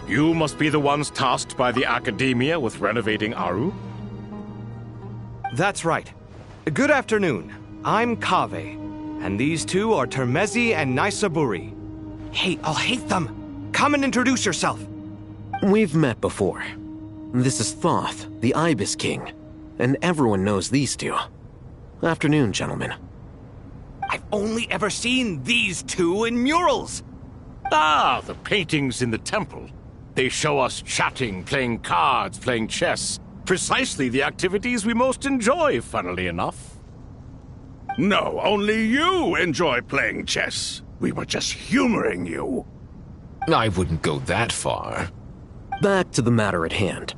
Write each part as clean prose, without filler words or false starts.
You must be the ones tasked by the Academia with renovating Aru? That's right. Good afternoon. I'm Kaveh, and these two are Termezi and Naisaburi. Hey, I'll hate them! Come and introduce yourself! We've met before. This is Thoth, the Ibis King, and everyone knows these two. Afternoon, gentlemen. I've only ever seen these two in murals! Ah, the paintings in the temple. They show us chatting, playing cards, playing chess. Precisely the activities we most enjoy, funnily enough. No, only you enjoy playing chess. We were just humoring you. I wouldn't go that far. Back to the matter at hand.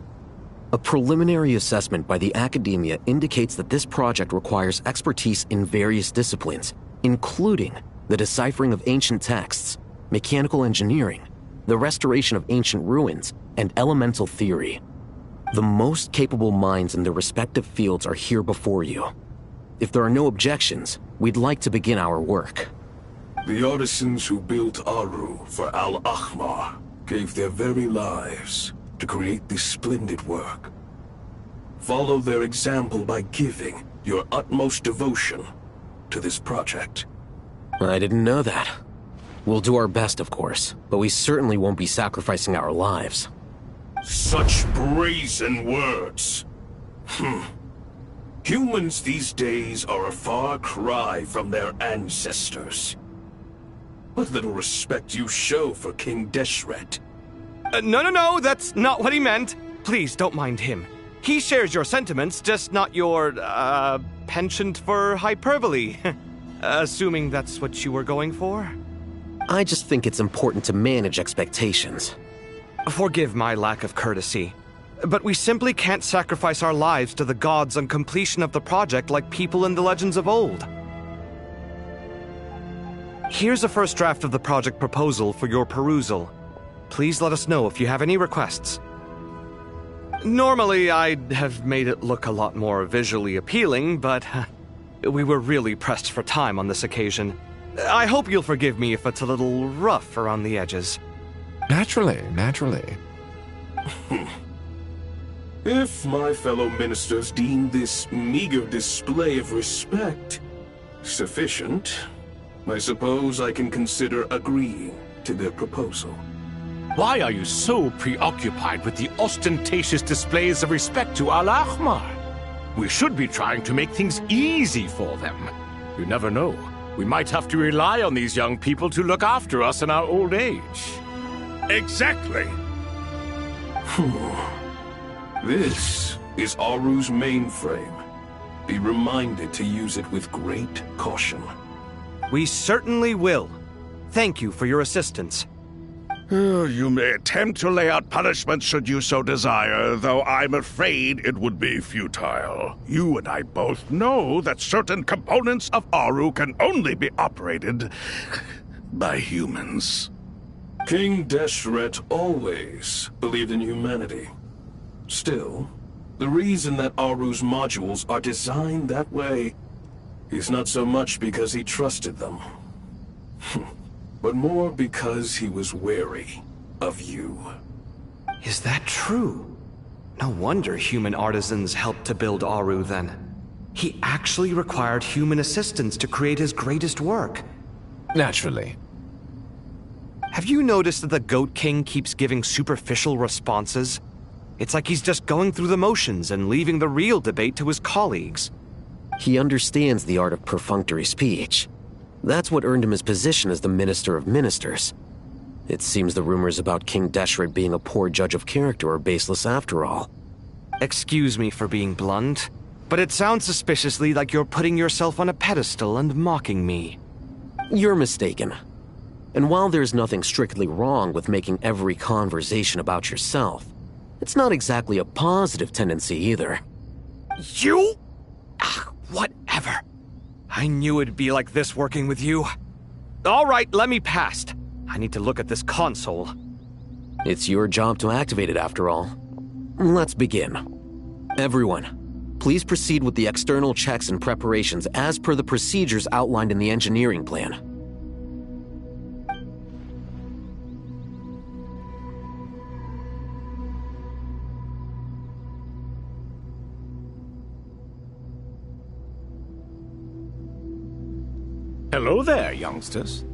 A preliminary assessment by the Academia indicates that this project requires expertise in various disciplines, including the deciphering of ancient texts, mechanical engineering, the restoration of ancient ruins, and elemental theory. The most capable minds in their respective fields are here before you. If there are no objections, we'd like to begin our work. The artisans who built Aru for Al-Ahmar gave their very lives to create this splendid work. Follow their example by giving your utmost devotion to this project. I didn't know that. We'll do our best, of course, but we certainly won't be sacrificing our lives. Such brazen words. Humans these days are a far cry from their ancestors. What little respect you show for King Deshret. No, that's not what he meant. Please, don't mind him. He shares your sentiments, just not your, penchant for hyperbole. Assuming that's what you were going for? I just think it's important to manage expectations. Forgive my lack of courtesy, but we simply can't sacrifice our lives to the gods on completion of the project like people in the legends of old. Here's a first draft of the project proposal for your perusal. Please let us know if you have any requests. Normally, I'd have made it look a lot more visually appealing, but we were really pressed for time on this occasion. I hope you'll forgive me if it's a little rough around the edges. Naturally. If my fellow ministers deem this meager display of respect sufficient, I suppose I can consider agreeing to their proposal. Why are you so preoccupied with the ostentatious displays of respect to Al-Ahmar? We should be trying to make things easy for them. You never know. We might have to rely on these young people to look after us in our old age. Exactly. This is Aru's mainframe. Be reminded to use it with great caution. We certainly will. Thank you for your assistance. You may attempt to lay out punishment should you so desire, though I'm afraid it would be futile. You and I both know that certain components of Aru can only be operated by humans. King Deshret always believed in humanity. Still, the reason that Aru's modules are designed that way is not so much because he trusted them, but more because he was wary of you. Is that true? No wonder human artisans helped to build Aru then. He actually required human assistance to create his greatest work. Naturally. Have you noticed that the Goat King keeps giving superficial responses? It's like he's just going through the motions and leaving the real debate to his colleagues. He understands the art of perfunctory speech. That's what earned him his position as the Minister of Ministers. It seems the rumors about King Deshret being a poor judge of character are baseless after all. Excuse me for being blunt, but it sounds suspiciously like you're putting yourself on a pedestal and mocking me. You're mistaken. And while there's nothing strictly wrong with making every conversation about yourself, it's not exactly a positive tendency either. You? Whatever. I knew it'd be like this working with you. All right, let me past. I need to look at this console. It's your job to activate it after all. Let's begin. Everyone, please proceed with the external checks and preparations as per the procedures outlined in the engineering plan. Hello there, youngsters.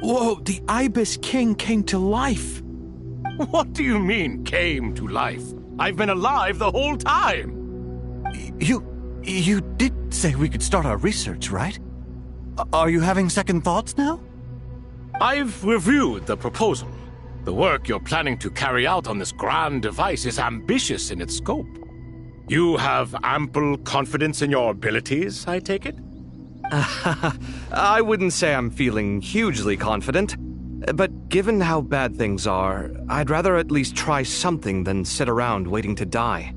Whoa, the Ibis King came to life. What do you mean, came to life? I've been alive the whole time. You did say we could start our research, right? Are you having second thoughts now? I've reviewed the proposal. The work you're planning to carry out on this grand device is ambitious in its scope. You have ample confidence in your abilities, I take it? I wouldn't say I'm feeling hugely confident, but given how bad things are, I'd rather at least try something than sit around waiting to die.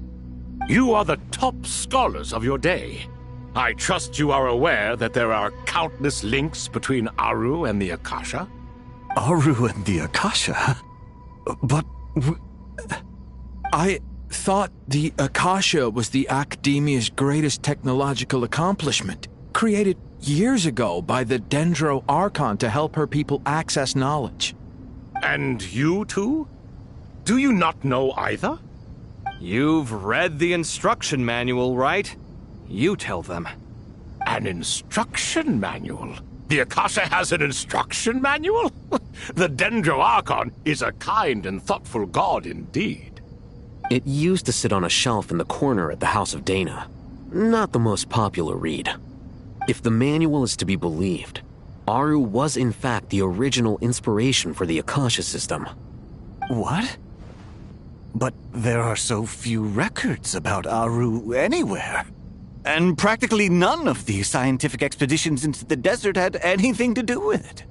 You are the top scholars of your day. I trust you are aware that there are countless links between Aru and the Akasha? Aru and the Akasha? But... I thought the Akasha was the Academia's greatest technological accomplishment, created years ago by the Dendro Archon to help her people access knowledge. And you too? Do you not know either? You've read the instruction manual, right? You tell them. An instruction manual? The Akasha has an instruction manual? The Dendro Archon is a kind and thoughtful god indeed. It used to sit on a shelf in the corner at the House of Dana. Not the most popular read. If the manual is to be believed, Aru was in fact the original inspiration for the Akasha system. What? But there are so few records about Aru anywhere. And practically none of the scientific expeditions into the desert had anything to do with it.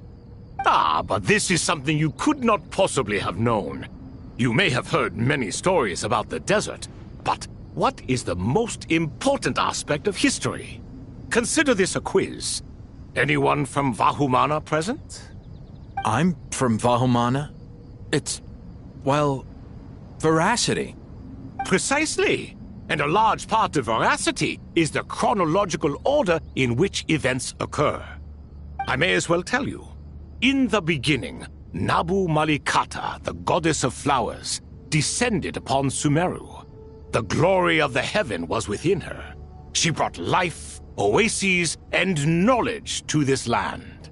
Ah, but this is something you could not possibly have known. You may have heard many stories about the desert, but what is the most important aspect of history? Consider this a quiz. Anyone from Vahumana present? I'm from Vahumana. It's, well, veracity. Precisely. And a large part of veracity is the chronological order in which events occur. I may as well tell you. In the beginning, Nabu Malikata, the goddess of flowers, descended upon Sumeru. The glory of the heaven was within her. She brought life, oases, and knowledge to this land.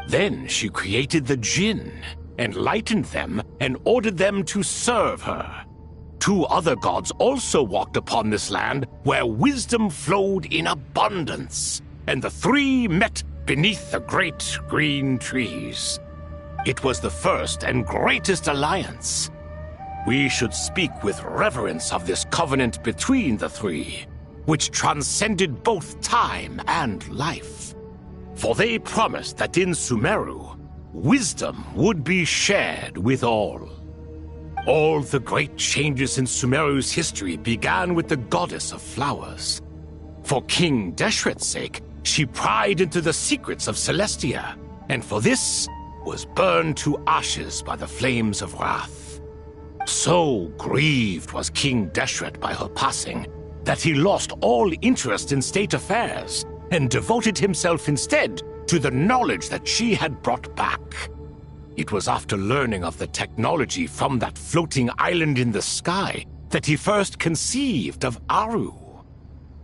Then she created the Jinn, enlightened them, and ordered them to serve her. 2 other gods also walked upon this land where wisdom flowed in abundance, and the 3 met beneath the great green trees. It was the first and greatest alliance. We should speak with reverence of this covenant between the 3, which transcended both time and life. For they promised that in Sumeru, wisdom would be shared with all. All the great changes in Sumeru's history began with the goddess of flowers. For King Deshret's sake, she pried into the secrets of Celestia, and for this was burned to ashes by the flames of wrath. So grieved was King Deshret by her passing that he lost all interest in state affairs and devoted himself instead to the knowledge that she had brought back. It was after learning of the technology from that floating island in the sky that he first conceived of Aru.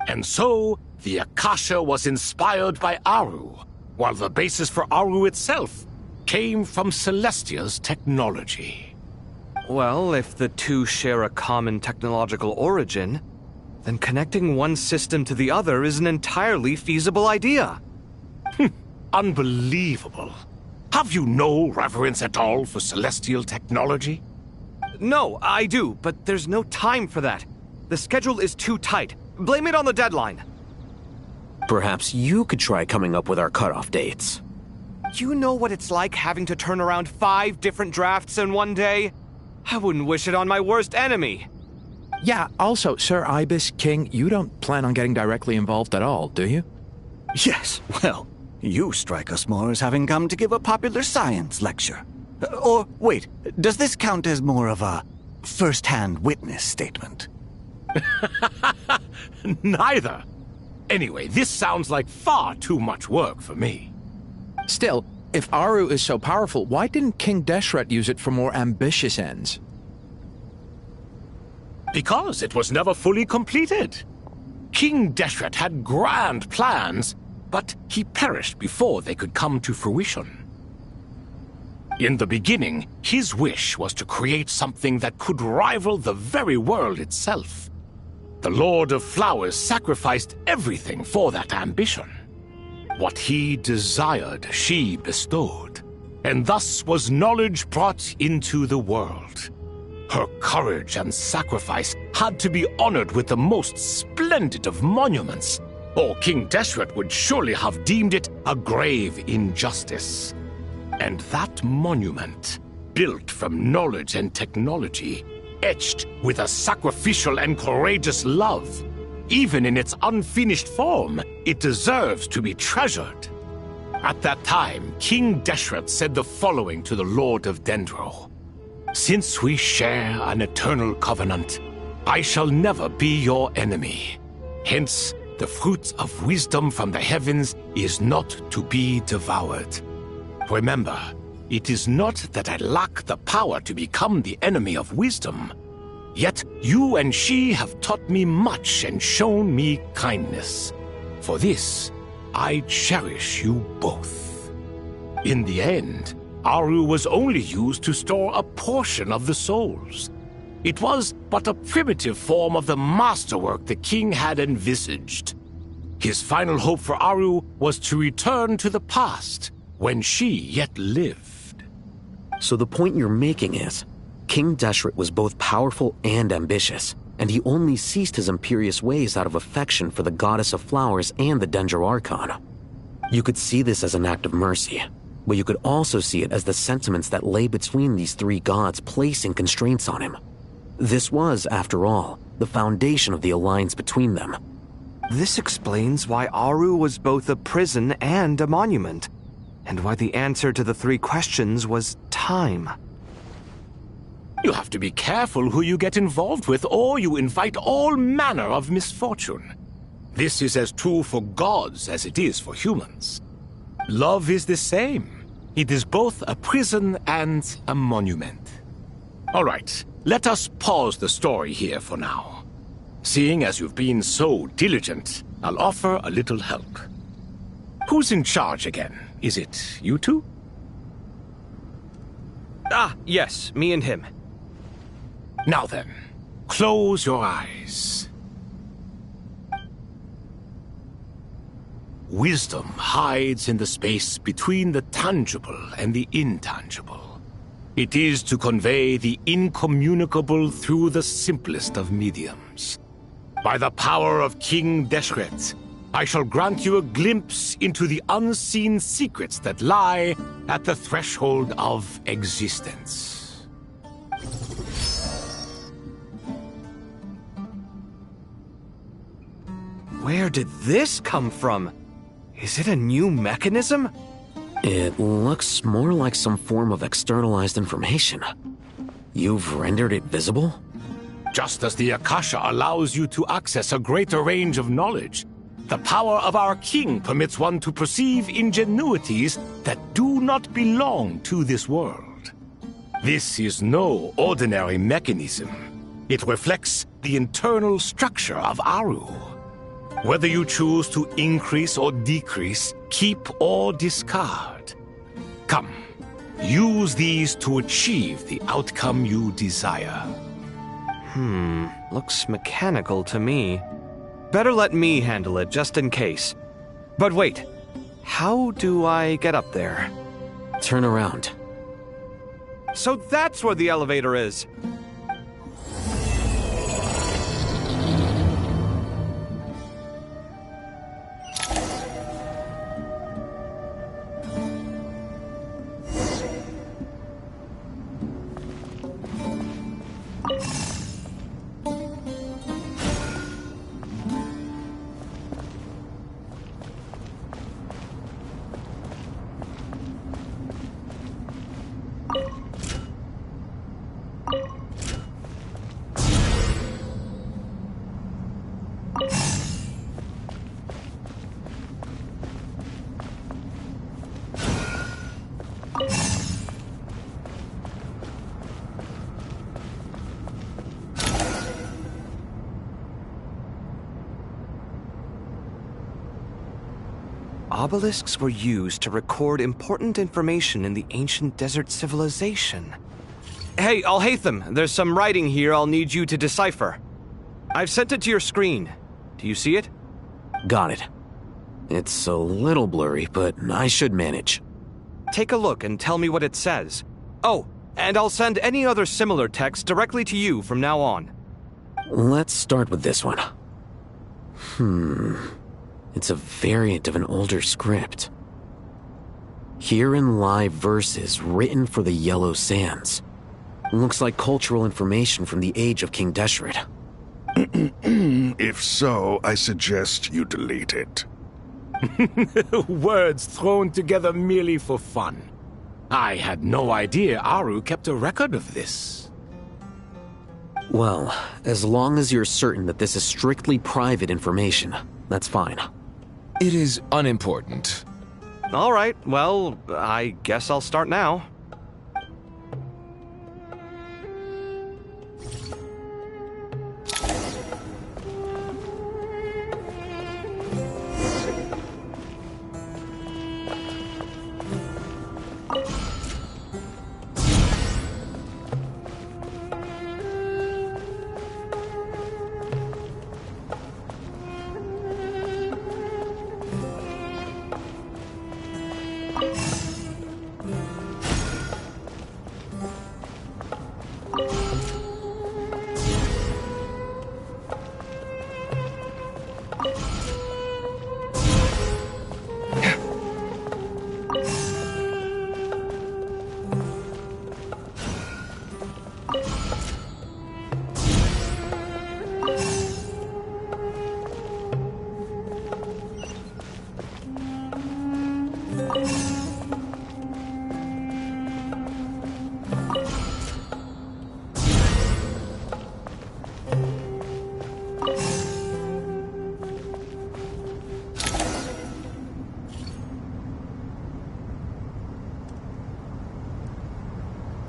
And so, the Akasha was inspired by Aru, while the basis for Aru itself came from Celestia's technology. Well, if the 2 share a common technological origin, then connecting one system to the other is an entirely feasible idea. Unbelievable. Have you no reverence at all for celestial technology? No, I do, but there's no time for that. The schedule is too tight. Blame it on the deadline. Perhaps you could try coming up with our cutoff dates. You know what it's like having to turn around 5 different drafts in one day? I wouldn't wish it on my worst enemy. Yeah, also, Sir Ibis King, you don't plan on getting directly involved at all, do you? Yes, well, you strike us more as having come to give a popular science lecture. Or, wait, does this count as more of a first-hand witness statement? Neither. Anyway, this sounds like far too much work for me. Still, if Aru is so powerful, why didn't King Deshret use it for more ambitious ends? Because it was never fully completed. King Deshret had grand plans, but he perished before they could come to fruition. In the beginning, his wish was to create something that could rival the very world itself. The Lord of Flowers sacrificed everything for that ambition. What he desired, she bestowed, and thus was knowledge brought into the world. Her courage and sacrifice had to be honored with the most splendid of monuments, or King Deshret would surely have deemed it a grave injustice. And that monument, built from knowledge and technology, etched with a sacrificial and courageous love, even in its unfinished form, it deserves to be treasured. At that time, King Deshret said the following to the Lord of Dendro. Since we share an eternal covenant, I shall never be your enemy. Hence, the fruit of wisdom from the heavens is not to be devoured. Remember, it is not that I lack the power to become the enemy of wisdom. Yet you and she have taught me much and shown me kindness. For this, I cherish you both. In the end, Aru was only used to store a portion of the souls. It was but a primitive form of the masterwork the king had envisaged. His final hope for Aru was to return to the past, when she yet lived. So the point you're making is, King Deshret was both powerful and ambitious, and he only ceased his imperious ways out of affection for the Goddess of Flowers and the Dendro Archon. You could see this as an act of mercy, but you could also see it as the sentiments that lay between these three gods placing constraints on him. This was, after all, the foundation of the alliance between them. This explains why Aru was both a prison and a monument, and why the answer to the three questions was time. You have to be careful who you get involved with, or you invite all manner of misfortune. This is as true for gods as it is for humans. Love is the same. It is both a prison and a monument. All right, let us pause the story here for now. Seeing as you've been so diligent, I'll offer a little help. Who's in charge again? Is it you two? Ah, yes, me and him. Now then, close your eyes. Wisdom hides in the space between the tangible and the intangible. It is to convey the incommunicable through the simplest of mediums. By the power of King Deshret, I shall grant you a glimpse into the unseen secrets that lie at the threshold of existence. Where did this come from? Is it a new mechanism? It looks more like some form of externalized information. You've rendered it visible? Just as the Akasha allows you to access a greater range of knowledge, the power of our king permits one to perceive ingenuities that do not belong to this world. This is no ordinary mechanism. It reflects the internal structure of Aru. Whether you choose to increase or decrease, keep or discard. Come, use these to achieve the outcome you desire. Looks mechanical to me. Better let me handle it, just in case. But wait, how do I get up there? Turn around. So that's where the elevator is! Obelisks were used to record important information in the ancient desert civilization. Hey, Alhaitham, there's some writing here I'll need you to decipher. I've sent it to your screen. Do you see it? Got it. It's a little blurry, but I should manage. Take a look and tell me what it says. Oh, and I'll send any other similar text directly to you from now on. Let's start with this one. It's a variant of an older script. Herein lie verses written for the Yellow Sands. Looks like cultural information from the age of King Deshret. If so, I suggest you delete it. Words thrown together merely for fun. I had no idea Aru kept a record of this. Well, as long as you're certain that this is strictly private information, that's fine. It is unimportant. All right, well, I guess I'll start now.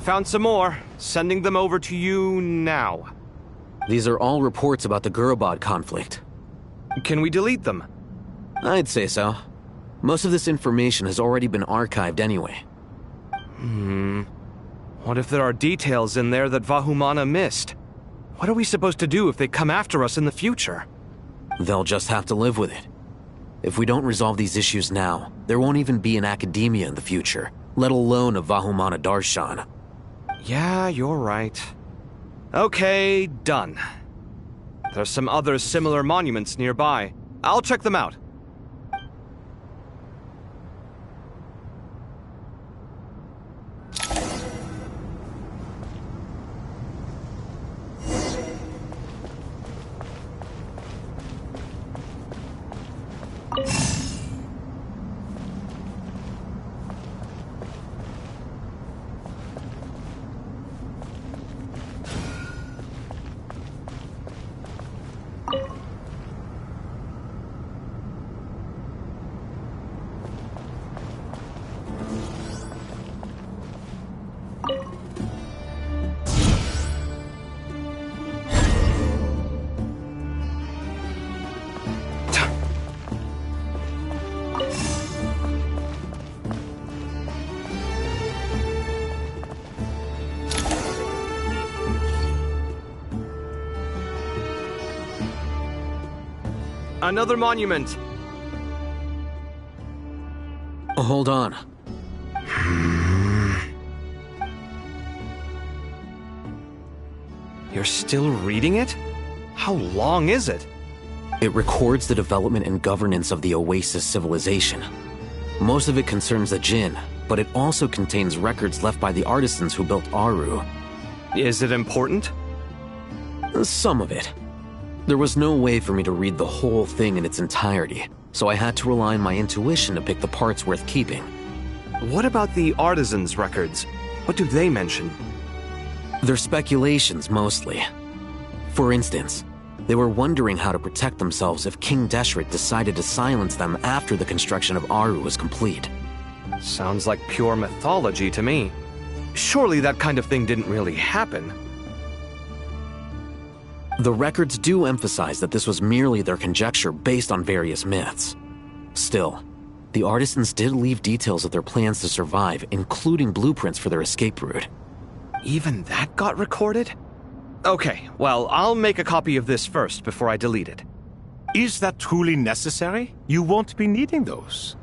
Found some more. Sending them over to you now. These are all reports about the Gurubad conflict. Can we delete them? I'd say so. Most of this information has already been archived anyway. What if there are details in there that Vahumana missed? What are we supposed to do if they come after us in the future? They'll just have to live with it. If we don't resolve these issues now, there won't even be an academia in the future, let alone a Vahumana Darshan. Yeah, you're right. Okay, done. There's some other similar monuments nearby. I'll check them out. Another monument. Hold on. You're still reading it? How long is it? It records the development and governance of the Oasis civilization. Most of it concerns the Jinn, but it also contains records left by the artisans who built Aru. Is it important? Some of it. There was no way for me to read the whole thing in its entirety, so I had to rely on my intuition to pick the parts worth keeping. What about the artisans' records? What do they mention? They're speculations, mostly. For instance, they were wondering how to protect themselves if King Deshret decided to silence them after the construction of Aru was complete. Sounds like pure mythology to me. Surely that kind of thing didn't really happen. The records do emphasize that this was merely their conjecture based on various myths. Still, The artisans did leave details of their plans to survive, including blueprints for their escape route. Even that got recorded? Okay, well, I'll make a copy of this first before I delete it. Is that truly necessary? You won't be needing those.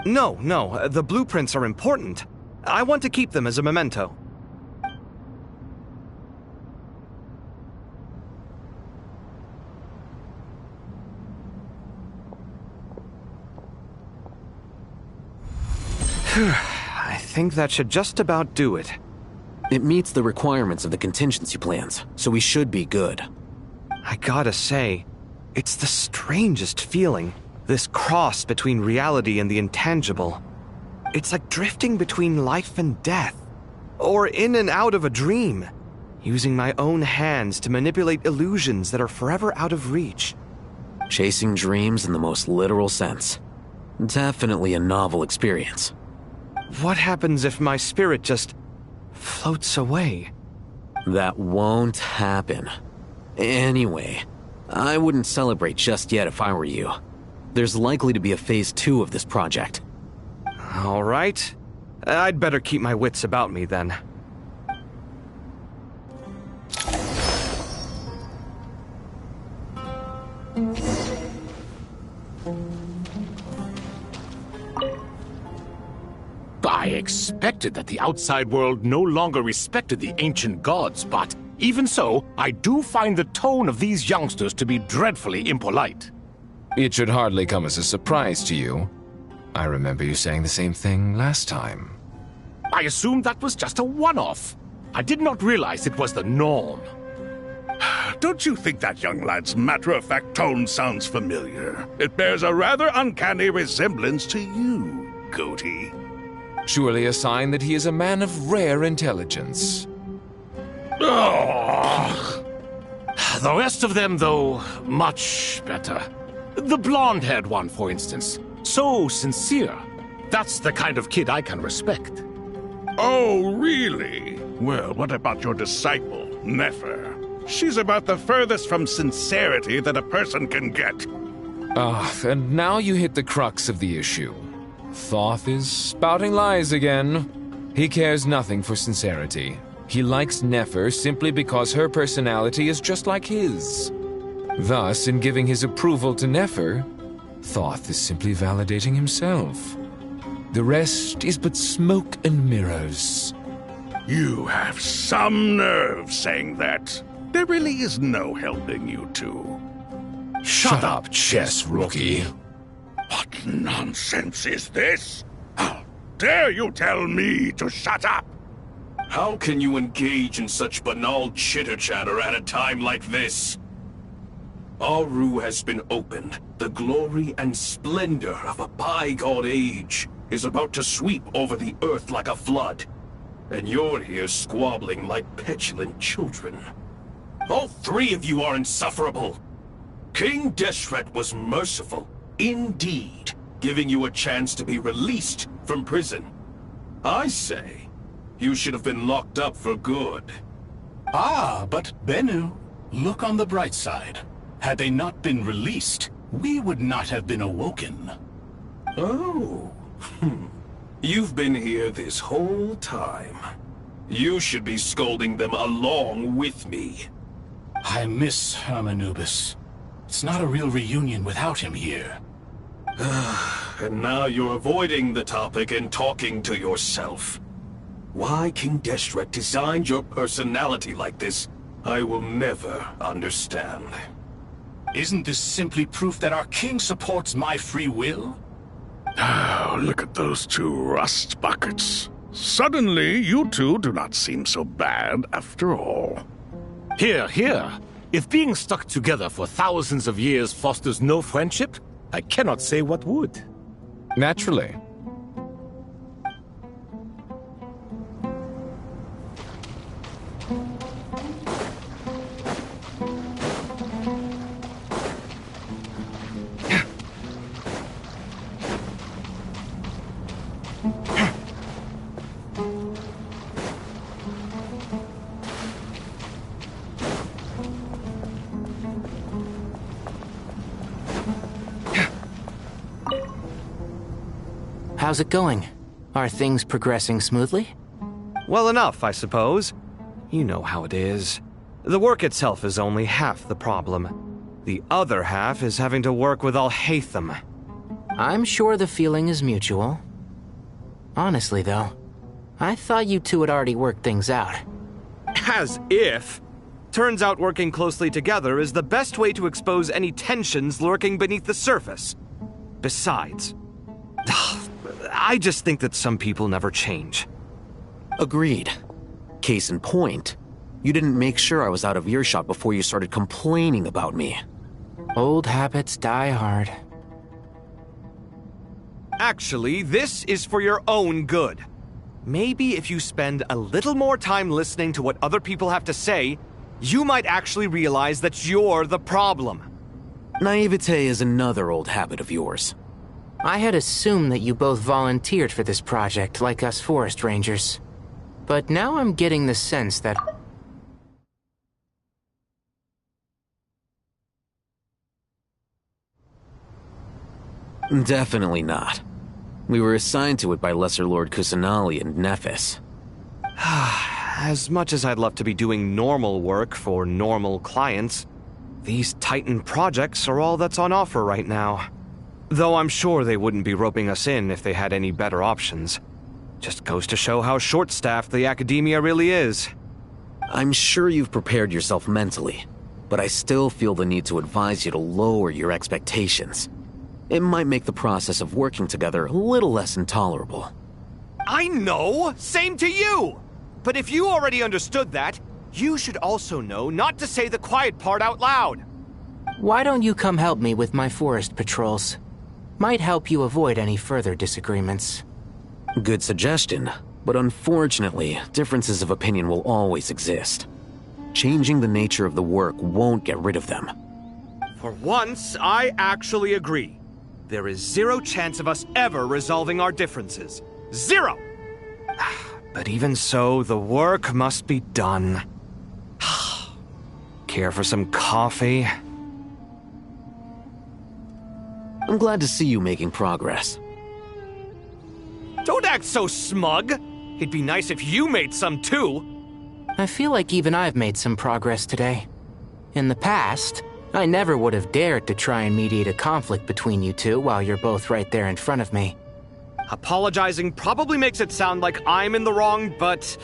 No, the blueprints are important. I want to keep them as a memento. I think that should just about do it. It meets the requirements of the contingency plans, so we should be good. I gotta say, it's the strangest feeling, this cross between reality and the intangible. It's like drifting between life and death, or in and out of a dream, using my own hands to manipulate illusions that are forever out of reach. Chasing dreams in the most literal sense. Definitely a novel experience. What happens if my spirit just floats away? That won't happen. Anyway, I wouldn't celebrate just yet if I were you. There's likely to be a phase 2 of this project. All right. I'd better keep my wits about me then. I expected that the outside world no longer respected the ancient gods, but even so, I do find the tone of these youngsters to be dreadfully impolite. It should hardly come as a surprise to you. I remember you saying the same thing last time. I assumed that was just a one-off. I did not realize it was the norm. Don't you think that young lad's matter-of-fact tone sounds familiar? It bears a rather uncanny resemblance to you, Goatee. Surely a sign that he is a man of rare intelligence. Oh. The rest of them, though, much better. The blonde-haired one, for instance. So sincere. That's the kind of kid I can respect. Oh, really? Well, what about your disciple, Nefer? She's about the furthest from sincerity that a person can get. And now you hit the crux of the issue. Thoth is spouting lies again. He cares nothing for sincerity. He likes Nefer simply because her personality is just like his. Thus, in giving his approval to Nefer, Thoth is simply validating himself. The rest is but smoke and mirrors. You have some nerve saying that. There really is no helping you two. Shut up, chess rookie. What nonsense is this? How dare you tell me to shut up? How can you engage in such banal chitter-chatter at a time like this? Aru has been opened. The glory and splendor of a bygone age is about to sweep over the earth like a flood. And you're here squabbling like petulant children. All three of you are insufferable. King Deshret was merciful, indeed, giving you a chance to be released from prison. I say, you should have been locked up for good. Ah, but Bennu, look on the bright side. Had they not been released, we would not have been awoken. Oh, you've been here this whole time. You should be scolding them along with me. I miss Hermanubis. It's not a real reunion without him here. And now you're avoiding the topic and talking to yourself. Why King Deshret designed your personality like this, I will never understand. Isn't this simply proof that our king supports my free will? Oh, look at those two rust buckets. Suddenly, you two do not seem so bad after all. Here, here. If being stuck together for thousands of years fosters no friendship, I cannot say what would. Naturally. How's it going? Are things progressing smoothly? Well enough, I suppose. You know how it is. The work itself is only half the problem. The other half is having to work with Al-Haytham. I'm sure the feeling is mutual. Honestly, though, I thought you two had already worked things out. As if! Turns out working closely together is the best way to expose any tensions lurking beneath the surface. Besides, I just think that some people never change. Agreed. Case in point, you didn't make sure I was out of earshot before you started complaining about me. Old habits die hard. Actually, this is for your own good. Maybe if you spend a little more time listening to what other people have to say, you might actually realize that you're the problem. Naivete is another old habit of yours. I had assumed that you both volunteered for this project, like us forest rangers. But now I'm getting the sense that... Definitely not. We were assigned to it by Lesser Lord Kusanali and Nephis. As much as I'd love to be doing normal work for normal clients, these Titan projects are all that's on offer right now. Though I'm sure they wouldn't be roping us in if they had any better options. Just goes to show how short-staffed the academia really is. I'm sure you've prepared yourself mentally, but I still feel the need to advise you to lower your expectations. It might make the process of working together a little less intolerable. I know! Same to you! But if you already understood that, you should also know not to say the quiet part out loud. Why don't you come help me with my forest patrols? Might help you avoid any further disagreements. Good suggestion, but unfortunately, differences of opinion will always exist. Changing the nature of the work won't get rid of them. For once, I actually agree. There is zero chance of us ever resolving our differences. Zero! But even so, the work must be done. Care for some coffee? I'm glad to see you making progress. Don't act so smug! It'd be nice if you made some too! I feel like even I've made some progress today. In the past, I never would have dared to try and mediate a conflict between you two while you're both right there in front of me. Apologizing probably makes it sound like I'm in the wrong, but...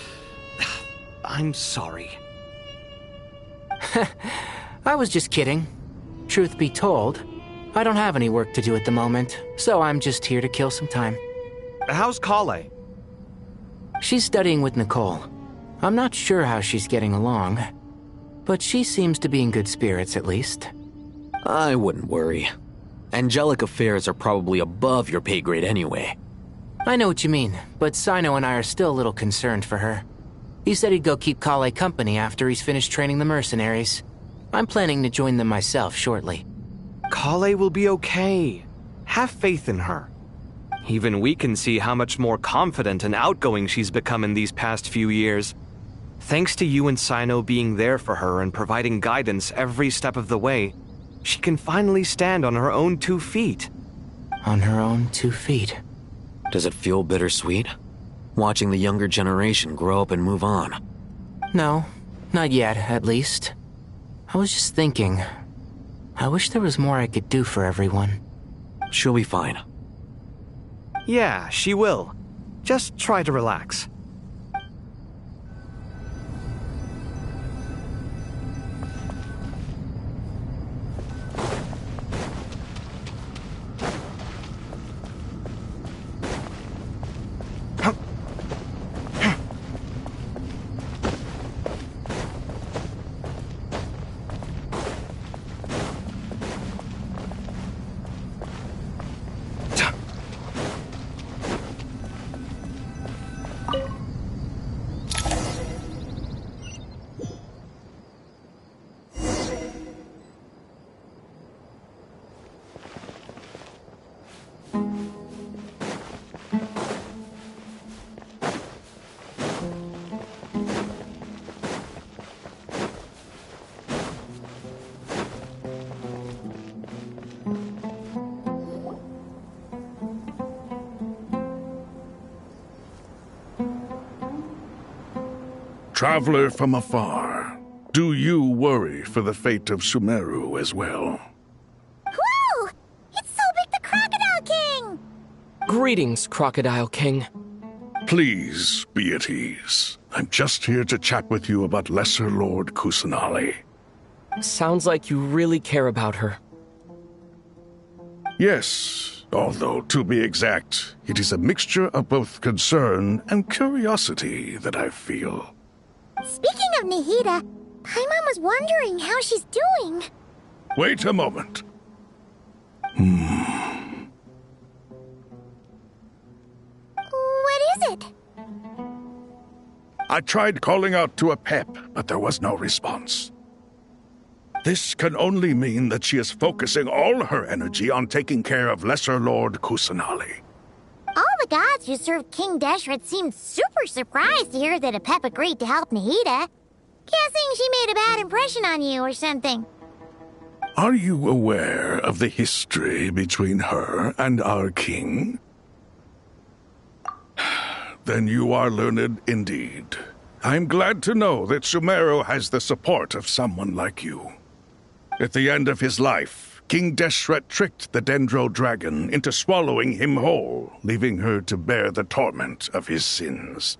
I'm sorry. I was just kidding. Truth be told, I don't have any work to do at the moment, so I'm just here to kill some time. How's Kale? She's studying with Nicole. I'm not sure how she's getting along, but she seems to be in good spirits at least. I wouldn't worry. Angelic affairs are probably above your pay grade anyway. I know what you mean, but Sino and I are still a little concerned for her. He said he'd go keep Kale company after he's finished training the mercenaries. I'm planning to join them myself shortly. Kale will be okay. Have faith in her. Even we can see how much more confident and outgoing she's become in these past few years. Thanks to you and Sino being there for her and providing guidance every step of the way, she can finally stand on her own 2 feet. On her own 2 feet. Does it feel bittersweet? Watching the younger generation grow up and move on? No, not yet, at least. I was just thinking, I wish there was more I could do for everyone. She'll be fine. Yeah, she will. Just try to relax. Traveler from afar, do you worry for the fate of Sumeru as well? Whoa! It's so big the Crocodile King! Greetings, Crocodile King. Please be at ease. I'm just here to chat with you about Lesser Lord Kusanali. Sounds like you really care about her. Yes, although to be exact, it is a mixture of both concern and curiosity that I feel. Speaking of Nahida, Paimon was wondering how she's doing. Wait a moment. What is it? I tried calling out to a pep, but there was no response. This can only mean that she is focusing all her energy on taking care of Lesser Lord Kusanali. All the gods who served King Deshret seemed super surprised to hear that a pep agreed to help Nahida. Guessing she made a bad impression on you or something. Are you aware of the history between her and our king? Then you are learned indeed. I'm glad to know that Sumeru has the support of someone like you. At the end of his life, King Deshret tricked the Dendro Dragon into swallowing him whole, leaving her to bear the torment of his sins.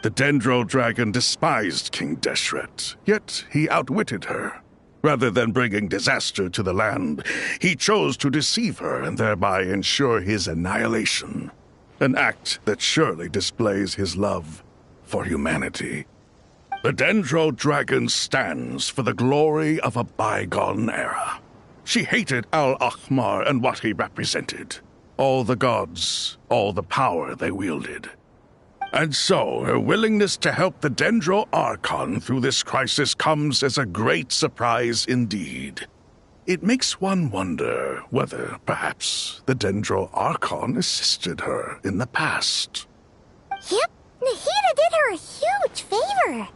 The Dendro Dragon despised King Deshret, yet he outwitted her. Rather than bringing disaster to the land, he chose to deceive her and thereby ensure his annihilation. An act that surely displays his love for humanity. The Dendro Dragon stands for the glory of a bygone era. She hated Al-Ahmar and what he represented. All the gods, all the power they wielded. And so, her willingness to help the Dendro Archon through this crisis comes as a great surprise indeed. It makes one wonder whether, perhaps, the Dendro Archon assisted her in the past. Yep, Nahida did her a huge favor.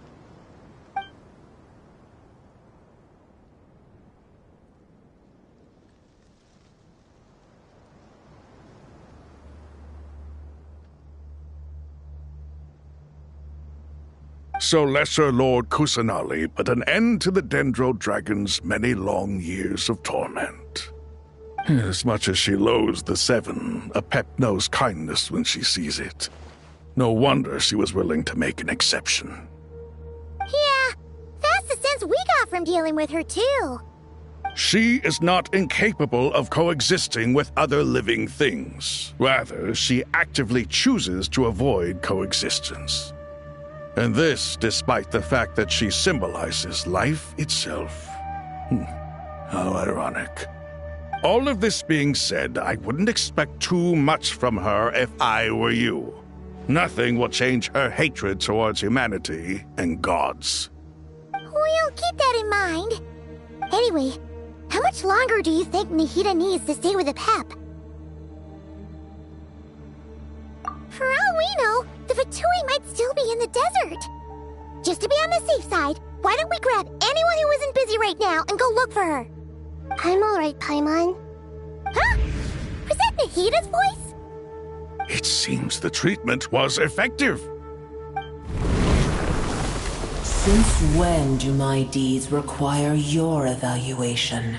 So Lesser Lord Kusanali put an end to the Dendro Dragon's many long years of torment. As much as she loathes the Seven, a pep knows kindness when she sees it. No wonder she was willing to make an exception. Yeah, that's the sense we got from dealing with her too. She is not incapable of coexisting with other living things. Rather, she actively chooses to avoid coexistence. And this despite the fact that she symbolizes life itself. How ironic. All of this being said, I wouldn't expect too much from her if I were you. Nothing will change her hatred towards humanity and gods. We'll keep that in mind. Anyway, how much longer do you think Nahida needs to stay with the pep? For all we know, the Fatui might still be in the desert. Just to be on the safe side, why don't we grab anyone who isn't busy right now and go look for her? I'm alright, Paimon. Huh? Was that Nahida's voice? It seems the treatment was effective. Since when do my deeds require your evaluation?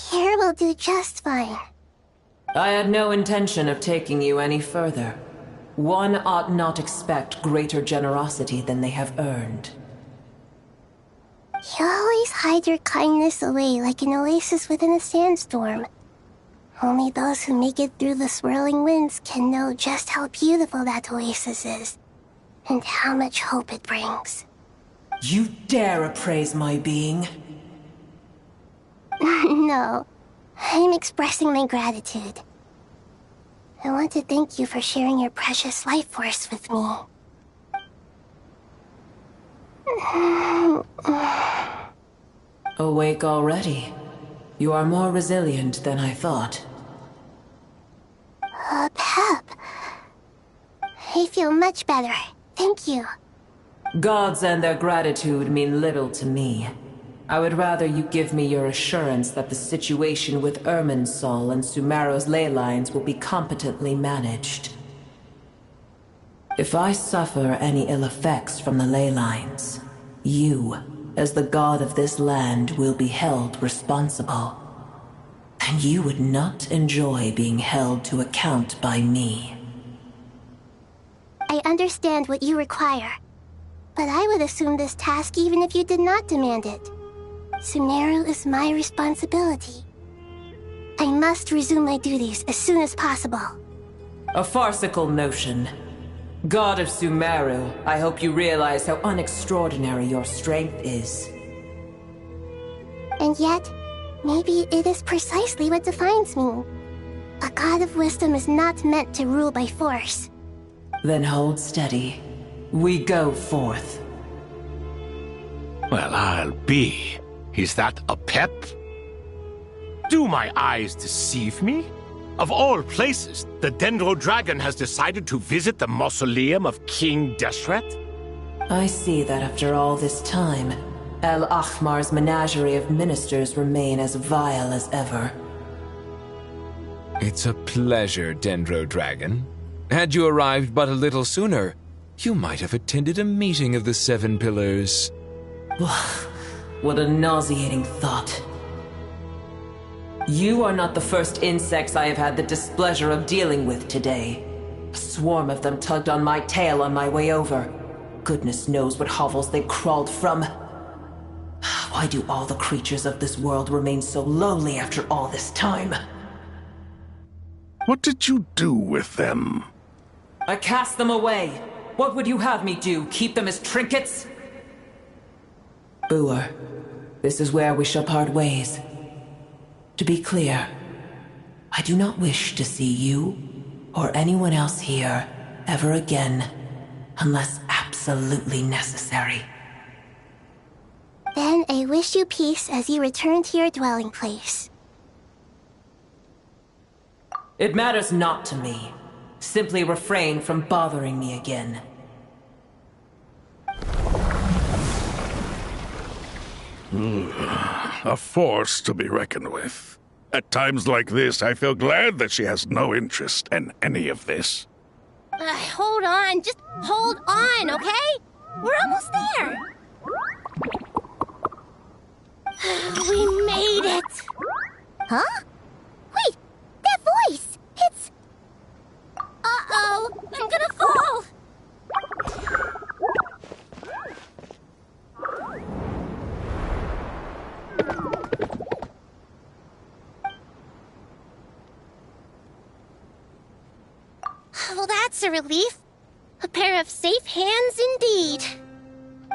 Here will do just fine. I had no intention of taking you any further. One ought not expect greater generosity than they have earned. You always hide your kindness away like an oasis within a sandstorm. Only those who make it through the swirling winds can know just how beautiful that oasis is, and how much hope it brings. You dare appraise my being? No, I'm expressing my gratitude. I want to thank you for sharing your precious life force with me. Awake already? You are more resilient than I thought. Pep. I feel much better. Thank you. Gods and their gratitude mean little to me. I would rather you give me your assurance that the situation with Irminsul and Sumeru's ley lines will be competently managed. If I suffer any ill effects from the ley lines, you, as the god of this land, will be held responsible. And you would not enjoy being held to account by me. I understand what you require, but I would assume this task even if you did not demand it. Sumeru is my responsibility. I must resume my duties as soon as possible. A farcical notion. God of Sumeru, I hope you realize how unextraordinary your strength is. And yet, maybe it is precisely what defines me. A god of wisdom is not meant to rule by force. Then hold steady. We go forth. Well, I'll be. Is that a pep? Do my eyes deceive me? Of all places, the Dendro Dragon has decided to visit the mausoleum of King Deshret? I see that after all this time, El Ahmar's menagerie of ministers remain as vile as ever. It's a pleasure, Dendro Dragon. Had you arrived but a little sooner, you might have attended a meeting of the Seven Pillars. What a nauseating thought. You are not the first insects I have had the displeasure of dealing with today. A swarm of them tugged on my tail on my way over. Goodness knows what hovels they crawled from. Why do all the creatures of this world remain so lowly after all this time? What did you do with them? I cast them away. What would you have me do? Keep them as trinkets? Boer, this is where we shall part ways. To be clear, I do not wish to see you or anyone else here ever again, unless absolutely necessary. Then I wish you peace as you return to your dwelling place. It matters not to me. Simply refrain from bothering me again. A force to be reckoned with. At times like this, I feel glad that she has no interest in any of this. Hold on, just hold on, okay? We're almost there. We made it! Huh? Wait, that voice! It's... Uh-oh, I'm gonna fall! Well, that's a relief. A pair of safe hands indeed.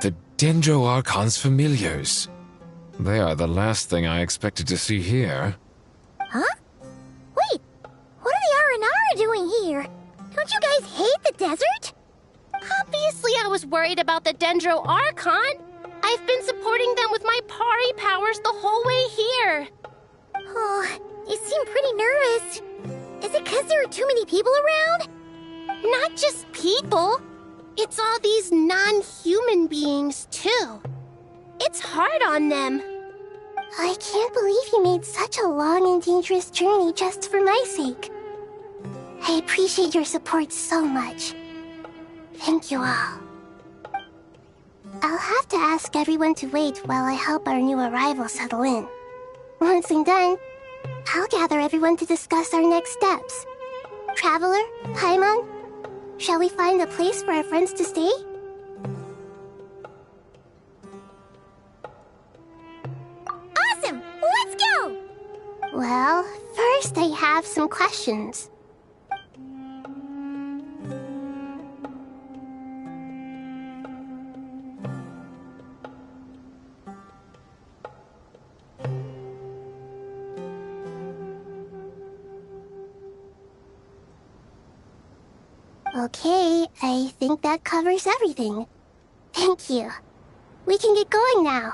The Dendro Archon's familiars. They are the last thing I expected to see here. Huh? Wait, what are the Aranara doing here? Don't you guys hate the desert? Obviously I was worried about the Dendro Archon. I've been supporting them with my Pari powers the whole way here. Oh, you seem pretty nervous. Is it because there are too many people around? Not just people. It's all these non-human beings, too. It's hard on them. I can't believe you made such a long and dangerous journey just for my sake. I appreciate your support so much. Thank you all. I'll have to ask everyone to wait while I help our new arrival settle in. Once I'm done, I'll gather everyone to discuss our next steps. Traveler, Paimon, shall we find a place for our friends to stay? Awesome! Let's go! Well, first I have some questions. Okay, I think that covers everything. Thank you. We can get going now.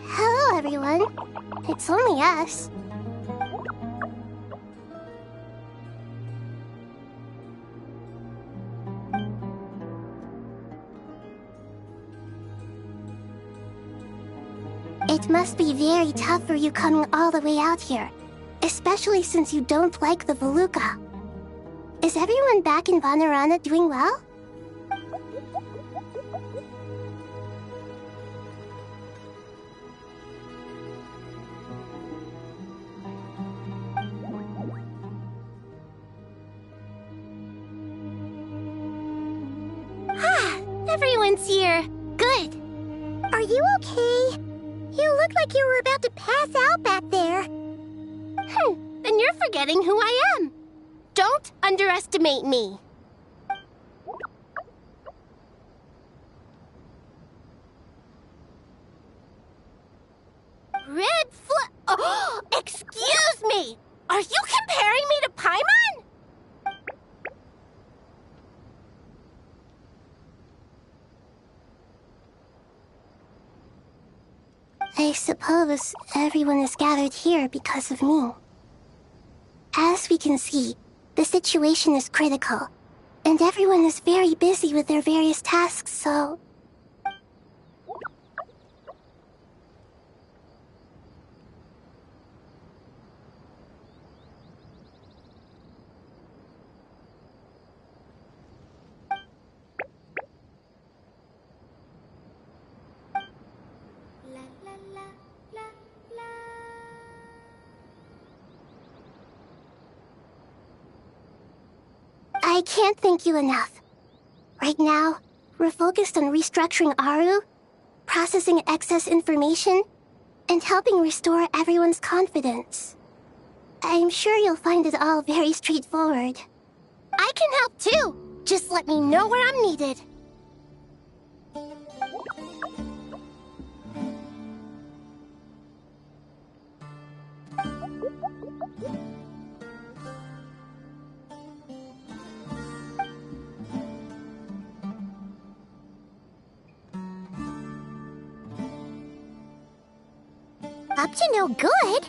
Hello, everyone. It's only us. It must be very tough for you coming all the way out here, especially since you don't like the Voluka. Is everyone back in Vanarana doing well? Everyone's here. Good. Are you okay? You look like you were about to pass out back there. Then you're forgetting who I am. Don't underestimate me. Oh, excuse me! Are you comparing me to Paimon? I suppose everyone is gathered here because of me. As we can see, the situation is critical, and everyone is very busy with their various tasks, so... I can't thank you enough. Right now, we're focused on restructuring Aru, processing excess information, and helping restore everyone's confidence. I'm sure you'll find it all very straightforward. I can help too. Just let me know where I'm needed. Up to no good?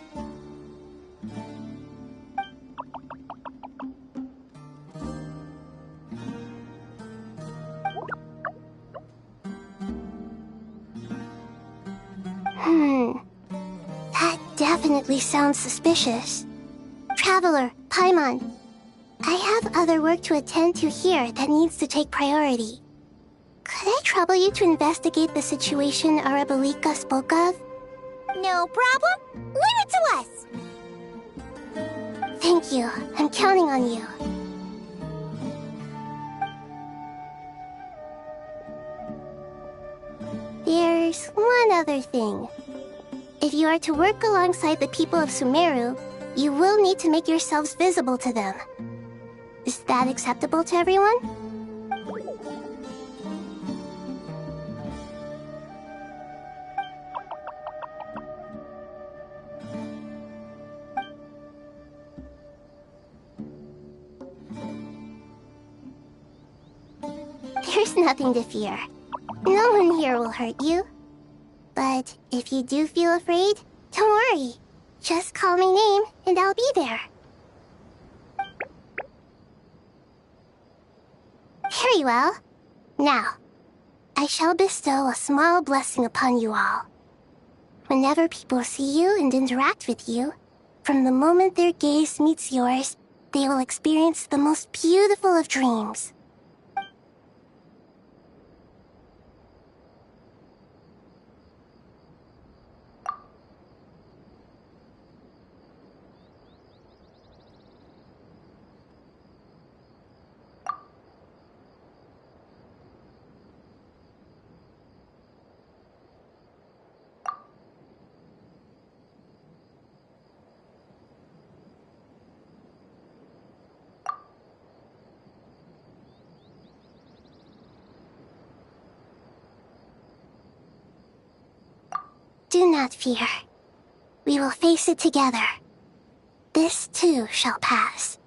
That definitely sounds suspicious. Traveler, Paimon, I have other work to attend to here that needs to take priority. Could I trouble you to investigate the situation Arabalika spoke of? No problem. Leave it to us. Thank you. I'm counting on you. There's one other thing. If you are to work alongside the people of Sumeru, you will need to make yourselves visible to them. Is that acceptable to everyone? There's nothing to fear. No one here will hurt you. But if you do feel afraid, don't worry. Just call my name and I'll be there. Very well. Now, I shall bestow a small blessing upon you all. Whenever people see you and interact with you, from the moment their gaze meets yours, they will experience the most beautiful of dreams. Do not fear. We will face it together. This too shall pass.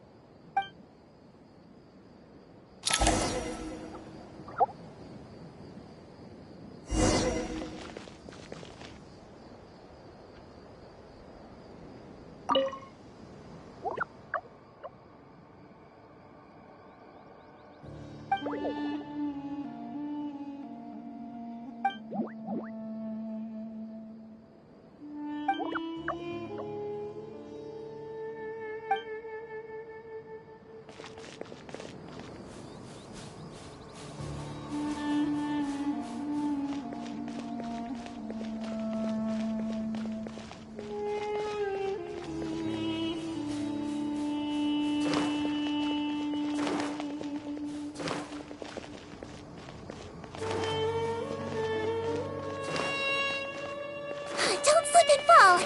go!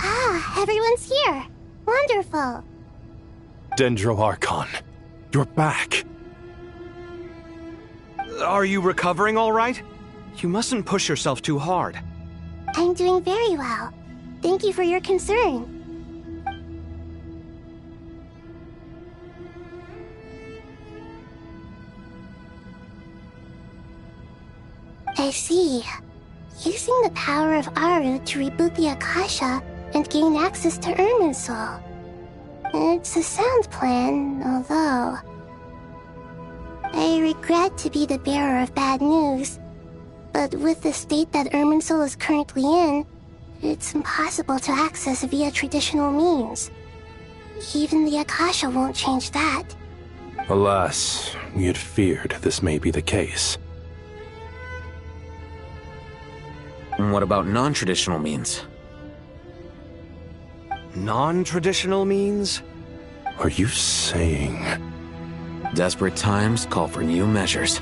Ah, everyone's here. Wonderful. Dendro-Archon, you're back. Are you recovering all right? You mustn't push yourself too hard. I'm doing very well. Thank you for your concern. I see. Using the power of Aru to reboot the Akasha and gain access to Irminsul. It's a sound plan, although... I regret to be the bearer of bad news, but with the state that Irminsul is currently in, it's impossible to access via traditional means. Even the Akasha won't change that. Alas, we had feared this may be the case. And what about non-traditional means? Non-traditional means? Are you saying... Desperate times call for new measures.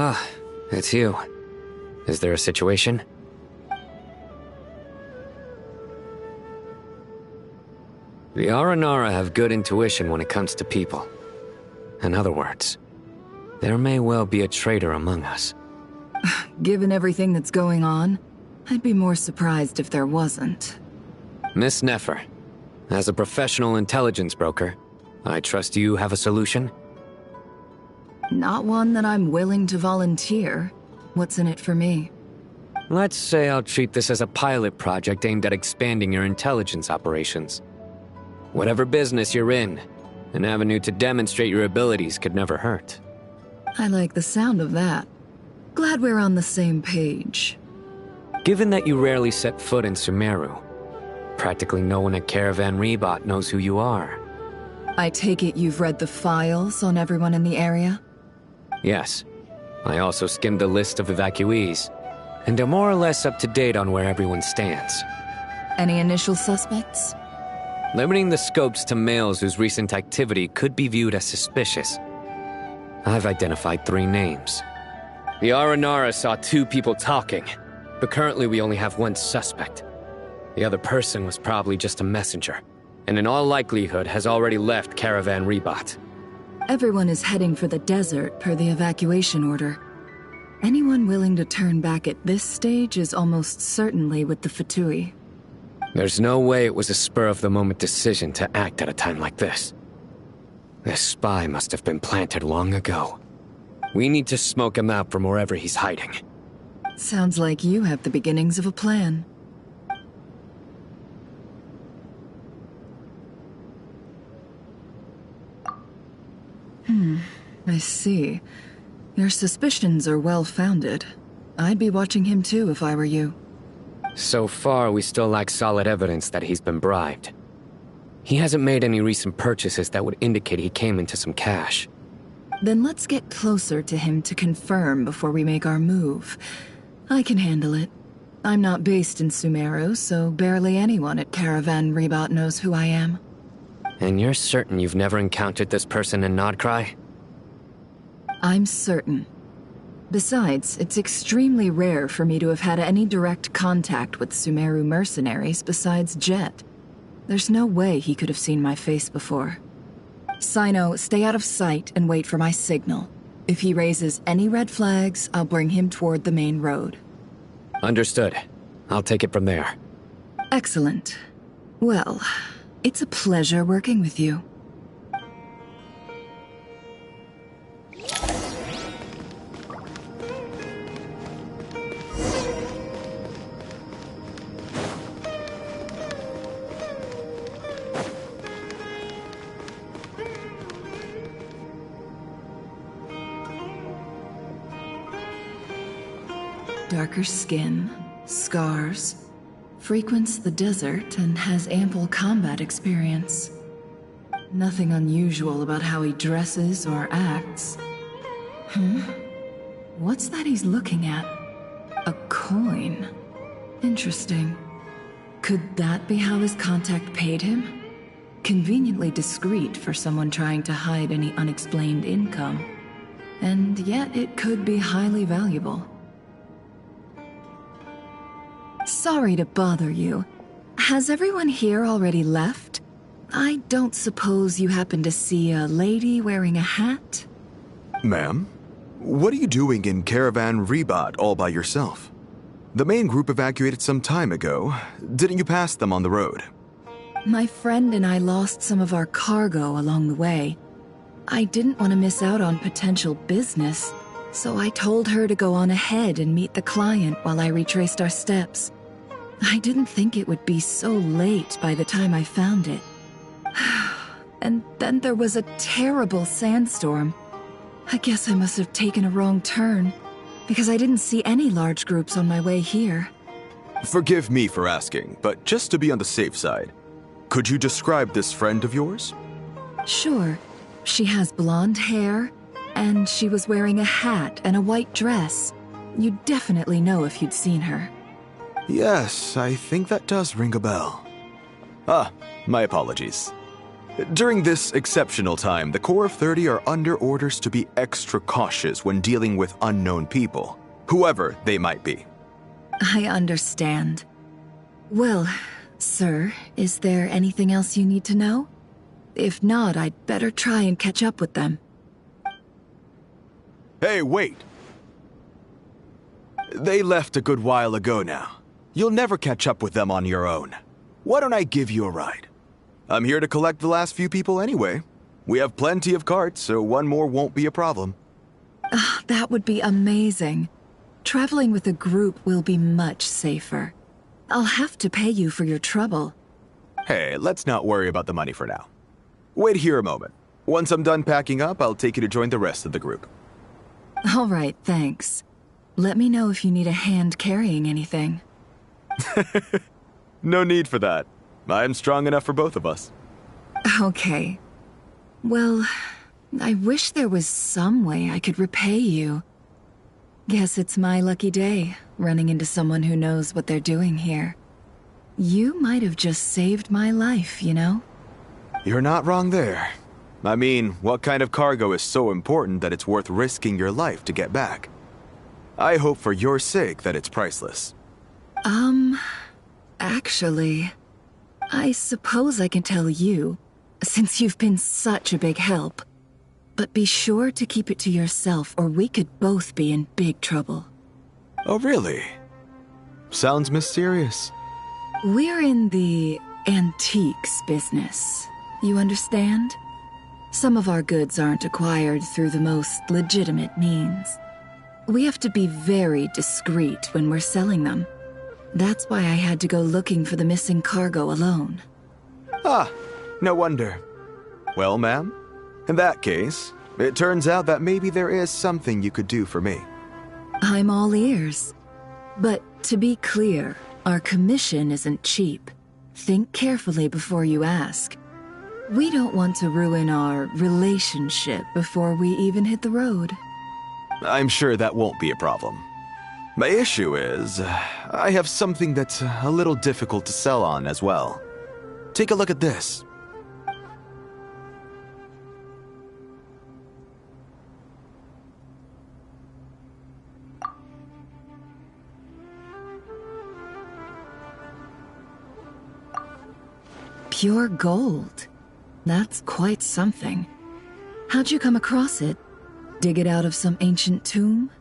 Ah, it's you. Is there a situation? The Aranara have good intuition when it comes to people. In other words, there may well be a traitor among us. Given everything that's going on, I'd be more surprised if there wasn't. Miss Nefer, as a professional intelligence broker, I trust you have a solution? Not one that I'm willing to volunteer. What's in it for me? Let's say I'll treat this as a pilot project aimed at expanding your intelligence operations. Whatever business you're in, an avenue to demonstrate your abilities could never hurt. I like the sound of that. Glad we're on the same page. Given that you rarely set foot in Sumeru, practically no one at Caravan Rebot knows who you are. I take it you've read the files on everyone in the area? Yes. I also skimmed the list of evacuees, and am more or less up to date on where everyone stands. Any initial suspects? Limiting the scopes to males whose recent activity could be viewed as suspicious. I've identified 3 names. The Aranara saw 2 people talking, but currently we only have 1 suspect. The other person was probably just a messenger, and in all likelihood has already left Caravan Rebot. Everyone is heading for the desert per the evacuation order. Anyone willing to turn back at this stage is almost certainly with the Fatui. There's no way it was a spur-of-the-moment decision to act at a time like this. This spy must have been planted long ago. We need to smoke him out from wherever he's hiding. Sounds like you have the beginnings of a plan. I see. Your suspicions are well-founded. I'd be watching him too if I were you. So far, we still lack solid evidence that he's been bribed. He hasn't made any recent purchases that would indicate he came into some cash. Then let's get closer to him to confirm before we make our move. I can handle it. I'm not based in Sumeru, so barely anyone at Caravan Rebot knows who I am. And you're certain you've never encountered this person in Nodcry? I'm certain. Besides, it's extremely rare for me to have had any direct contact with Sumeru mercenaries besides Jet. There's no way he could have seen my face before. Sino, stay out of sight and wait for my signal. If he raises any red flags, I'll bring him toward the main road. Understood. I'll take it from there. Excellent. Well, it's a pleasure working with you. Darker skin, scars, frequents the desert and has ample combat experience. Nothing unusual about how he dresses or acts. What's that he's looking at? A coin. Interesting. Could that be how his contact paid him? Conveniently discreet for someone trying to hide any unexplained income. And yet it could be highly valuable. Sorry to bother you. Has everyone here already left? I don't suppose you happen to see a lady wearing a hat? Ma'am, what are you doing in Caravan Rebat all by yourself? The main group evacuated some time ago. Didn't you pass them on the road? My friend and I lost some of our cargo along the way. I didn't want to miss out on potential business, so I told her to go on ahead and meet the client while I retraced our steps. I didn't think it would be so late by the time I found it. And then there was a terrible sandstorm. I guess I must have taken a wrong turn, because I didn't see any large groups on my way here. Forgive me for asking, but just to be on the safe side, could you describe this friend of yours? Sure. She has blonde hair, and she was wearing a hat and a white dress. You'd definitely know if you'd seen her. Yes, I think that does ring a bell. My apologies. During this exceptional time, the Corps of 30 are under orders to be extra cautious when dealing with unknown people, whoever they might be. I understand. Well, sir, is there anything else you need to know? If not, I'd better try and catch up with them. Hey, wait! They left a good while ago now. You'll never catch up with them on your own. Why don't I give you a ride? I'm here to collect the last few people anyway. We have plenty of carts, so one more won't be a problem. That would be amazing. Traveling with a group will be much safer. I'll have to pay you for your trouble. Hey, let's not worry about the money for now. Wait here a moment. Once I'm done packing up, I'll take you to join the rest of the group. All right, thanks. Let me know if you need a hand carrying anything. No need for that. I'm strong enough for both of us. Okay. Well, I wish there was some way I could repay you. Guess it's my lucky day, running into someone who knows what they're doing here. You might have just saved my life, you know? You're not wrong there. I mean, what kind of cargo is so important that it's worth risking your life to get back? I hope for your sake that it's priceless. Actually, I suppose I can tell you, since you've been such a big help. But be sure to keep it to yourself, or we could both be in big trouble. Oh, really? Sounds mysterious. We're in the antiques business. You understand? Some of our goods aren't acquired through the most legitimate means. We have to be very discreet when we're selling them. That's why I had to go looking for the missing cargo alone. No wonder. Well, ma'am, in that case, it turns out that maybe there is something you could do for me. I'm all ears. But to be clear, our commission isn't cheap. Think carefully before you ask. We don't want to ruin our relationship before we even hit the road. I'm sure that won't be a problem. My issue is, I have something that's a little difficult to sell on as well. Take a look at this. Pure gold. That's quite something. How'd you come across it? Dig it out of some ancient tomb?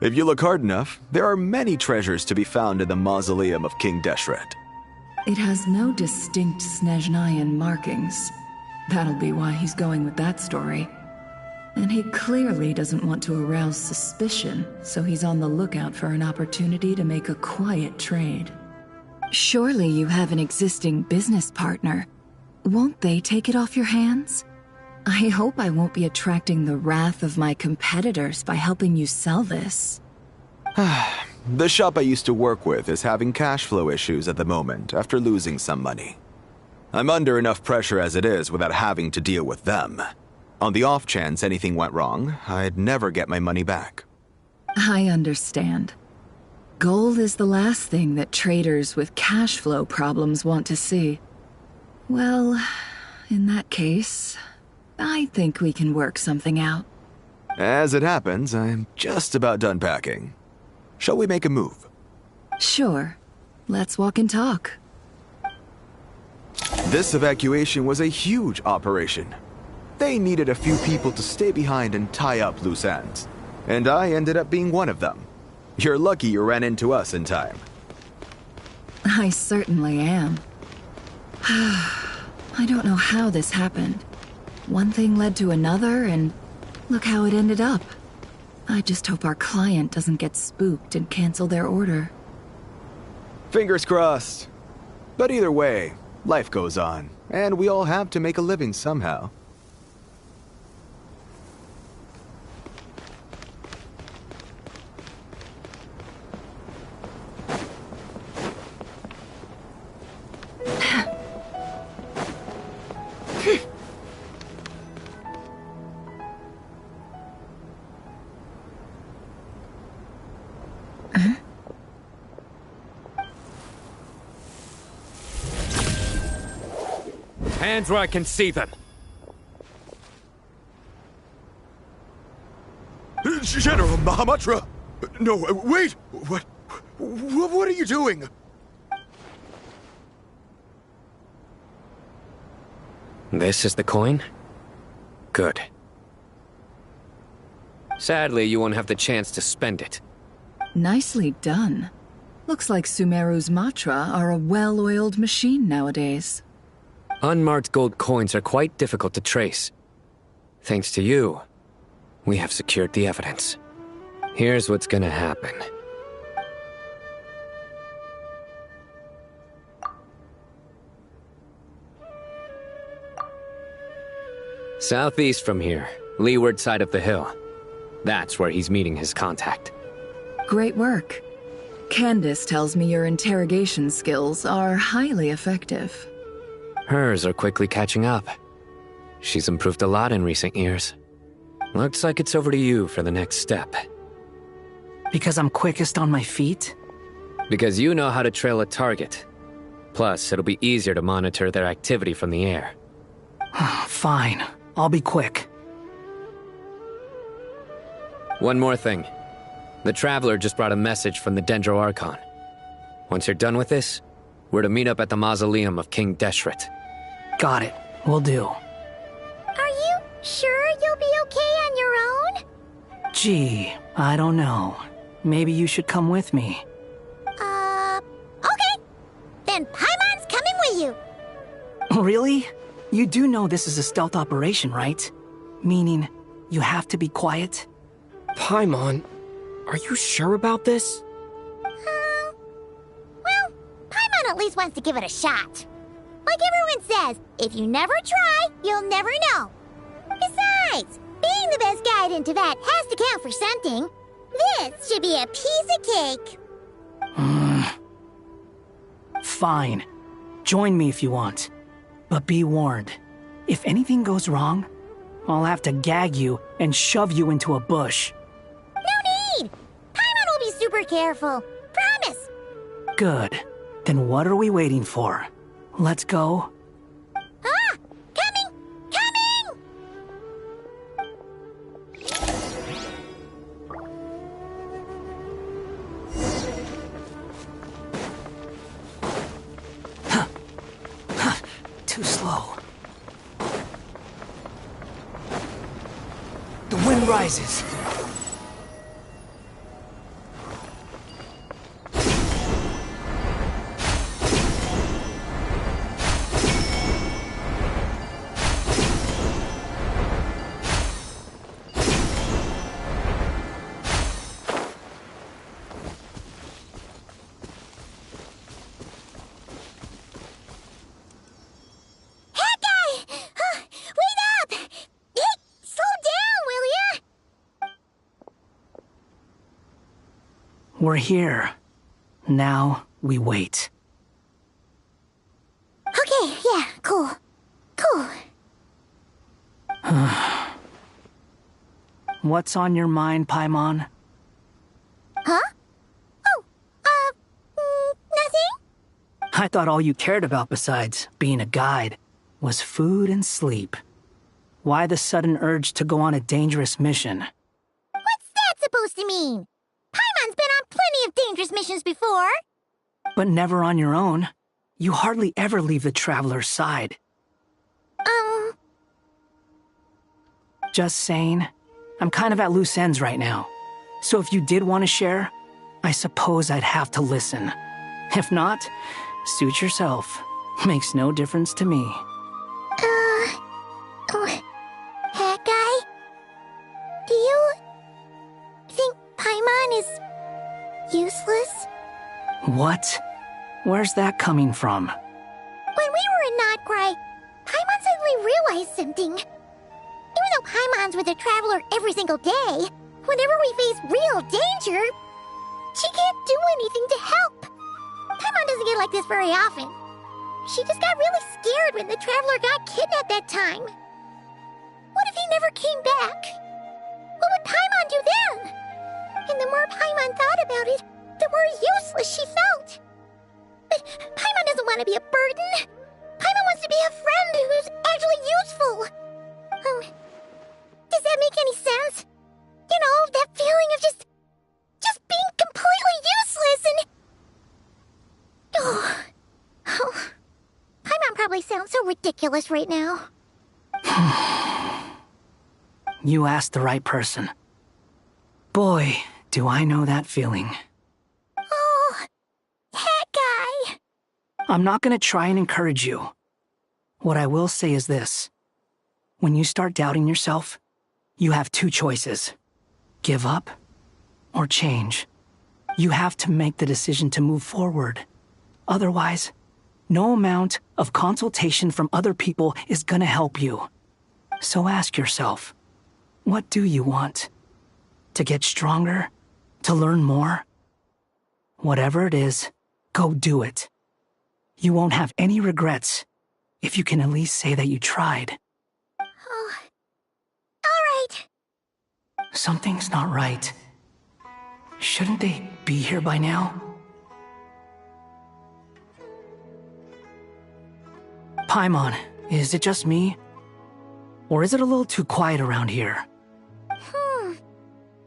If you look hard enough, there are many treasures to be found in the mausoleum of King Deshret. It has no distinct Snezhnayan markings. That'll be why he's going with that story. And he clearly doesn't want to arouse suspicion, so he's on the lookout for an opportunity to make a quiet trade. Surely you have an existing business partner. Won't they take it off your hands? I hope I won't be attracting the wrath of my competitors by helping you sell this. The shop I used to work with is having cash flow issues at the moment after losing some money. I'm under enough pressure as it is without having to deal with them. On the off chance anything went wrong, I'd never get my money back. I understand. Gold is the last thing that traders with cash flow problems want to see. Well, in that case, I think we can work something out. As it happens, I'm just about done packing. Shall we make a move? Sure. Let's walk and talk. This evacuation was a huge operation. They needed a few people to stay behind and tie up loose ends. And I ended up being one of them. You're lucky you ran into us in time. I certainly am. I don't know how this happened. One thing led to another, and look how it ended up. I just hope our client doesn't get spooked and cancel their order. Fingers crossed. But either way, life goes on, and we all have to make a living somehow. Hands where I can see them. General Mahamatra! No, wait! What are you doing? This is the coin? Good. Sadly, you won't have the chance to spend it. Nicely done. Looks like Sumeru's Matra are a well-oiled machine nowadays. Unmarked gold coins are quite difficult to trace. Thanks to you, we have secured the evidence. Here's what's gonna happen. Southeast from here, leeward side of the hill. That's where he's meeting his contact. Great work. Candace tells me your interrogation skills are highly effective. Hers are quickly catching up. She's improved a lot in recent years. Looks like it's over to you for the next step. Because I'm quickest on my feet? Because you know how to trail a target. Plus, it'll be easier to monitor their activity from the air. Fine. I'll be quick. One more thing. The Traveler just brought a message from the Dendro Archon. Once you're done with this, we're to meet up at the mausoleum of King Deshret. Got it. Will do. Are you sure you'll be okay on your own? Gee, I don't know. Maybe you should come with me. Okay. Then Paimon's coming with you. Really? You do know this is a stealth operation, right? Meaning, you have to be quiet? Paimon, are you sure about this? Well, Paimon at least wants to give it a shot. Like everyone says, if you never try, you'll never know. Besides, being the best guide into that has to count for something. This should be a piece of cake. Fine. Join me if you want. But be warned, if anything goes wrong, I'll have to gag you and shove you into a bush. No need! Paimon will be super careful. Promise! Good. Then what are we waiting for? Let's go. Ah! Coming! Coming! Too slow. The wind rises. We're here. Now we wait. Okay, yeah, cool. Cool. What's on your mind, Paimon? Huh? Oh, nothing? I thought all you cared about besides being a guide was food and sleep. Why the sudden urge to go on a dangerous mission? What's that supposed to mean? Paimon's been on plenty of dangerous missions before. But never on your own. You hardly ever leave the Traveler's side. Just saying. I'm kind of at loose ends right now. So if you did want to share, I suppose I'd have to listen. If not, suit yourself. Makes no difference to me. Hat guy? Do you think Paimon is useless? What? Where's that coming from? When we were in Notcry, Paimon suddenly realized something. Even though Paimon's with the Traveler every single day, whenever we face real danger, she can't do anything to help. Paimon doesn't get like this very often. She just got really scared when the Traveler got kidnapped that time. What if he never came back? What would Paimon do then? And the more Paimon thought about it, the more useless she felt. But Paimon doesn't want to be a burden. Paimon wants to be a friend who's actually useful. Does that make any sense? You know, that feeling of just being completely useless and... Oh. Paimon probably sounds so ridiculous right now. You asked the right person. Boy, do I know that feeling. Oh, that guy. I'm not gonna try and encourage you. What I will say is this. When you start doubting yourself, you have two choices. Give up or change. You have to make the decision to move forward. Otherwise, no amount of consultation from other people is gonna help you. So ask yourself, what do you want? To get stronger? To learn more? Whatever it is, go do it. You won't have any regrets if you can at least say that you tried. Oh. All right. Something's not right. Shouldn't they be here by now? Paimon, is it just me? Or is it a little too quiet around here?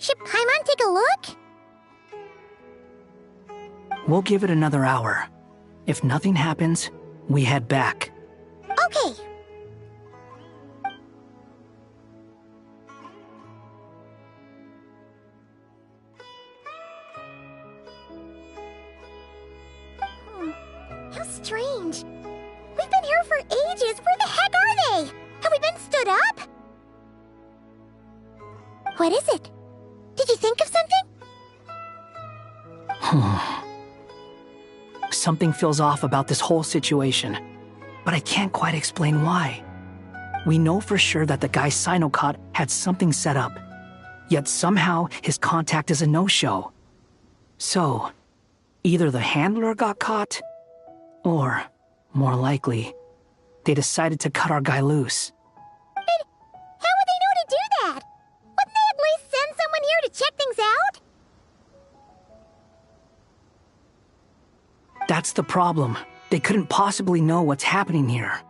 Should Paimon take a look? We'll give it another hour. If nothing happens, we head back. Okay. How strange. We've been here for ages. Where the heck are they? Have we been stood up? What is it? Did you think of something? Something feels off about this whole situation, but I can't quite explain why. We know for sure that the guy Sino caught had something set up, yet somehow his contact is a no-show. So, either the handler got caught, or, more likely, they decided to cut our guy loose. But how would they know to do that? Wouldn't they at least send someone here to check things out? That's the problem. They couldn't possibly know what's happening here.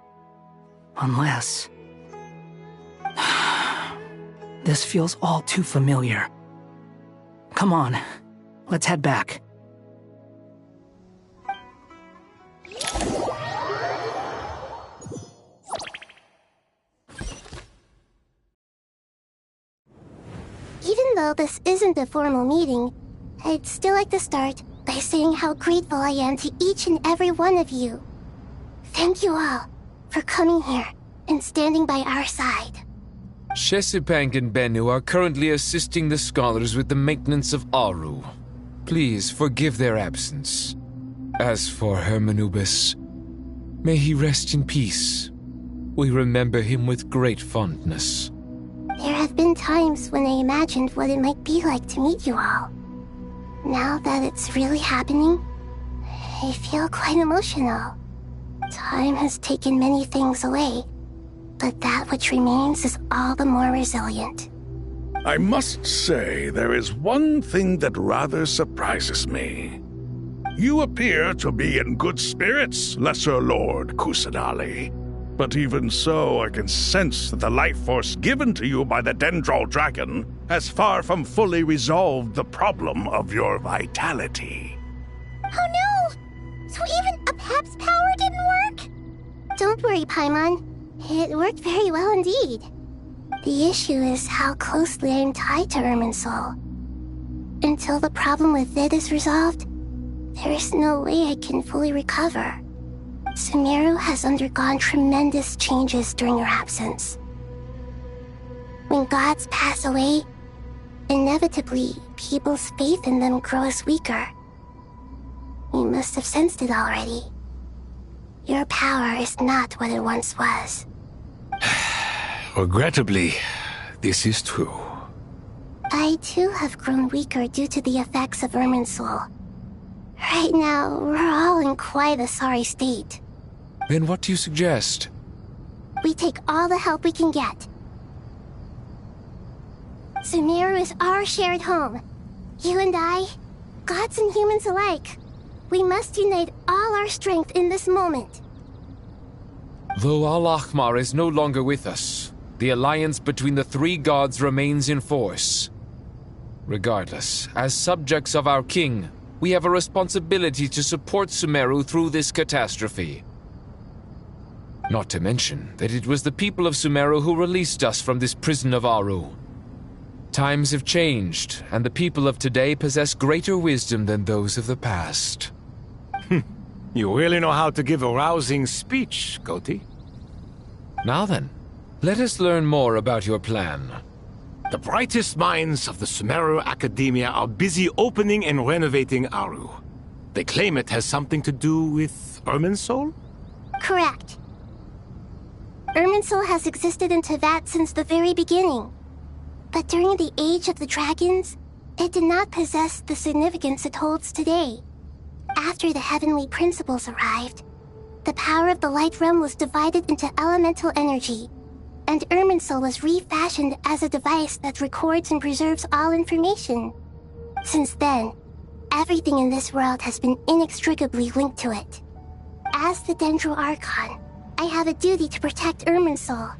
Unless... This feels all too familiar. Come on, let's head back. Even though this isn't a formal meeting, I'd still like to start by saying how grateful I am to each and every one of you. Thank you all for coming here and standing by our side. Shesipank and Bennu are currently assisting the scholars with the maintenance of Aru. Please forgive their absence. As for Hermanubis, may he rest in peace. We remember him with great There have been times when I imagined what it might be like to meet you all. Now that it's really happening, I feel quite emotional. Time has taken many things away, but that which remains is all the more resilient. I must say, there is one thing that rather surprises me. You appear to be in good spirits, Lesser Lord Kusanali. But even so, I can sense that the life force given to you by the Dendral Dragon has far from fully resolved the problem of your vitality. Oh no! So even a Pep's power didn't work? Don't worry, Paimon. It worked very well indeed. The issue is how closely I am tied to Irminsul. Until the problem with Vid is resolved, there is no way I can fully recover. Sumeru has undergone tremendous changes during your absence. When gods pass away, inevitably, people's faith in them grows weaker. You must have sensed it already. Your power is not what it once was. Regrettably, this is true. I too have grown weaker due to the effects of Irminsul. Right now, we're all in quite a sorry state. Then what do you suggest? We take all the help we can get. Sumeru is our shared home. You and I, gods and humans alike. We must unite all our strength in this moment. Though Al-Ahmar is no longer with us, the alliance between the three gods remains in force. Regardless, as subjects of our king, we have a responsibility to support Sumeru through this catastrophe. Not to mention that it was the people of Sumeru who released us from this prison of Aru. Times have changed, and the people of today possess greater wisdom than those of the past. You really know how to give a rousing speech, Goti. Now then, let us learn more about your plan. The brightest minds of the Sumeru Academia are busy opening and renovating Aru. They claim it has something to do with Irminsul? Correct. Irminsul has existed in Tevat since the very beginning. But during the Age of the Dragons, it did not possess the significance it holds today. After the heavenly principles arrived, the power of the Light Realm was divided into elemental energy, and Irminsul was refashioned as a device that records and preserves all information. Since then, everything in this world has been inextricably linked to it. As the Dendro Archon, I have a duty to protect Irminsul.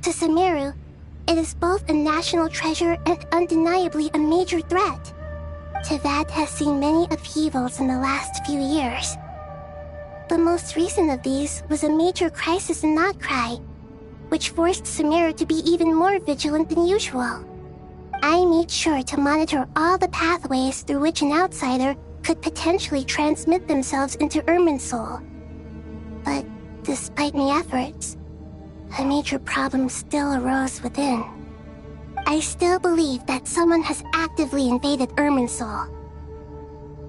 To Sumeru, it is both a national treasure and undeniably a major threat. Tevat has seen many upheavals in the last few years. The most recent of these was a major crisis in Notcry, which forced Sumeru to be even more vigilant than usual. I made sure to monitor all the pathways through which an outsider could potentially transmit themselves into Irminsul. But despite my efforts, a major problem still arose within. I still believe that someone has actively invaded Irminsul.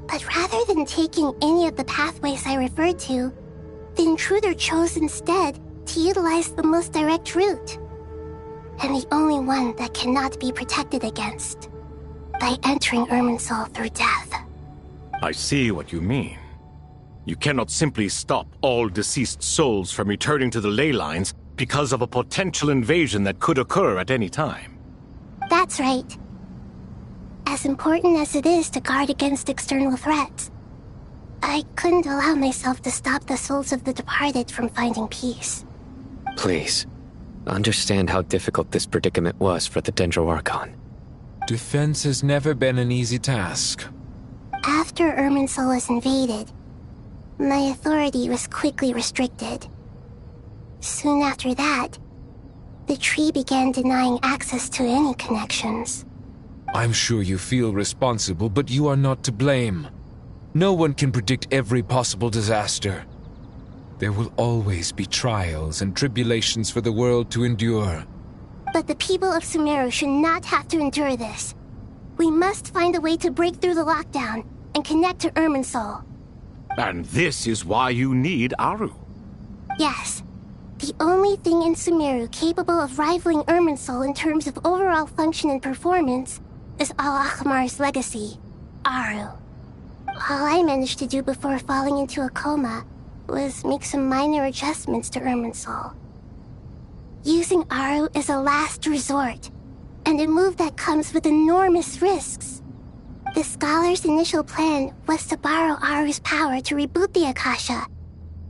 But rather than taking any of the pathways I referred to, the intruder chose instead to utilize the most direct route. And the only one that cannot be protected against. By entering Irminsul through death. I see what you mean. You cannot simply stop all deceased souls from returning to the ley lines because of a potential invasion that could occur at any time. That's right. As important as it is to guard against external threats, I couldn't allow myself to stop the souls of the departed from finding peace. Please, understand how difficult this predicament was for the Dendro Archon. Defense has never been an easy task. After Irminsul was invaded, my authority was quickly restricted. Soon after that, the tree began denying access to any connections. I'm sure you feel responsible, but you are not to blame. No one can predict every possible disaster. There will always be trials and tribulations for the world to endure. But the people of Sumeru should not have to endure this. We must find a way to break through the lockdown and connect to Irminsul. And this is why you need Aru. Yes. The only thing in Sumeru capable of rivaling Irminsul in terms of overall function and performance is Al-Ahmar's legacy, Aru. All I managed to do before falling into a coma was make some minor adjustments to Irminsul. Using Aru is a last resort, and a move that comes with enormous risks. The Scholar's initial plan was to borrow Aru's power to reboot the Akasha,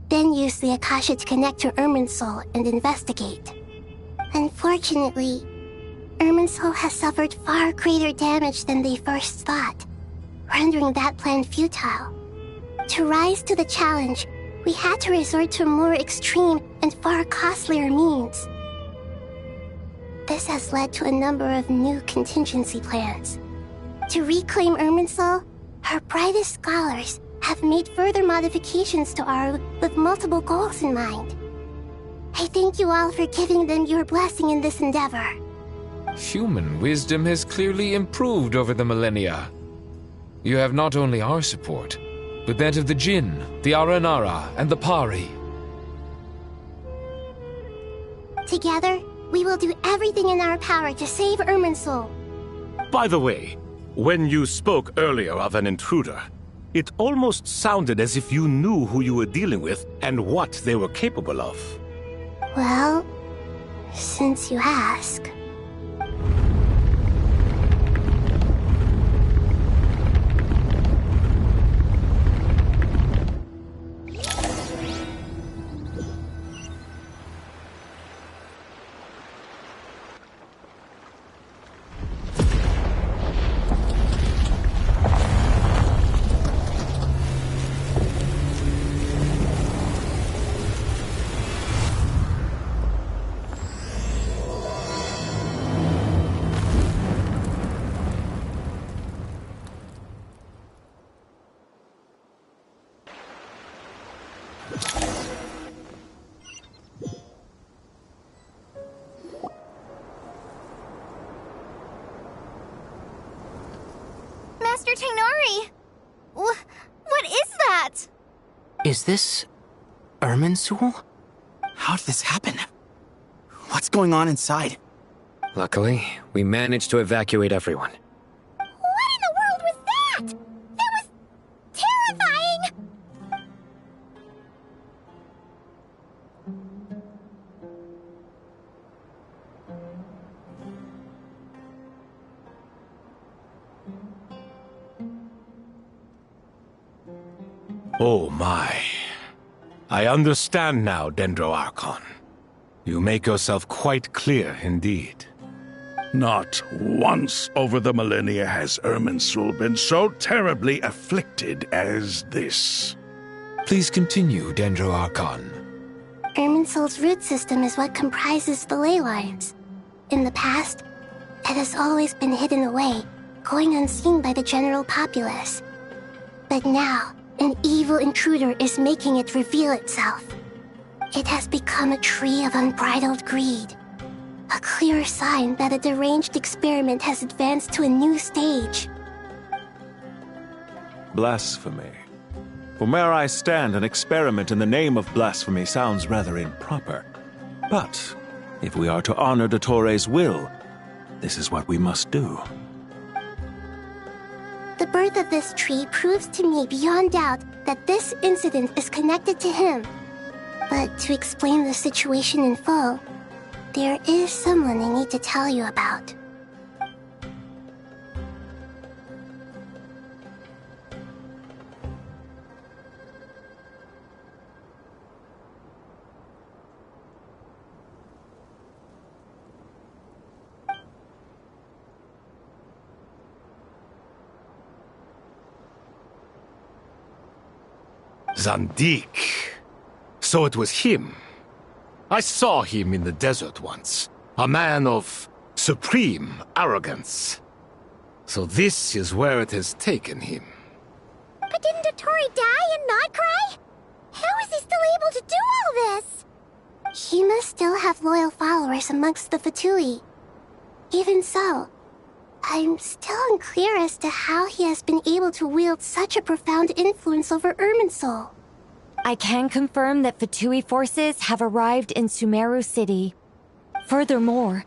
then use the Akasha to connect to Irminsul and investigate. Unfortunately, Irminsul has suffered far greater damage than they first thought, rendering that plan futile. To rise to the challenge, we had to resort to more extreme and far costlier means. This has led to a number of new contingency plans. To reclaim Irminsul, our brightest scholars have made further modifications to Aru with multiple goals in mind. I thank you all for giving them your blessing in this endeavor. Human wisdom has clearly improved over the millennia. You have not only our support, but that of the Jinn, the Aranara, and the Pari. Together, we will do everything in our power to save Irminsul. By the way, when you spoke earlier of an intruder, it almost sounded as if you knew who you were dealing with and what they were capable of. Well, since you ask... Master Tainari! What is that? Is this... Irminsul? How did this happen? What's going on inside? Luckily, we managed to evacuate everyone. What in the world was that? That was... terrifying! Oh my. I understand now, Dendroarchon. You make yourself quite clear indeed. Not once over the millennia has Irminsul been so terribly afflicted as this. Please continue, Dendroarchon. Irminsul's root system is what comprises the ley lines. In the past, it has always been hidden away, going unseen by the general populace. But now, an evil intruder is making it reveal itself. It has become a tree of unbridled greed. A clear sign that a deranged experiment has advanced to a new stage. Blasphemy. From where I stand, an experiment in the name of blasphemy sounds rather improper. But if we are to honor Dottores' will, this is what we must do. The birth of this tree proves to me beyond doubt that this incident is connected to him. But to explain the situation in full, there is someone I need to tell you about. Zandik. So it was him. I saw him in the desert once. A man of supreme arrogance. So this is where it has taken him. But didn't Dottore die and not cry? How is he still able to do all this? He must still have loyal followers amongst the Fatui. Even so, I'm still unclear as to how he has been able to wield such a profound influence over Irminsul. I can confirm that Fatui forces have arrived in Sumeru City. Furthermore,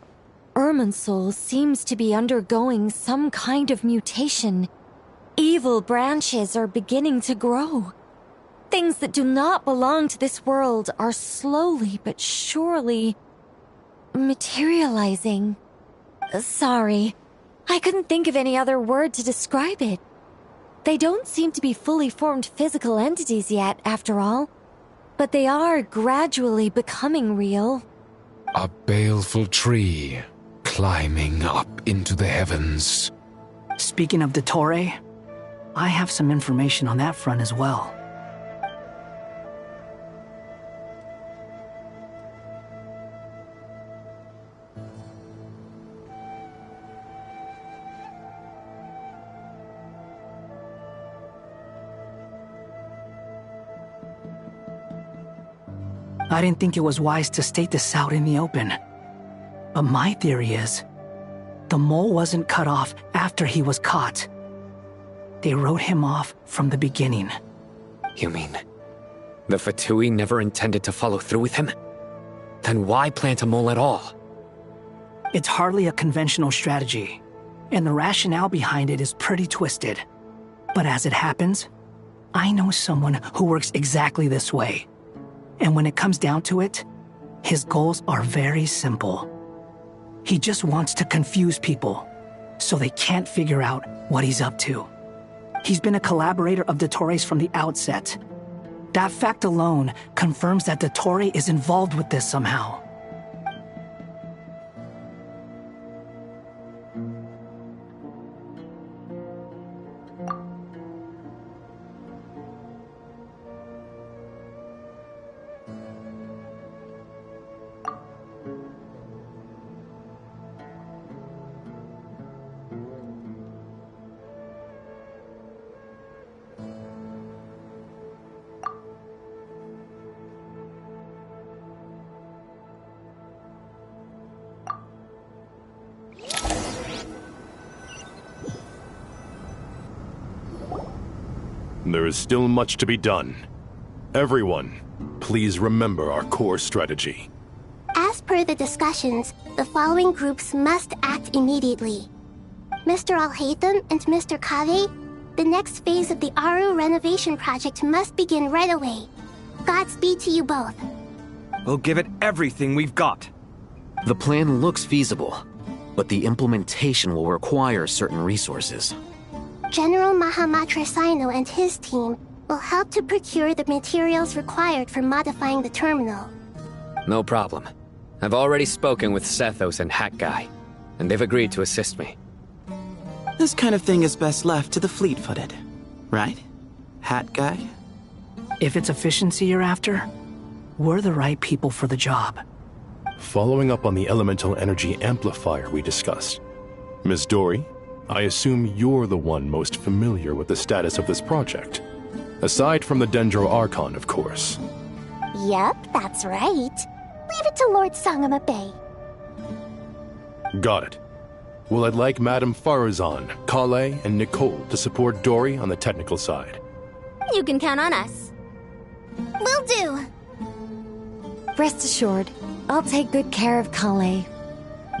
Irminsul seems to be undergoing some kind of mutation. evil branches are beginning to grow. Things that do not belong to this world are slowly but surely materializing. Sorry, I couldn't think of any other word to describe it. They don't seem to be fully formed physical entities yet, after all, but they are gradually becoming real. A baleful tree climbing up into the heavens. Speaking of Dottore, I have some information on that front as well. I didn't think it was wise to state this out in the open. But my theory is, the mole wasn't cut off after he was caught. They wrote him off from the beginning. You mean, the Fatui never intended to follow through with him? Then why plant a mole at all? It's hardly a conventional strategy, and the rationale behind it is pretty twisted. But as it happens, I know someone who works exactly this way. And when it comes down to it, his goals are very simple. He just wants to confuse people, so they can't figure out what he's up to. He's been a collaborator of Dottore's from the outset. That fact alone confirms that Dottore is involved with this somehow. There is still much to be done. Everyone, please remember our core strategy. As per the discussions, the following groups must act immediately. Mr. Alhaitham and Mr. Kave, the next phase of the Aru renovation project must begin right away. Godspeed to you both. We'll give it everything we've got. The plan looks feasible, but the implementation will require certain resources. General Mahamatra Sino and his team will help to procure the materials required for modifying the terminal. No problem. I've already spoken with Sethos and Hat Guy, and they've agreed to assist me. This kind of thing is best left to the fleet-footed, right? Hat Guy? If it's efficiency you're after, we're the right people for the job. Following up on the elemental energy amplifier we discussed, Ms. Dory, I assume you're the one most familiar with the status of this project. Aside from the Dendro Archon, of course. Yep, that's right. Leave it to Lord Sangama Bay. Got it. Well, I'd like Madame Farazan, Kale, and Nicole to support Dory on the technical side. You can count on us. Will do. Rest assured, I'll take good care of Kale.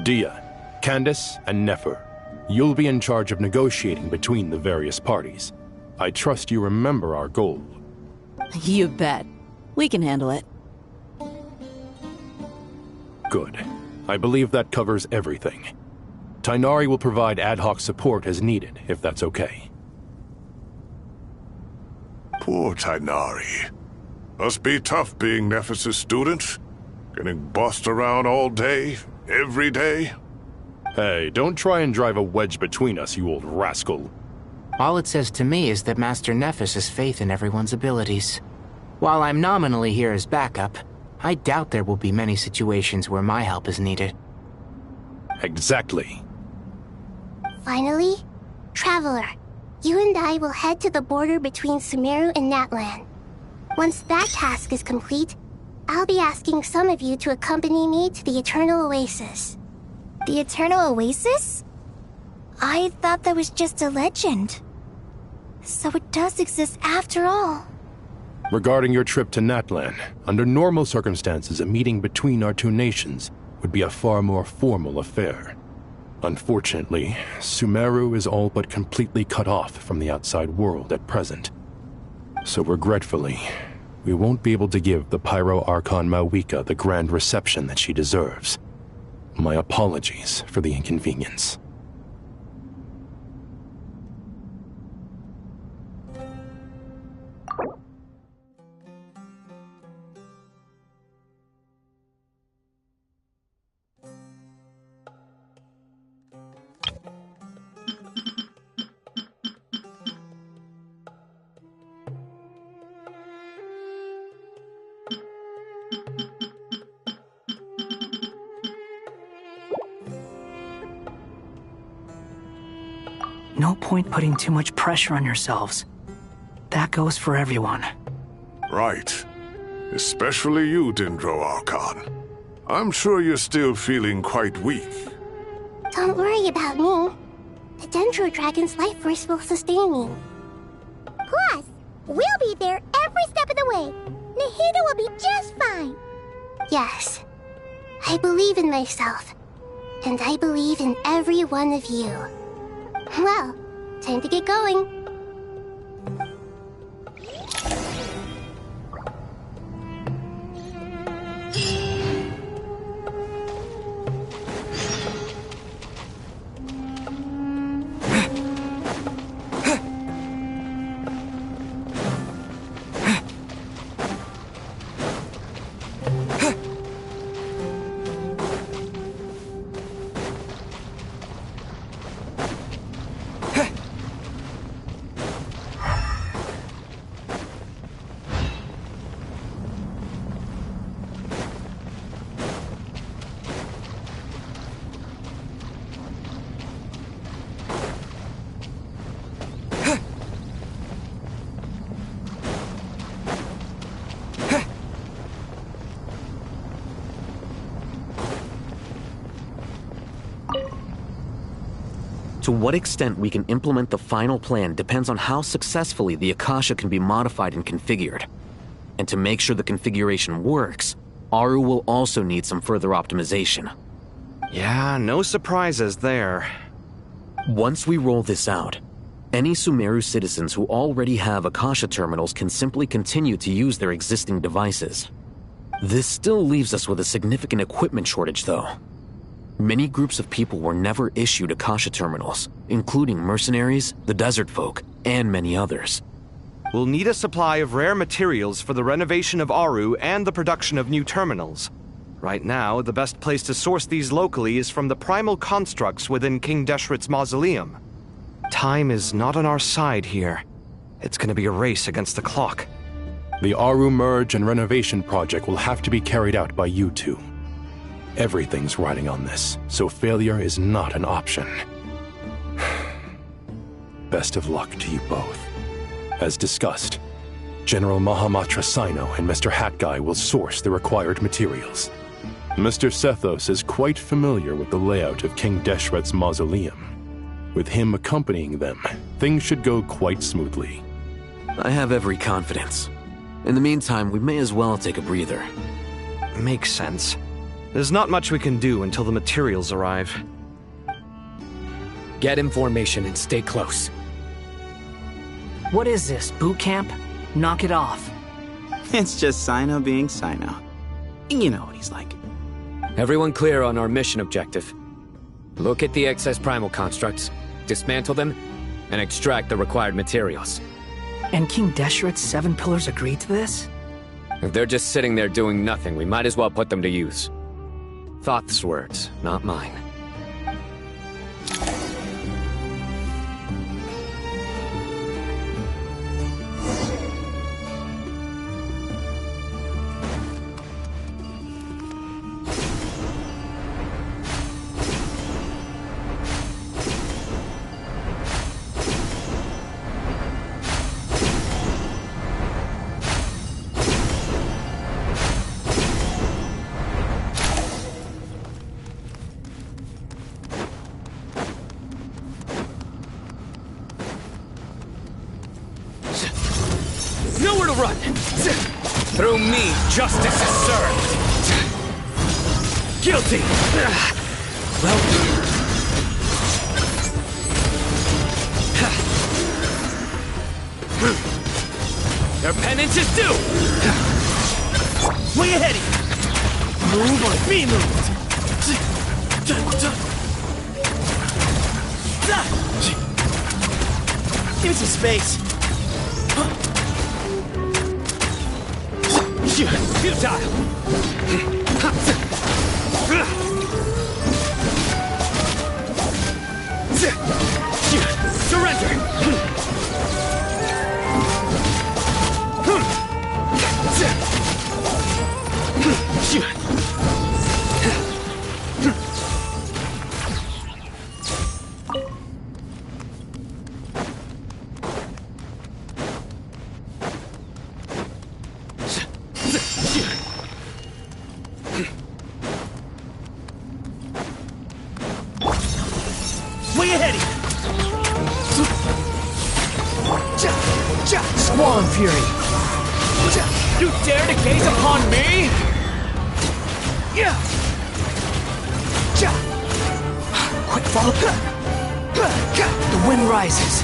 Dia, Candace, and Nefer, you'll be in charge of negotiating between the various parties. I trust you remember our goal. You bet. We can handle it. Good. I believe that covers everything. Tainari will provide ad hoc support as needed, if that's okay. Poor Tainari. Must be tough being Nephis' student. Getting bossed around all day, every day. Hey, don't try and drive a wedge between us, you old rascal. All it says to me is that Master Nephis has faith in everyone's abilities. While I'm nominally here as backup, I doubt there will be many situations where my help is needed. Exactly. Finally, Traveler, you and I will head to the border between Sumeru and Natlan. Once that task is complete, I'll be asking some of you to accompany me to the Eternal Oasis. The Eternal Oasis? I thought that was just a legend. So it does exist after all. Regarding your trip to Natlan, under normal circumstances, a meeting between our two nations would be a far more formal affair. Unfortunately, Sumeru is all but completely cut off from the outside world at present. So regretfully, we won't be able to give the Pyro Archon Mawika the grand reception that she deserves. My apologies for the inconvenience. No point putting too much pressure on yourselves. That goes for everyone. Right. Especially you, Dendro Archon. I'm sure you're still feeling quite weak. Don't worry about me. The Dendro Dragon's life force will sustain me. Plus, we'll be there every step of the way. Nahida will be just fine. Yes, I believe in myself. And I believe in every one of you. Well, time to get going. To what extent we can implement the final plan depends on how successfully the Akasha can be modified and configured. And to make sure the configuration works, Aru will also need some further optimization. Yeah, no surprises there. Once we roll this out, any Sumeru citizens who already have Akasha terminals can simply continue to use their existing devices. This still leaves us with a significant equipment shortage, though. Many groups of people were never issued Akasha terminals, including mercenaries, the desert folk, and many others. We'll need a supply of rare materials for the renovation of Aru and the production of new terminals. Right now, the best place to source these locally is from the primal constructs within King Deshret's mausoleum. Time is not on our side here. It's gonna be a race against the clock. The Aru merge and renovation project will have to be carried out by you two. Everything's riding on this, so failure is not an option. Best of luck to you both. As discussed, General Mahamatra Sino and Mr. Hat Guy will source the required materials. Mr. Sethos is quite familiar with the layout of King Deshret's mausoleum. With him accompanying them, things should go quite smoothly. I have every confidence. In the meantime, we may as well take a breather. Makes sense. There's not much we can do until the materials arrive. Get information and stay close. What is this, boot camp? Knock it off. It's just Sino being Sino. You know what he's like. Everyone clear on our mission objective. Look at the excess primal constructs, dismantle them, and extract the required materials. And King Deshret's 7 pillars agreed to this? If they're just sitting there doing nothing, we might as well put them to use. Thoth's words, not mine. Nowhere to run! Through me, justice is served! Guilty! Well, Their penance is due! Way ahead of you! Move or be moved! Give me some space! Futile! Surrender! Way ahead of you! Squall and Fury! You dare to gaze upon me? Yeah! Quick fall! The wind rises!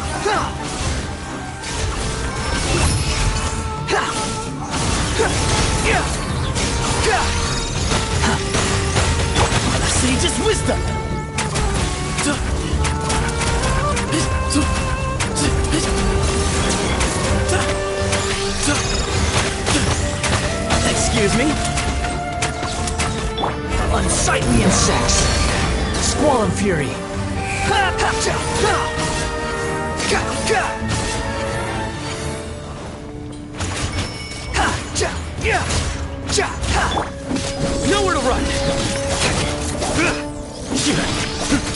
The sage's wisdom! Excuse me? Unsightly insects! Squall and Fury! Nowhere to run!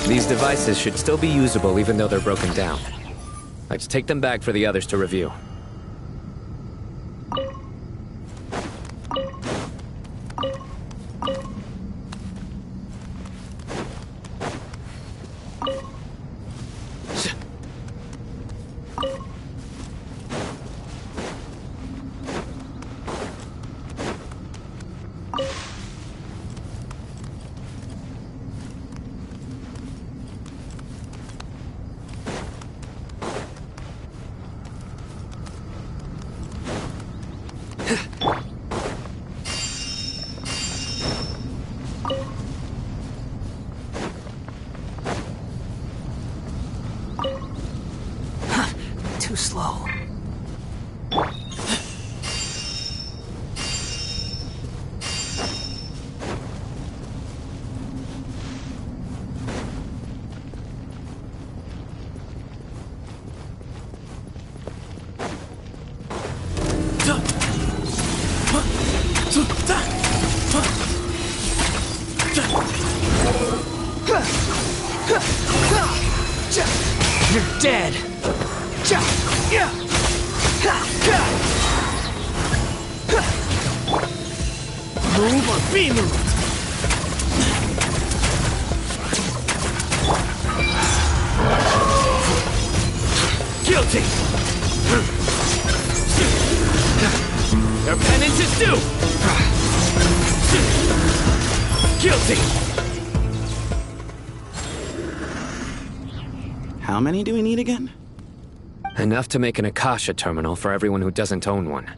These devices should still be usable even though they're broken down. Let's take them back for the others to review. Too slow. You're dead! Move or be moved! Guilty! Their penance is due! Guilty! How many do we need again? Enough to make an Akasha terminal for everyone who doesn't own one.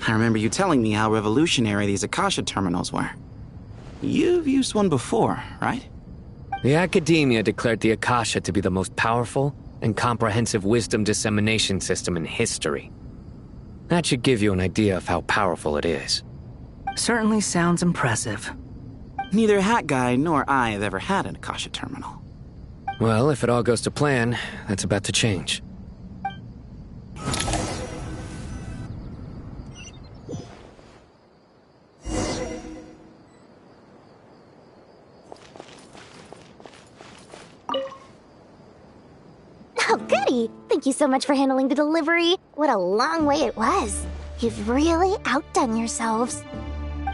I remember you telling me how revolutionary these Akasha terminals were. You've used one before, right? The Academia declared the Akasha to be the most powerful and comprehensive wisdom dissemination system in history. That should give you an idea of how powerful it is. Certainly sounds impressive. Neither Hat Guy nor I have ever had an Akasha terminal. Well, if it all goes to plan, that's about to change. Oh, goody! Thank you so much for handling the delivery. What a long way it was. You've really outdone yourselves.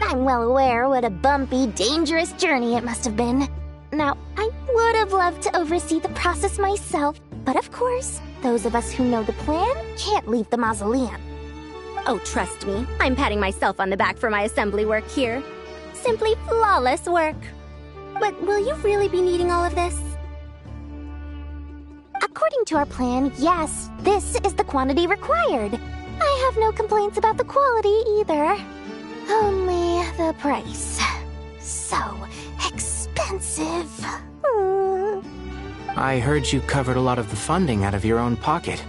I'm well aware what a bumpy, dangerous journey it must have been. Now, I would have loved to oversee the process myself, but of course, those of us who know the plan can't leave the mausoleum. Oh, trust me, I'm patting myself on the back for my assembly work here. Simply flawless work. But will you really be needing all of this? According to our plan, yes, this is the quantity required. I I have no complaints about the quality either. Only the price. So expensive. I heard you covered a lot of the funding out of your own pocket.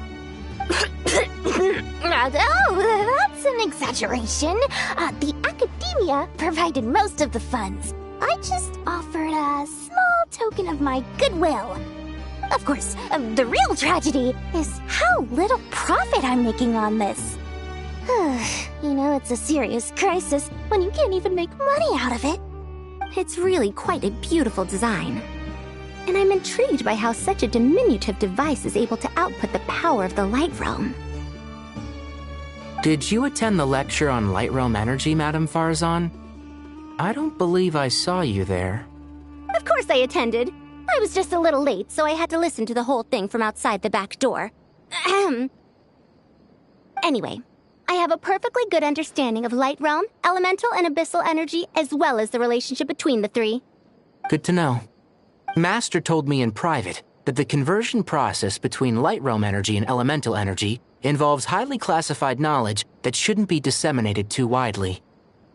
Oh, that's an exaggeration. The academia provided most of the funds. I just offered a small token of my goodwill. Of course, the real tragedy is how little profit I'm making on this. You know, it's a serious crisis when you can't even make money out of it. It's really quite a beautiful design. And I'm intrigued by how such a diminutive device is able to output the power of the Light Realm. Did you attend the lecture on Light Realm energy, Madame Farzan? I don't believe I saw you there. Of course I attended. I was just a little late, so I had to listen to the whole thing from outside the back door. Ahem. Anyway, I have a perfectly good understanding of Light Realm, elemental and abyssal energy, as well as the relationship between the three. Good to know. Master told me in private that the conversion process between Light Realm energy and elemental energy involves highly classified knowledge that shouldn't be disseminated too widely.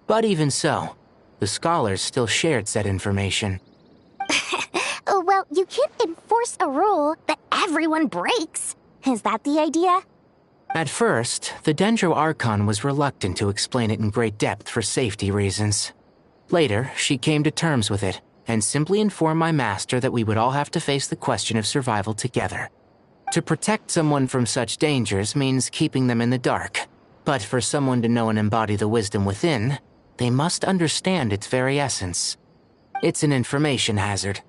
But even so, the scholars still shared said information. Well, you can't enforce a rule that everyone breaks. Is that the idea? At first, the Dendro Archon was reluctant to explain it in great depth for safety reasons. Later, she came to terms with it, and simply informed my master that we would all have to face the question of survival together. To protect someone from such dangers means keeping them in the dark, but for someone to know and embody the wisdom within, they must understand its very essence. It's an information hazard.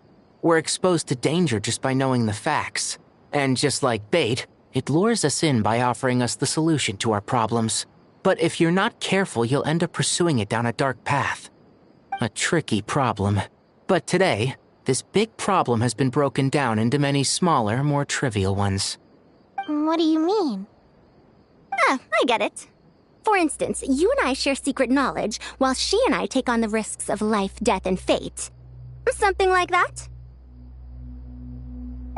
We're exposed to danger just by knowing the facts, and just like bait, it lures us in by offering us the solution to our problems. But if you're not careful, you'll end up pursuing it down a dark path. A tricky problem. But today, this big problem has been broken down into many smaller, more trivial ones. What do you mean? I get it. For instance, you and I share secret knowledge, while she and I take on the risks of life, death, and fate. Something like that?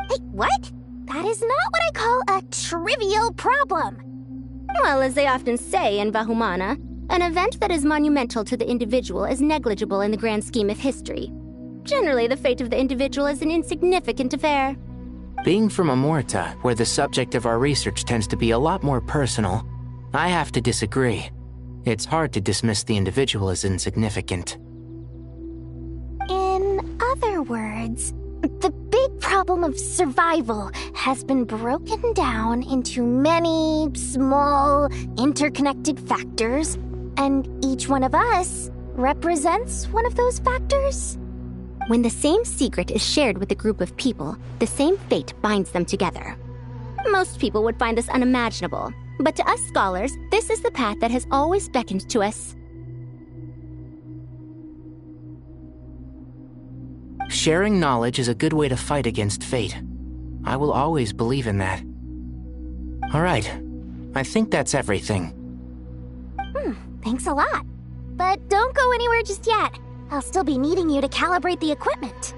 Hey, what? That is not what I call a trivial problem. Well, as they often say in Vahumana, an event that is monumental to the individual is negligible in the grand scheme of history. Generally, the fate of the individual is an insignificant affair. Being from Amorta, where the subject of our research tends to be a lot more personal, I have to disagree. It's hard to dismiss the individual as insignificant. In other words, the big problem of survival has been broken down into many small, interconnected factors, and each one of us represents one of those factors. When the same secret is shared with a group of people, the same fate binds them together. Most people would find this unimaginable, but to us scholars, this is the path that has always beckoned to us. Sharing knowledge is a good way to fight against fate. I will always believe in that. All right, I think that's everything. Thanks a lot. But don't go anywhere just yet. I'll still be needing you to calibrate the equipment.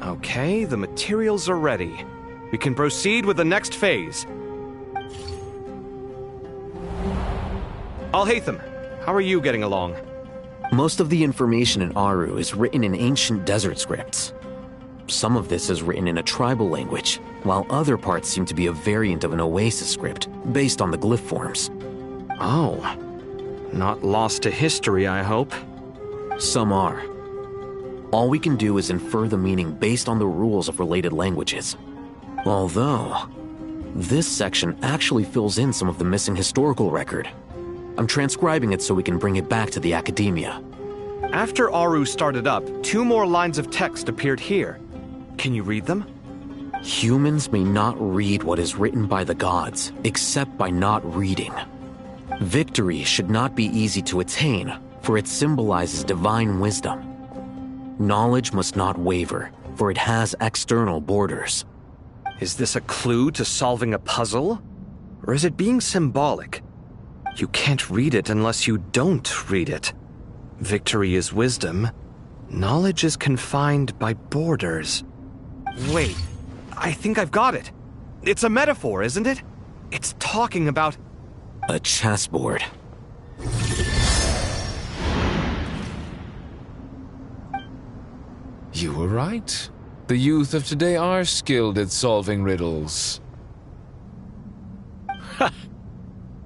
Okay, the materials are ready. We can proceed with the next phase. Al-Haytham, how are you getting along? Most of the information in Aru is written in ancient desert scripts. Some of this is written in a tribal language, while other parts seem to be a variant of an Oasis script, based on the glyph forms. Oh. Not lost to history, I hope. Some are. All we can do is infer the meaning based on the rules of related languages. Although, This section actually fills in some of the missing historical record. I'm transcribing it so we can bring it back to the academia. After Aru started up, 2 more lines of text appeared here. Can you read them? Humans may not read what is written by the gods, except by not reading. Victory should not be easy to attain, for it symbolizes divine wisdom. Knowledge must not waver, for it has external borders. Is this a clue to solving a puzzle? Or is it being symbolic? You can't read it unless you don't read it. Victory is wisdom. Knowledge is confined by borders. Wait, I think I've got it. It's a metaphor, isn't it? It's talking about... a chessboard. You were right. The youth of today are skilled at solving riddles.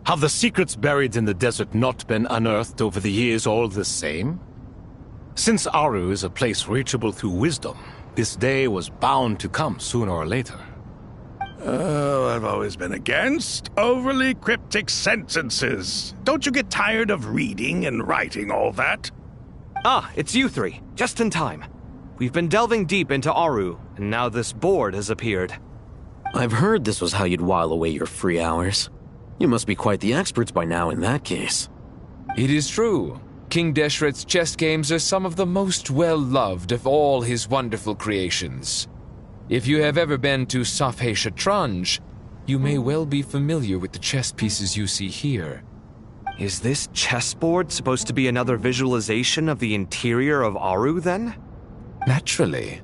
Have the secrets buried in the desert not been unearthed over the years all the same? Since Aru is a place reachable through wisdom, this day was bound to come sooner or later. Oh, I've always been against overly cryptic sentences. Don't you get tired of reading and writing all that? Ah, it's you 3. Just in time. We've been delving deep into Aru, and now this board has appeared. I've heard this was how you'd while away your free hours. You must be quite the experts by now in that case. It is true. King Deshret's chess games are some of the most well-loved of all his wonderful creations. If you have ever been to Safhe Shatranj, you may well be familiar with the chess pieces you see here. Is this chessboard supposed to be another visualization of the interior of Aru, then? Naturally.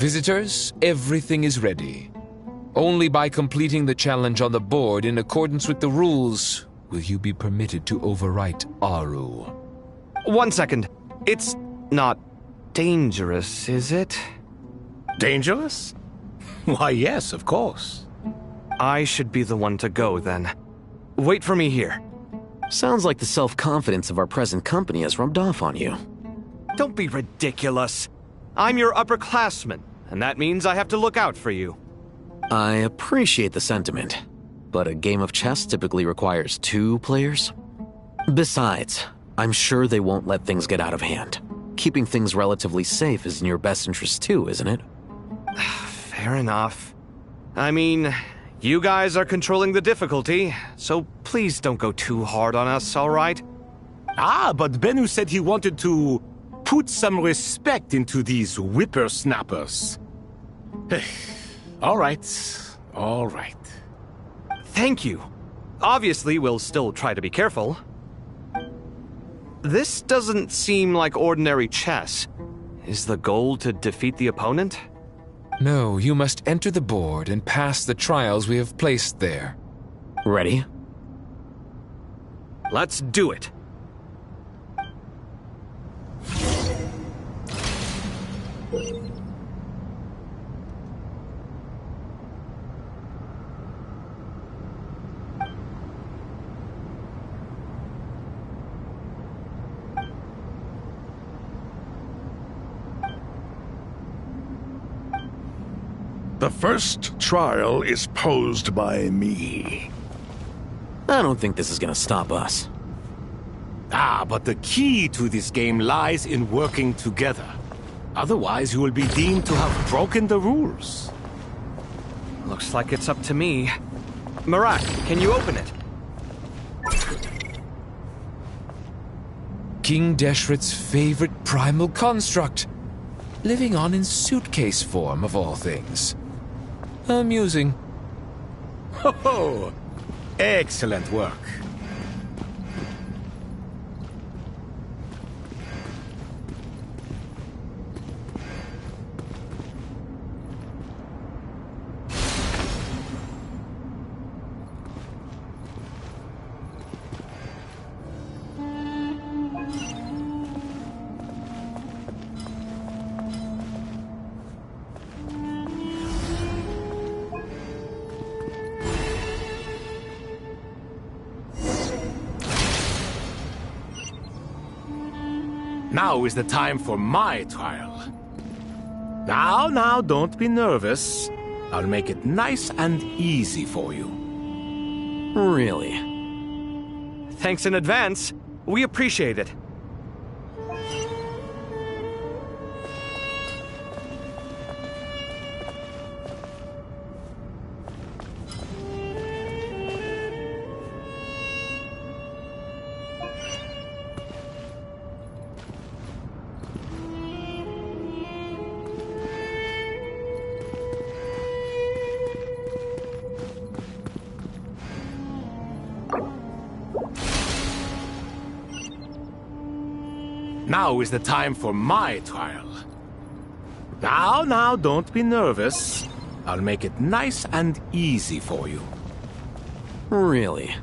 Visitors, everything is ready. Only by completing the challenge on the board in accordance with the rules will you be permitted to overwrite Aru. 1 second. It's not dangerous, is it? Dangerous? Why, yes, of course. I should be the one to go, then. Wait for me here. Sounds like the self-confidence of our present company has rubbed off on you. Don't be ridiculous. I'm your upperclassman, and that means I have to look out for you. I appreciate the sentiment, but a game of chess typically requires 2 players. Besides, I'm sure they won't let things get out of hand. Keeping things relatively safe is in your best interest too, isn't it? Fair enough. I mean, you guys are controlling the difficulty, so please don't go too hard on us, all right? Ah, but Bennu said he wanted to put some respect into these whippersnappers. All right, all right. Thank you. Obviously, we'll still try to be careful. This doesn't seem like ordinary chess. Is the goal to defeat the opponent? No, you must enter the board and pass the trials we have placed there. Ready? Let's do it. The first trial is posed by me. I don't think this is gonna stop us. Ah, but the key to this game lies in working together. Otherwise, you will be deemed to have broken the rules. Looks like it's up to me. Marak, can you open it? King Deshret's favorite primal construct. Living on in suitcase form, of all things. Amusing. Ho ho! Excellent work. Now is the time for my trial. Now, don't be nervous. I'll make it nice and easy for you. Really? Thanks in advance. We appreciate it. Now is the time for my trial. Now, don't be nervous. I'll make it nice and easy for you. Really?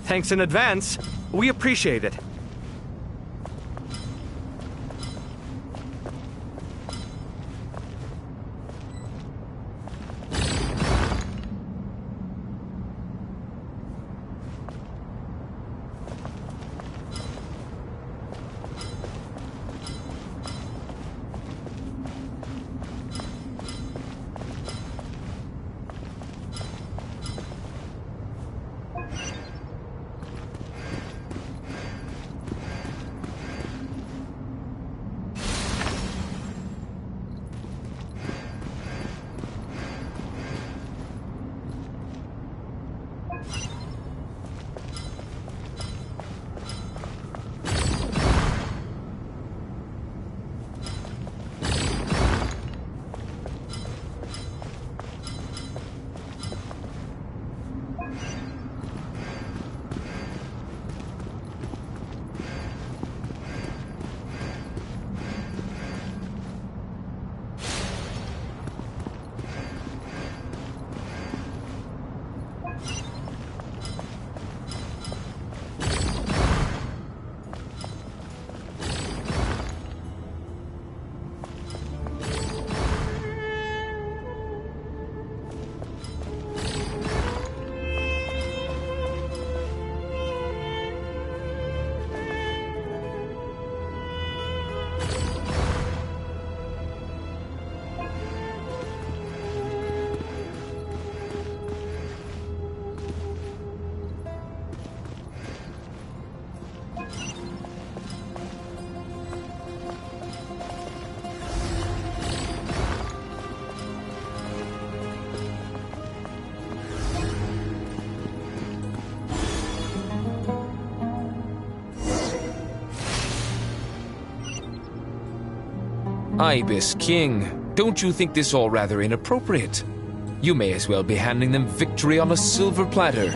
Thanks in advance. We appreciate it. Ibis King, don't you think this all rather inappropriate? You may as well be handing them victory on a silver platter.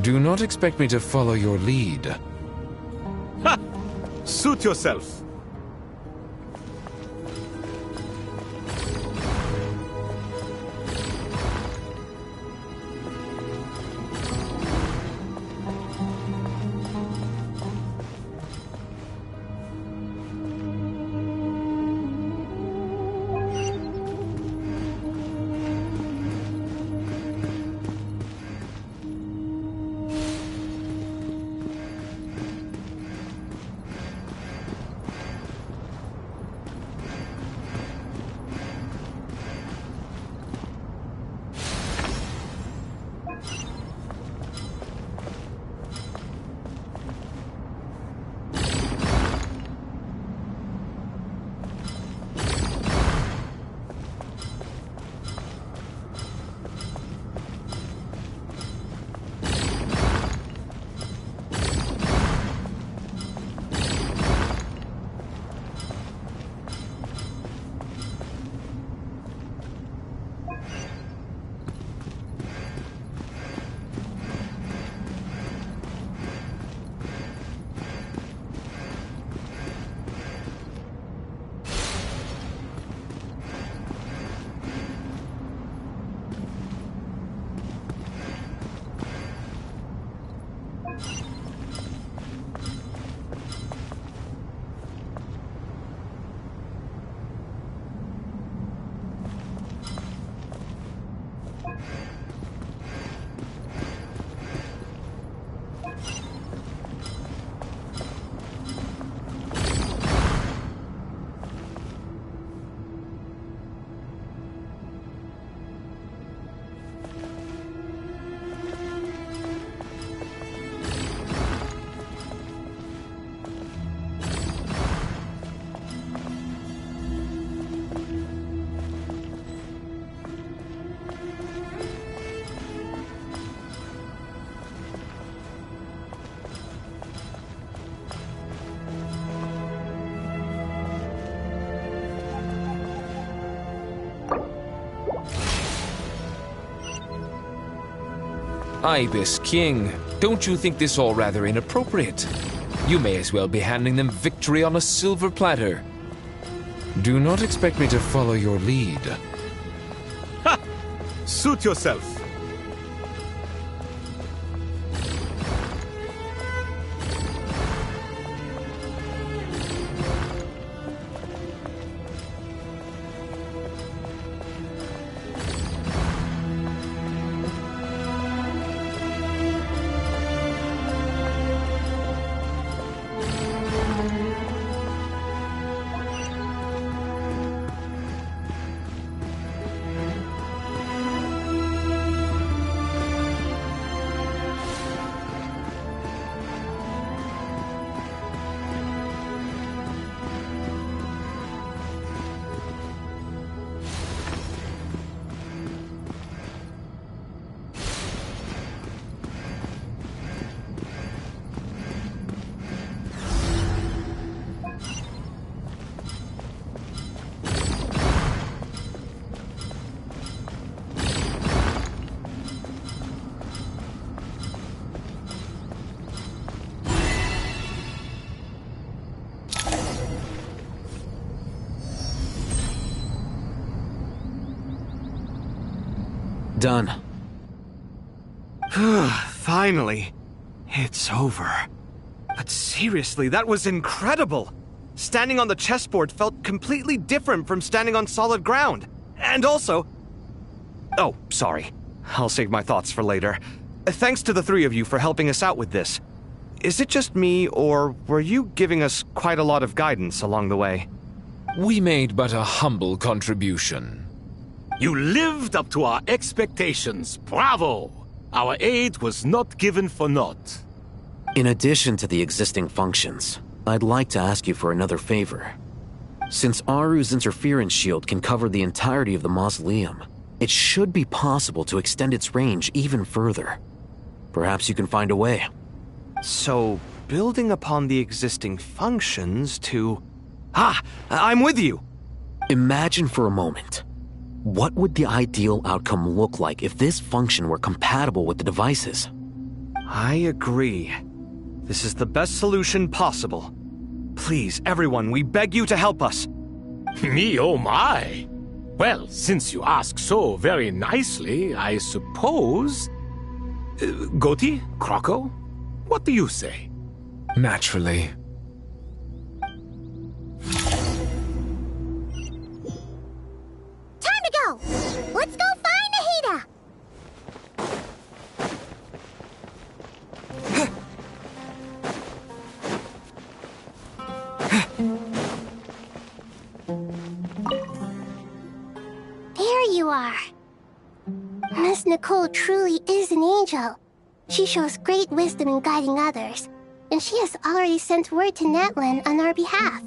Do not expect me to follow your lead. Ha! Suit yourself. Ibis King, don't you think this all rather inappropriate? You may as well be handing them victory on a silver platter. Do not expect me to follow your lead. Ha! Suit yourself. Done. Finally. It's over. But seriously, that was incredible. Standing on the chessboard felt completely different from standing on solid ground. And also... Oh, sorry. I'll save my thoughts for later. Thanks to the three of you for helping us out with this. Is it just me, or were you giving us quite a lot of guidance along the way? We made but a humble contribution. You lived up to our expectations. Bravo! Our aid was not given for naught. In addition to the existing functions, I'd like to ask you for another favor. Since Aru's interference shield can cover the entirety of the mausoleum, it should be possible to extend its range even further. Perhaps you can find a way. So, building upon the existing functions to... Ah! I'm with you! Imagine for a moment. What would the ideal outcome look like if this function were compatible with the devices? I agree. This is the best solution possible. Please, everyone, we beg you to help us. Me, oh my! Well, since you ask so very nicely, I suppose... Goti? Kroko? What do you say? Naturally. Time to go! Let's go find Nahida! There you are. Miss Nicole truly is an angel. She shows great wisdom in guiding others, and she has already sent word to Natlan on our behalf.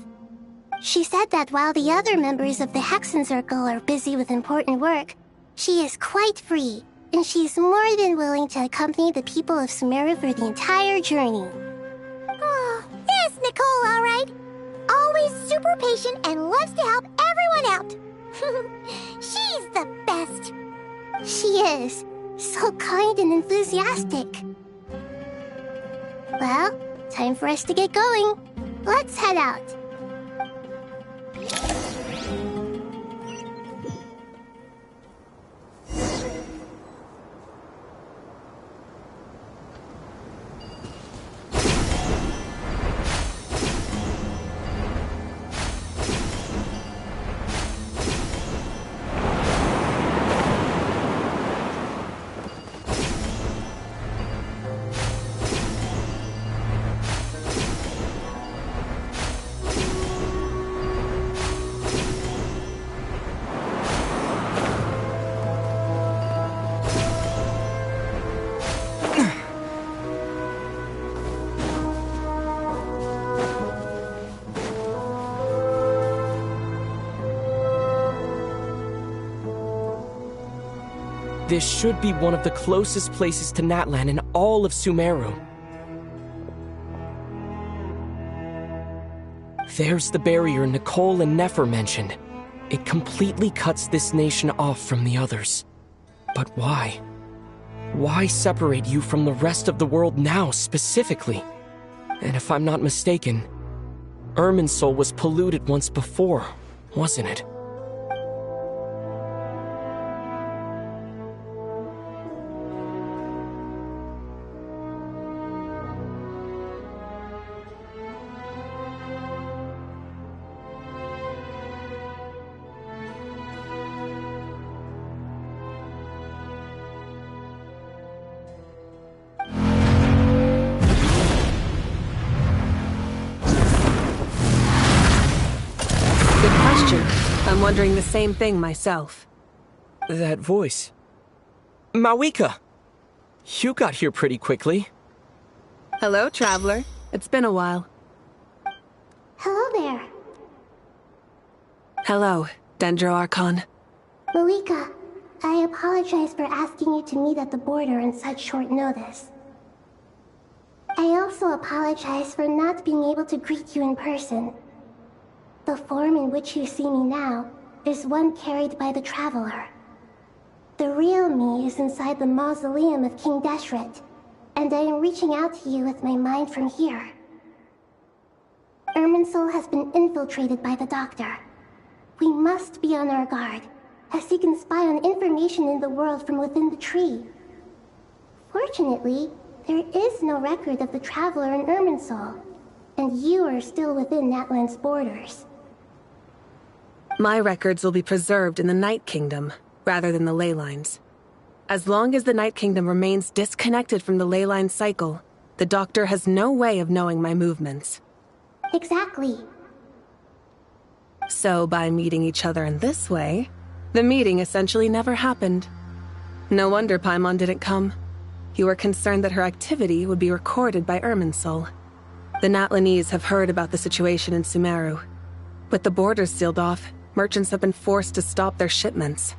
She said that while the other members of the Hexen Circle are busy with important work, she is quite free, and she's more than willing to accompany the people of Sumeru for the entire journey. Oh, yes, Nicole, all right. Always super patient and loves to help everyone out. She's the best. She is. So kind and enthusiastic. Well, time for us to get going. Let's head out. This should be one of the closest places to Natlan in all of Sumeru. There's the barrier Nicole and Nefer mentioned. It completely cuts this nation off from the others. But why? Why separate you from the rest of the world now, specifically? And if I'm not mistaken, Irminsul was polluted once before, wasn't it? I'm wondering the same thing myself. That voice. Mawika! You got here pretty quickly. Hello, traveler. It's been a while. Hello there. Hello, Dendro Archon. Mawika, I apologize for asking you to meet at the border on such short notice. I also apologize for not being able to greet you in person. The form in which you see me now is one carried by the Traveler. The real me is inside the mausoleum of King Deshret, and I am reaching out to you with my mind from here. Irminsul has been infiltrated by the Doctor. We must be on our guard, as he can spy on information in the world from within the tree. Fortunately, there is no record of the Traveler in Irminsul, and you are still within Natlan's borders. My records will be preserved in the Night Kingdom, rather than the ley lines. As long as the Night Kingdom remains disconnected from the ley line cycle, the Doctor has no way of knowing my movements. Exactly. So by meeting each other in this way, the meeting essentially never happened. No wonder Paimon didn't come. You were concerned that her activity would be recorded by Irminsul. The Natlanese have heard about the situation in Sumeru. With the borders sealed off, merchants have been forced to stop their shipments.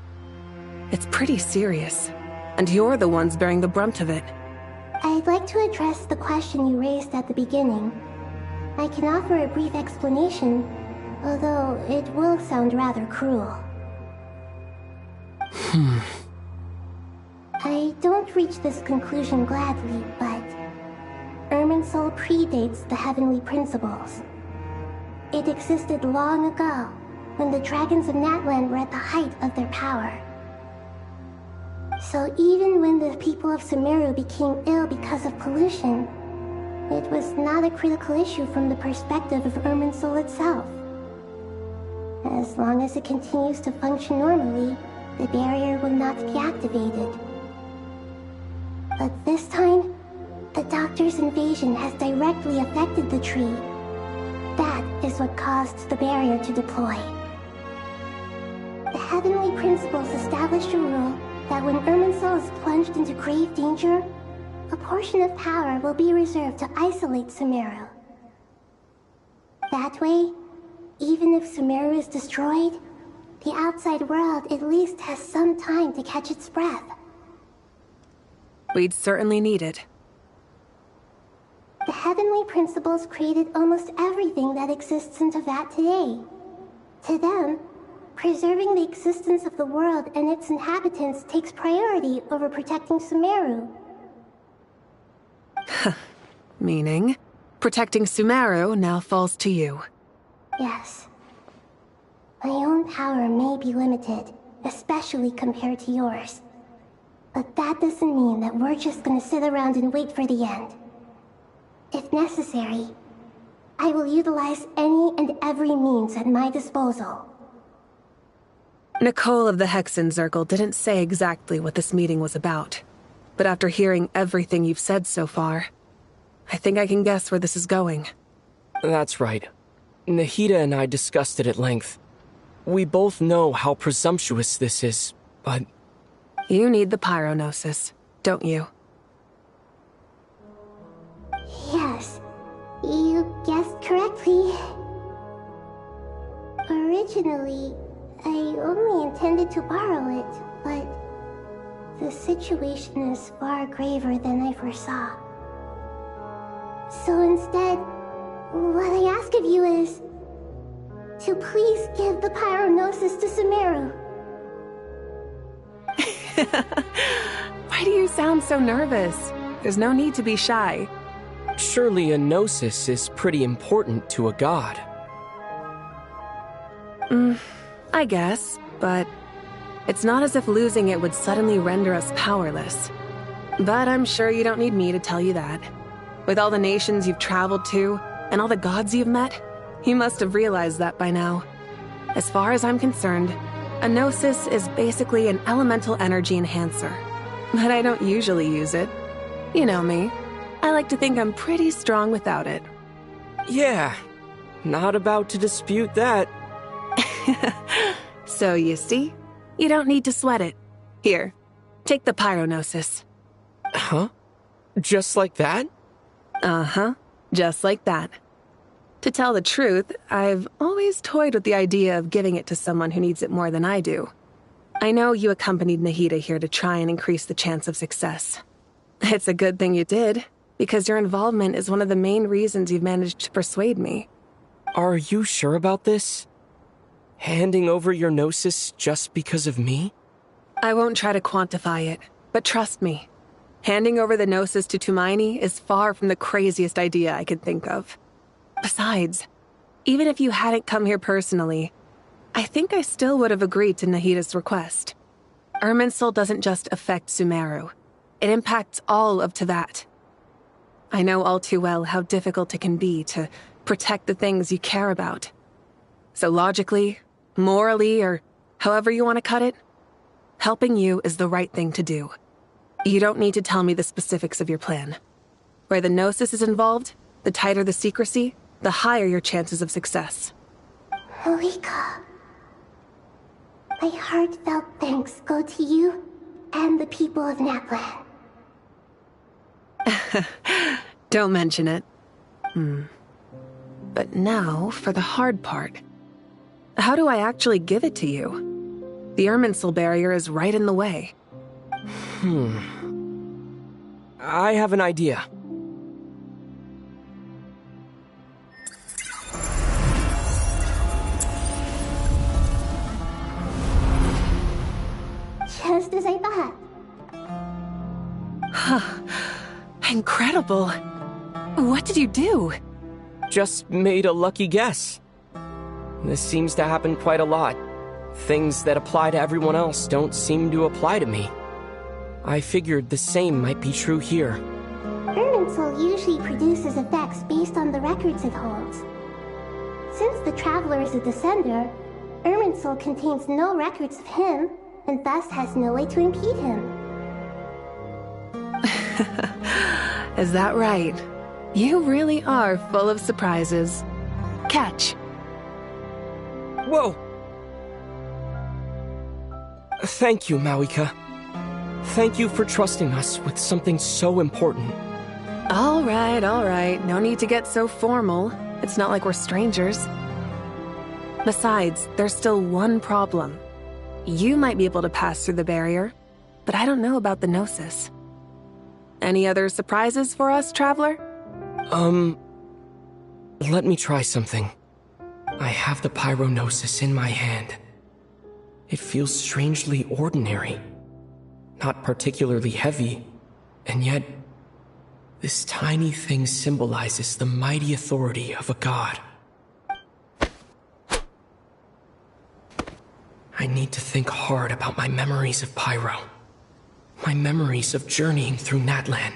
It's pretty serious, and you're the ones bearing the brunt of it. I'd like to address the question you raised at the beginning. I can offer a brief explanation, although it will sound rather cruel. I don't reach this conclusion gladly, but Irminsul predates the heavenly principles. It existed long ago, when the dragons of Natlan were at the height of their power. So even when the people of Sumeru became ill because of pollution, it was not a critical issue from the perspective of Irminsul itself. As long as it continues to function normally, the barrier will not be activated. But this time, the Doctor's invasion has directly affected the tree. That is what caused the barrier to deploy. The heavenly principles established a rule that when Irminsul is plunged into grave danger, a portion of power will be reserved to isolate Sumeru. That way, even if Sumeru is destroyed, the outside world at least has some time to catch its breath. We'd certainly need it. The heavenly principles created almost everything that exists in Teyvat today. To them, preserving the existence of the world and its inhabitants takes priority over protecting Sumeru. Meaning, protecting Sumeru now falls to you. Yes. My own power may be limited, especially compared to yours. But that doesn't mean that we're just gonna sit around and wait for the end. If necessary, I will utilize any and every means at my disposal. Nicole of the Hexen Circle didn't say exactly what this meeting was about. But after hearing everything you've said so far, I think I can guess where this is going. That's right. Nahida and I discussed it at length. We both know how presumptuous this is, but... You need the pyronosis, don't you? Yes, you guessed correctly. Originally, I only intended to borrow it, but the situation is far graver than I foresaw. So instead, what I ask of you is to please give the pyronosis to Sumeru. Why do you sound so nervous? There's no need to be shy. Surely a gnosis is pretty important to a god. I guess, but it's not as if losing it would suddenly render us powerless. But I'm sure you don't need me to tell you that. With all the nations you've traveled to, and all the gods you've met, you must have realized that by now. As far as I'm concerned, a gnosis is basically an elemental energy enhancer. But I don't usually use it. You know me. I like to think I'm pretty strong without it. Yeah, not about to dispute that. So you see, you don't need to sweat it. Here, take the pyronosis. Huh? Just like that? Uh-huh, just like that. To tell the truth, I've always toyed with the idea of giving it to someone who needs it more than I do. I know you accompanied Nahida here to try and increase the chance of success. It's a good thing you did, because your involvement is one of the main reasons you've managed to persuade me. Are you sure about this? Handing over your gnosis just because of me? I won't try to quantify it, but trust me. Handing over the gnosis to Tumaini is far from the craziest idea I could think of. Besides, even if you hadn't come here personally, I think I still would have agreed to Nahida's request. Irminsul doesn't just affect Sumeru. It impacts all of Teyvat. I know all too well how difficult it can be to protect the things you care about. So logically, morally, or however you want to cut it, helping you is the right thing to do. You don't need to tell me the specifics of your plan. Where the gnosis is involved, the tighter the secrecy, the higher your chances of success. Malika, my heartfelt thanks go to you and the people of Naplan. Don't mention it. But now for the hard part. How do I actually give it to you? The Irminsul barrier is right in the way. I have an idea. Just as I thought. Incredible. What did you do? Just made a lucky guess. This seems to happen quite a lot. Things that apply to everyone else don't seem to apply to me. I figured the same might be true here. Irminsul usually produces effects based on the records it holds. Since the Traveler is a Descender, Irminsul contains no records of him, and thus has no way to impede him. Is that right? You really are full of surprises. Catch. Whoa! Thank you, Mawika. Thank you for trusting us with something so important. All right. No need to get so formal. It's not like we're strangers. Besides, there's still one problem. You might be able to pass through the barrier, but I don't know about the Gnosis. Any other surprises for us, Traveler? Let me try something. I have the Pyronosis in my hand. It feels strangely ordinary. Not particularly heavy, and yet this tiny thing symbolizes the mighty authority of a god. I need to think hard about my memories of Pyro. My memories of journeying through Natlan.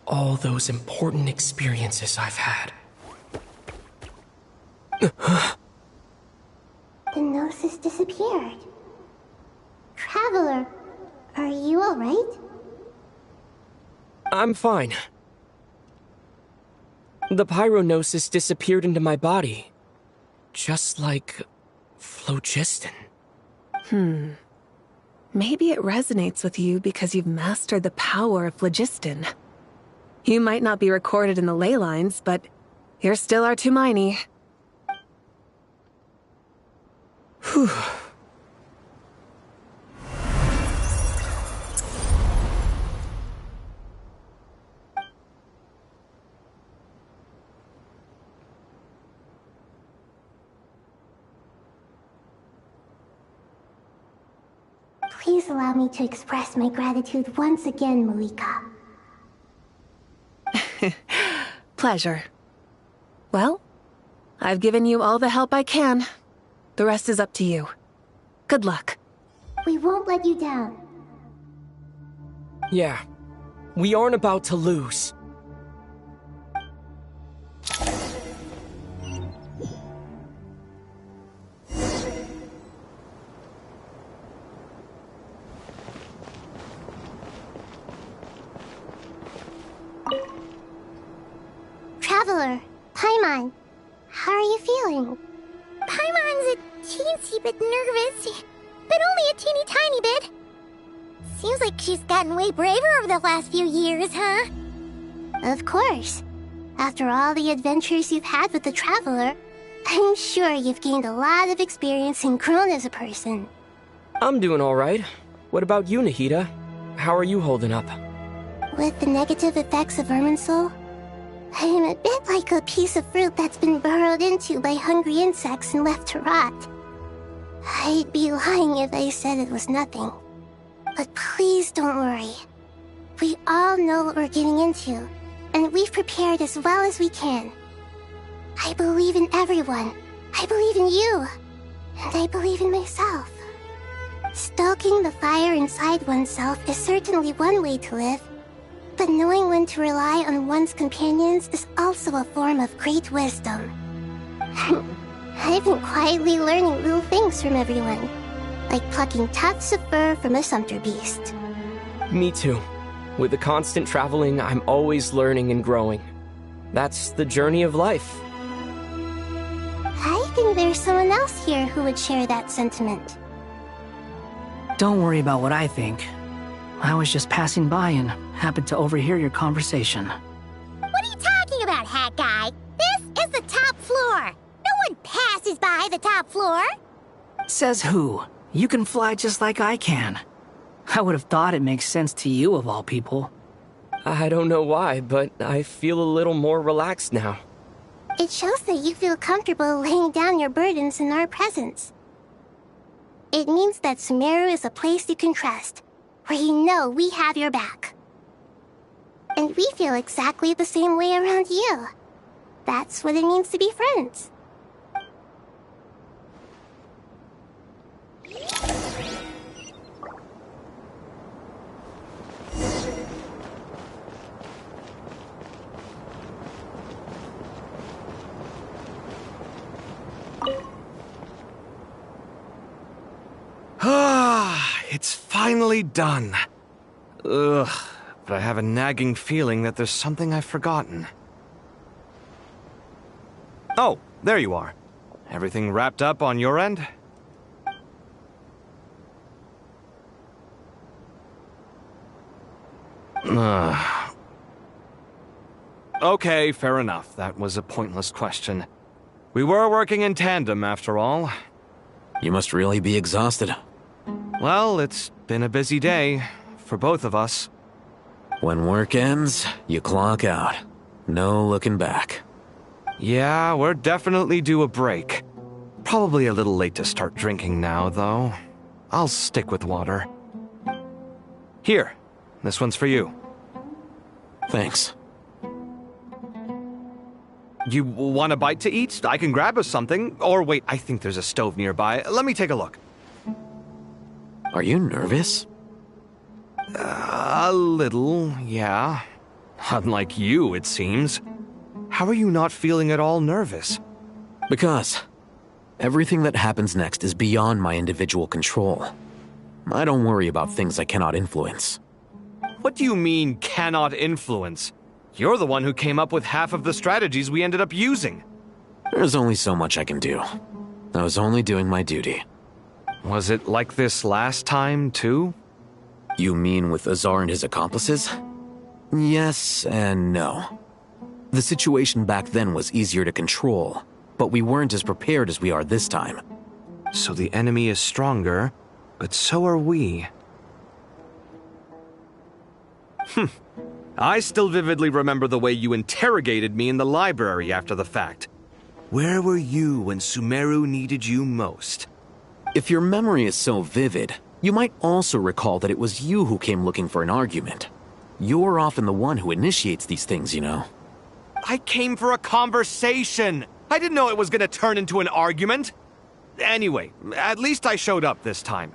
All those important experiences I've had. The Gnosis disappeared. Traveler, are you alright? I'm fine. The Pyronosis disappeared into my body. Just like phlogiston. Maybe it resonates with you because you've mastered the power of phlogiston. You might not be recorded in the ley lines, but you're still our Tumaini. Whew. Please allow me to express my gratitude once again, Malika. Pleasure. Well, I've given you all the help I can. The rest is up to you. Good luck. We won't let you down. Yeah, we aren't about to lose. Traveler, Paimon, how are you feeling? Paimon's a teensy bit nervous, but only a teeny tiny bit. Seems like she's gotten way braver over the last few years, huh? Of course. After all the adventures you've had with the Traveler, I'm sure you've gained a lot of experience and grown as a person. I'm doing alright. What about you, Nahida? How are you holding up? With the negative effects of Irminsul, I'm a bit like a piece of fruit that's been burrowed into by hungry insects and left to rot. I'd be lying if I said it was nothing. But please don't worry. We all know what we're getting into, and we've prepared as well as we can. I believe in everyone. I believe in you. And I believe in myself. Stoking the fire inside oneself is certainly one way to live. But knowing when to rely on one's companions is also a form of great wisdom. I've been quietly learning little things from everyone, like plucking tufts of fur from a sumpter beast. Me too. With the constant traveling, I'm always learning and growing. That's the journey of life. I think there's someone else here who would share that sentiment. Don't worry about what I think. I was just passing by and happened to overhear your conversation. What are you talking about, Hat Guy? This is the top floor. No one passes by the top floor. Says who? You can fly just like I can. I would have thought it makes sense to you of all people. I don't know why, but I feel a little more relaxed now. It shows that you feel comfortable laying down your burdens in our presence. It means that Sumeru is a place you can trust, where you know we have your back. And we feel exactly the same way around you. That's what it means to be friends. It's finally done. Ugh, but I have a nagging feeling that there's something I've forgotten. Oh, there you are. Everything wrapped up on your end? Okay, fair enough. That was a pointless question. We were working in tandem, after all. You must really be exhausted. Well, it's been a busy day, for both of us. When work ends, you clock out. No looking back. Yeah, we're definitely due a break. Probably a little late to start drinking now, though. I'll stick with water. Here, this one's for you. Thanks. You want a bite to eat? I can grab us something. Or wait, I think there's a stove nearby. Let me take a look. Are you nervous? A little, yeah. Unlike you, it seems. How are you not feeling at all nervous? Because everything that happens next is beyond my individual control. I don't worry about things I cannot influence. What do you mean, cannot influence? You're the one who came up with half of the strategies we ended up using. There's only so much I can do. I was only doing my duty. Was it like this last time, too? You mean with Azar and his accomplices? Yes and no. The situation back then was easier to control, but we weren't as prepared as we are this time. So the enemy is stronger, but so are we. I still vividly remember the way you interrogated me in the library after the fact. Where were you when Sumeru needed you most? If your memory is so vivid, You might also recall that it was you who came looking for an argument. You're often the one who initiates these things, you know. I came for a conversation. I didn't know it was gonna turn into an argument. Anyway, at least I showed up this time.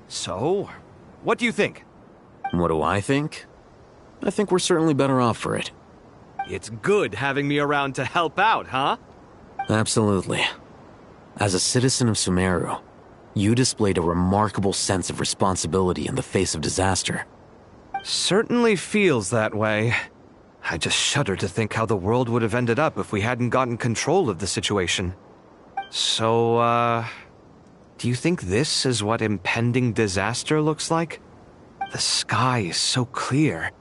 So, what do you think? What do I think? I think we're certainly better off for it. It's good having me around to help out, huh? Absolutely. As a citizen of Sumeru, you displayed a remarkable sense of responsibility in the face of disaster. Certainly feels that way. I just shudder to think how the world would have ended up if we hadn't gotten control of the situation. So, do you think this is what impending disaster looks like? The sky is so clear,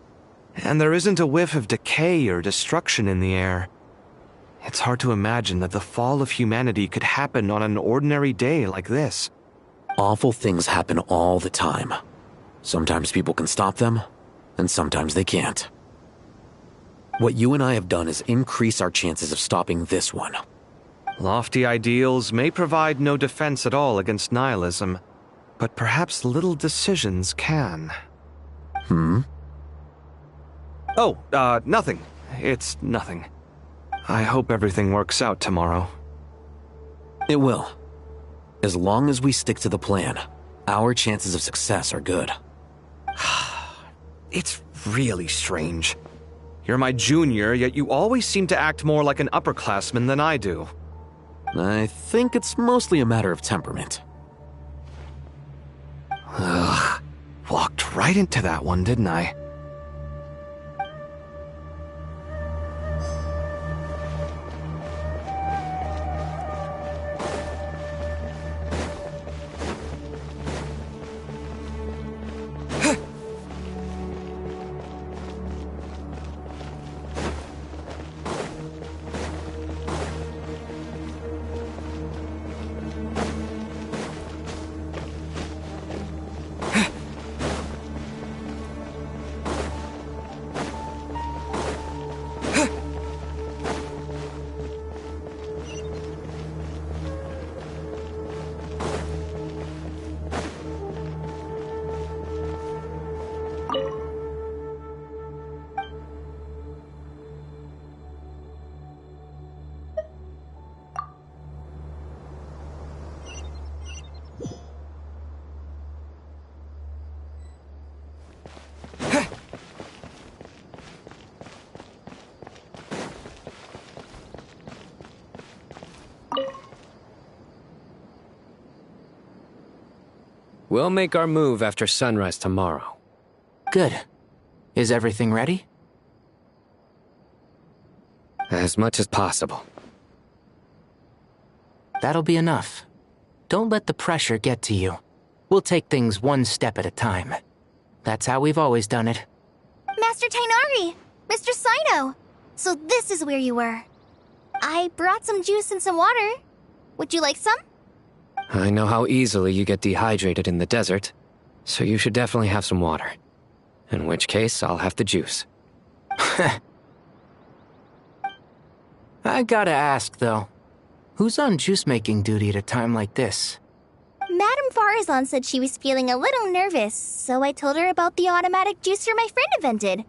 and there isn't a whiff of decay or destruction in the air. It's hard to imagine that the fall of humanity could happen on an ordinary day like this. Awful things happen all the time. Sometimes people can stop them, and sometimes they can't. What you and I have done is increase our chances of stopping this one. Lofty ideals may provide no defense at all against nihilism, but perhaps little decisions can. Oh, nothing. It's nothing. I hope everything works out tomorrow. It will. As long as we stick to the plan, our chances of success are good. It's really strange. You're my junior, yet you always seem to act more like an upperclassman than I do. I think it's mostly a matter of temperament. Ugh. Walked right into that one, didn't I? We'll make our move after sunrise tomorrow. Good. Is everything ready? As much as possible. That'll be enough. Don't let the pressure get to you. We'll take things one step at a time. That's how we've always done it. Master Tainari! Mr. Sino! So this is where you were. I brought some juice and some water. Would you like some? I know how easily you get dehydrated in the desert, so you should definitely have some water. In which case, I'll have the juice. I gotta ask, though. Who's on juice-making duty at a time like this? Madame Farazan said she was feeling a little nervous, so I told her about the automatic juicer my friend invented.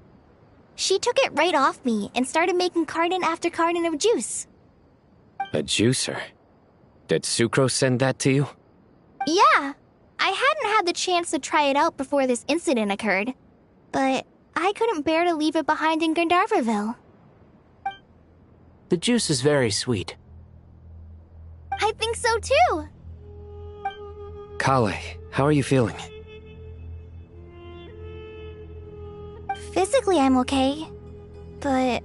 She took it right off me and started making carton after carton of juice. A juicer? Did Sucrose send that to you? Yeah. I hadn't had the chance to try it out before this incident occurred, but I couldn't bear to leave it behind in Gandharvaville. The juice is very sweet. I think so too. Kale, how are you feeling? Physically, I'm okay, but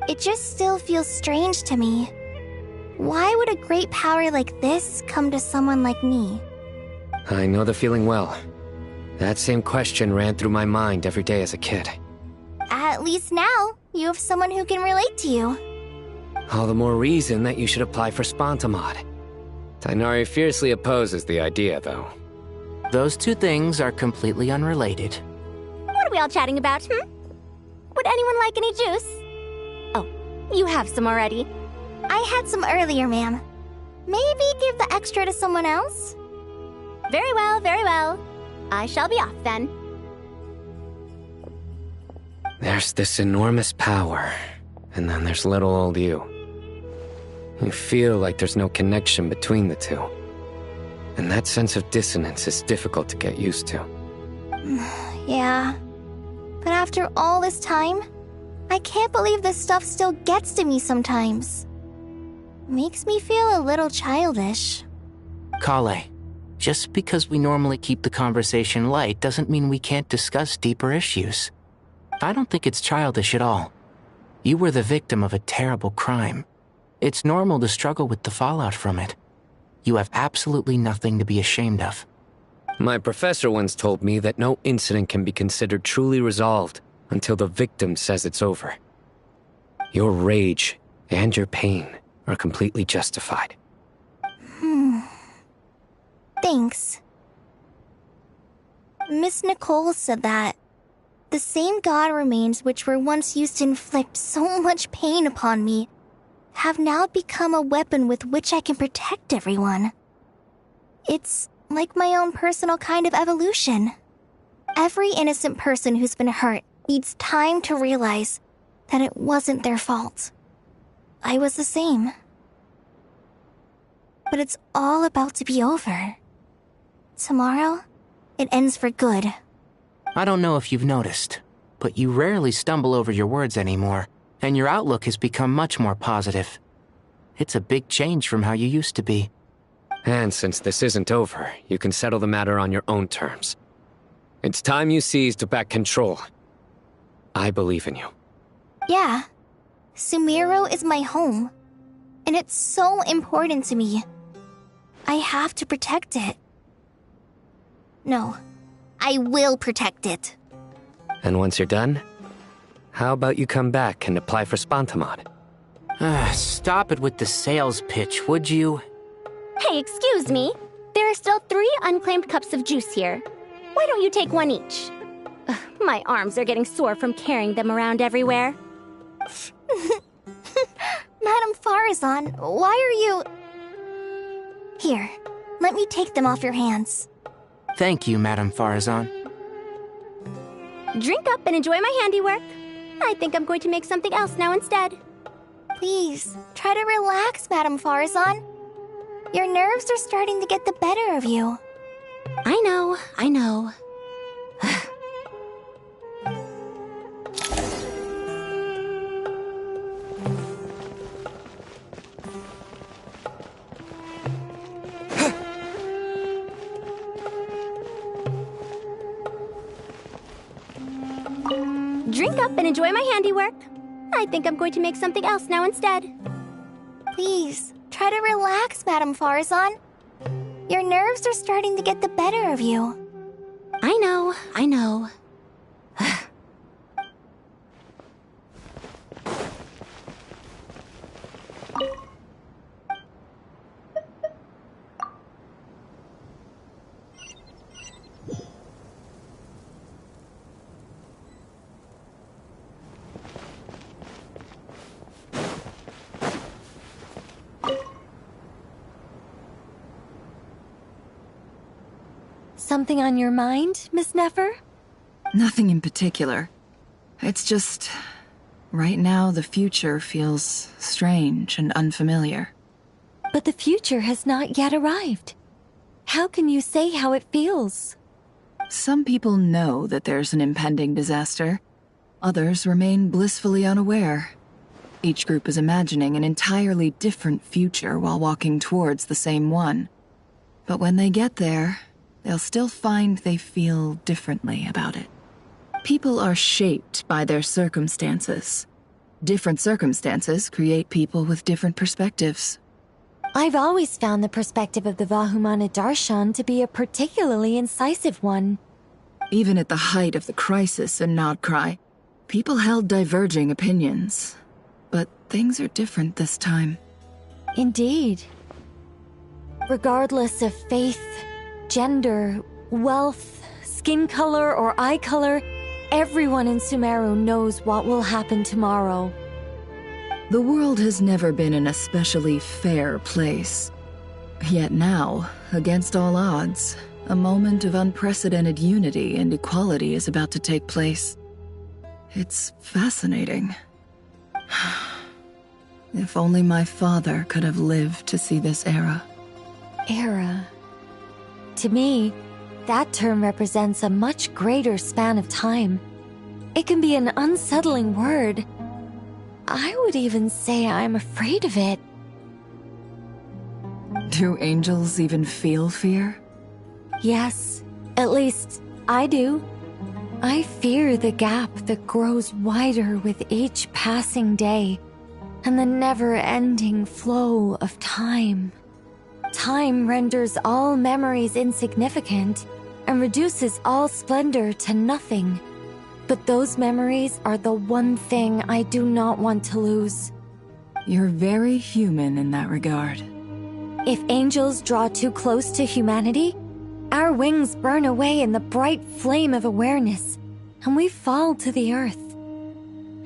it just still feels strange to me. Why would a great power like this come to someone like me? I know the feeling well. That same question ran through my mind every day as a kid. At least now, you have someone who can relate to you. All the more reason that you should apply for Spontamod. Tainari fiercely opposes the idea, though. Those two things are completely unrelated. What are we all chatting about, Would anyone like any juice? Oh, you have some already. I had some earlier, ma'am. Maybe give the extra to someone else? Very well, very well. I shall be off then. There's this enormous power, and then there's little old you. You feel like there's no connection between the two. And that sense of dissonance is difficult to get used to. Yeah. But after all this time, I can't believe this stuff still gets to me sometimes. Makes me feel a little childish. Kale, just because we normally keep the conversation light doesn't mean we can't discuss deeper issues. I don't think it's childish at all. You were the victim of a terrible crime. It's normal to struggle with the fallout from it. You have absolutely nothing to be ashamed of. My professor once told me that no incident can be considered truly resolved until the victim says it's over. Your rage and your pain are completely justified. Thanks. Miss Nicole said that the same god remains which were once used to inflict so much pain upon me have now become a weapon with which I can protect everyone. It's like my own personal kind of evolution. Every innocent person who's been hurt needs time to realize that it wasn't their fault. I was the same. But it's all about to be over. Tomorrow, it ends for good. I don't know if you've noticed, but you rarely stumble over your words anymore, and your outlook has become much more positive. It's a big change from how you used to be. And since this isn't over, you can settle the matter on your own terms. It's time you seized back control. I believe in you. Yeah. Sumeru is my home. And it's so important to me. I have to protect it. No. I will protect it. And once you're done, how about you come back and apply for Spantamod? Stop it with the sales pitch, would you? Hey, excuse me. There are still 3 unclaimed cups of juice here. Why don't you take one each? Ugh, my arms are getting sore from carrying them around everywhere. Madame Farazan, why are you... Here, let me take them off your hands. Thank you, Madame Farazan. Drink up and enjoy my handiwork. I think I'm going to make something else now instead. Please, try to relax, Madame Farazan. Your nerves are starting to get the better of you. I know, I know. Drink up and enjoy my handiwork. I think I'm going to make something else now instead. Please, try to relax, Madame Farazan. Your nerves are starting to get the better of you. I know, I know. Something on your mind, Miss Nefer? Nothing in particular. It's just... right now, the future feels strange and unfamiliar. But the future has not yet arrived. How can you say how it feels? Some people know that there's an impending disaster. Others remain blissfully unaware. Each group is imagining an entirely different future while walking towards the same one. But when they get there, they'll still find they feel differently about it. People are shaped by their circumstances. Different circumstances create people with different perspectives. I've always found the perspective of the Vahumana Darshan to be a particularly incisive one. Even at the height of the crisis in Nodcry, people held diverging opinions. But things are different this time. Indeed. Regardless of faith, gender, wealth, skin color, or eye color, everyone in Sumeru knows what will happen tomorrow. The world has never been an especially fair place. Yet now, against all odds, a moment of unprecedented unity and equality is about to take place. It's fascinating. If only my father could have lived to see this era. Era. To me, that term represents a much greater span of time. It can be an unsettling word. I would even say I'm afraid of it. Do angels even feel fear? Yes, at least I do. I fear the gap that grows wider with each passing day, and the never-ending flow of time. Time renders all memories insignificant, and reduces all splendor to nothing. But those memories are the one thing I do not want to lose. You're very human in that regard. If angels draw too close to humanity, our wings burn away in the bright flame of awareness, and we fall to the earth.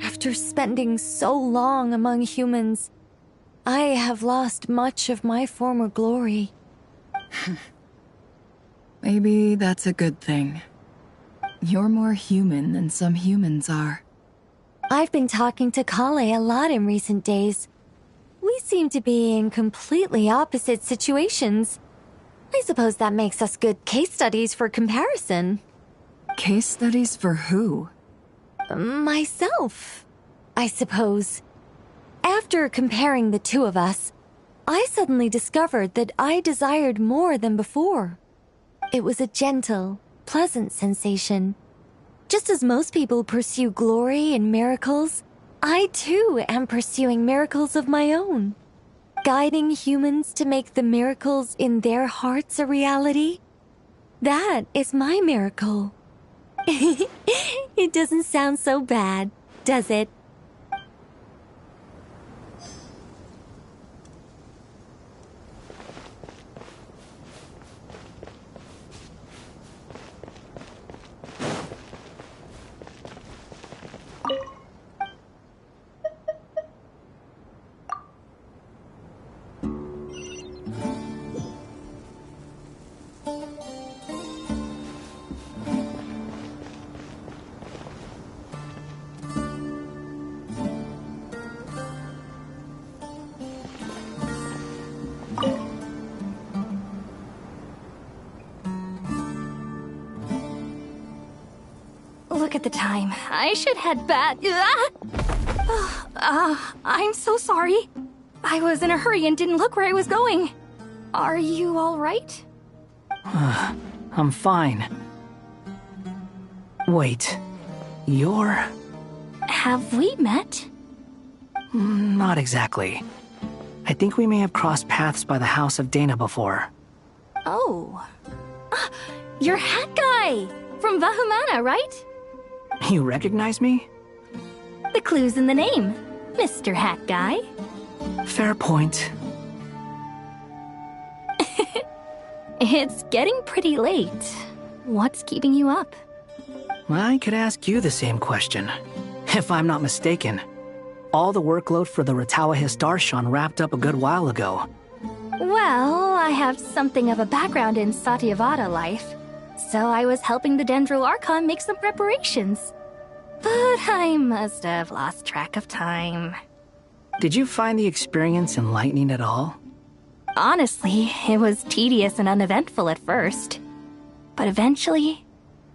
After spending so long among humans, I have lost much of my former glory. Maybe that's a good thing. You're more human than some humans are. I've been talking to Kale a lot in recent days. We seem to be in completely opposite situations. I suppose that makes us good case studies for comparison. Case studies for who? Myself, I suppose. After comparing the two of us, I suddenly discovered that I desired more than before. It was a gentle, pleasant sensation. Just as most people pursue glory and miracles, I too am pursuing miracles of my own. Guiding humans to make the miracles in their hearts a reality. That is my miracle. It doesn't sound so bad, does it? Look at the time. I should head back. I'm so sorry. I was in a hurry and didn't look where I was going. Are you all right? I'm fine. Wait, you're... Have we met? Not exactly. I think we may have crossed paths by the house of Dana before. Oh. You're Hat Guy! From Vahumana, right? You recognize me? The clue's in the name, Mr. Hat Guy. Fair point. It's getting pretty late. What's keeping you up? I could ask you the same question. If I'm not mistaken, all the workload for the Ratawa Histarshan wrapped up a good while ago. Well, I have something of a background in Satyavada life, so I was helping the Dendro Archon make some preparations. But I must have lost track of time. Did you find the experience enlightening at all? Honestly, it was tedious and uneventful at first. But eventually,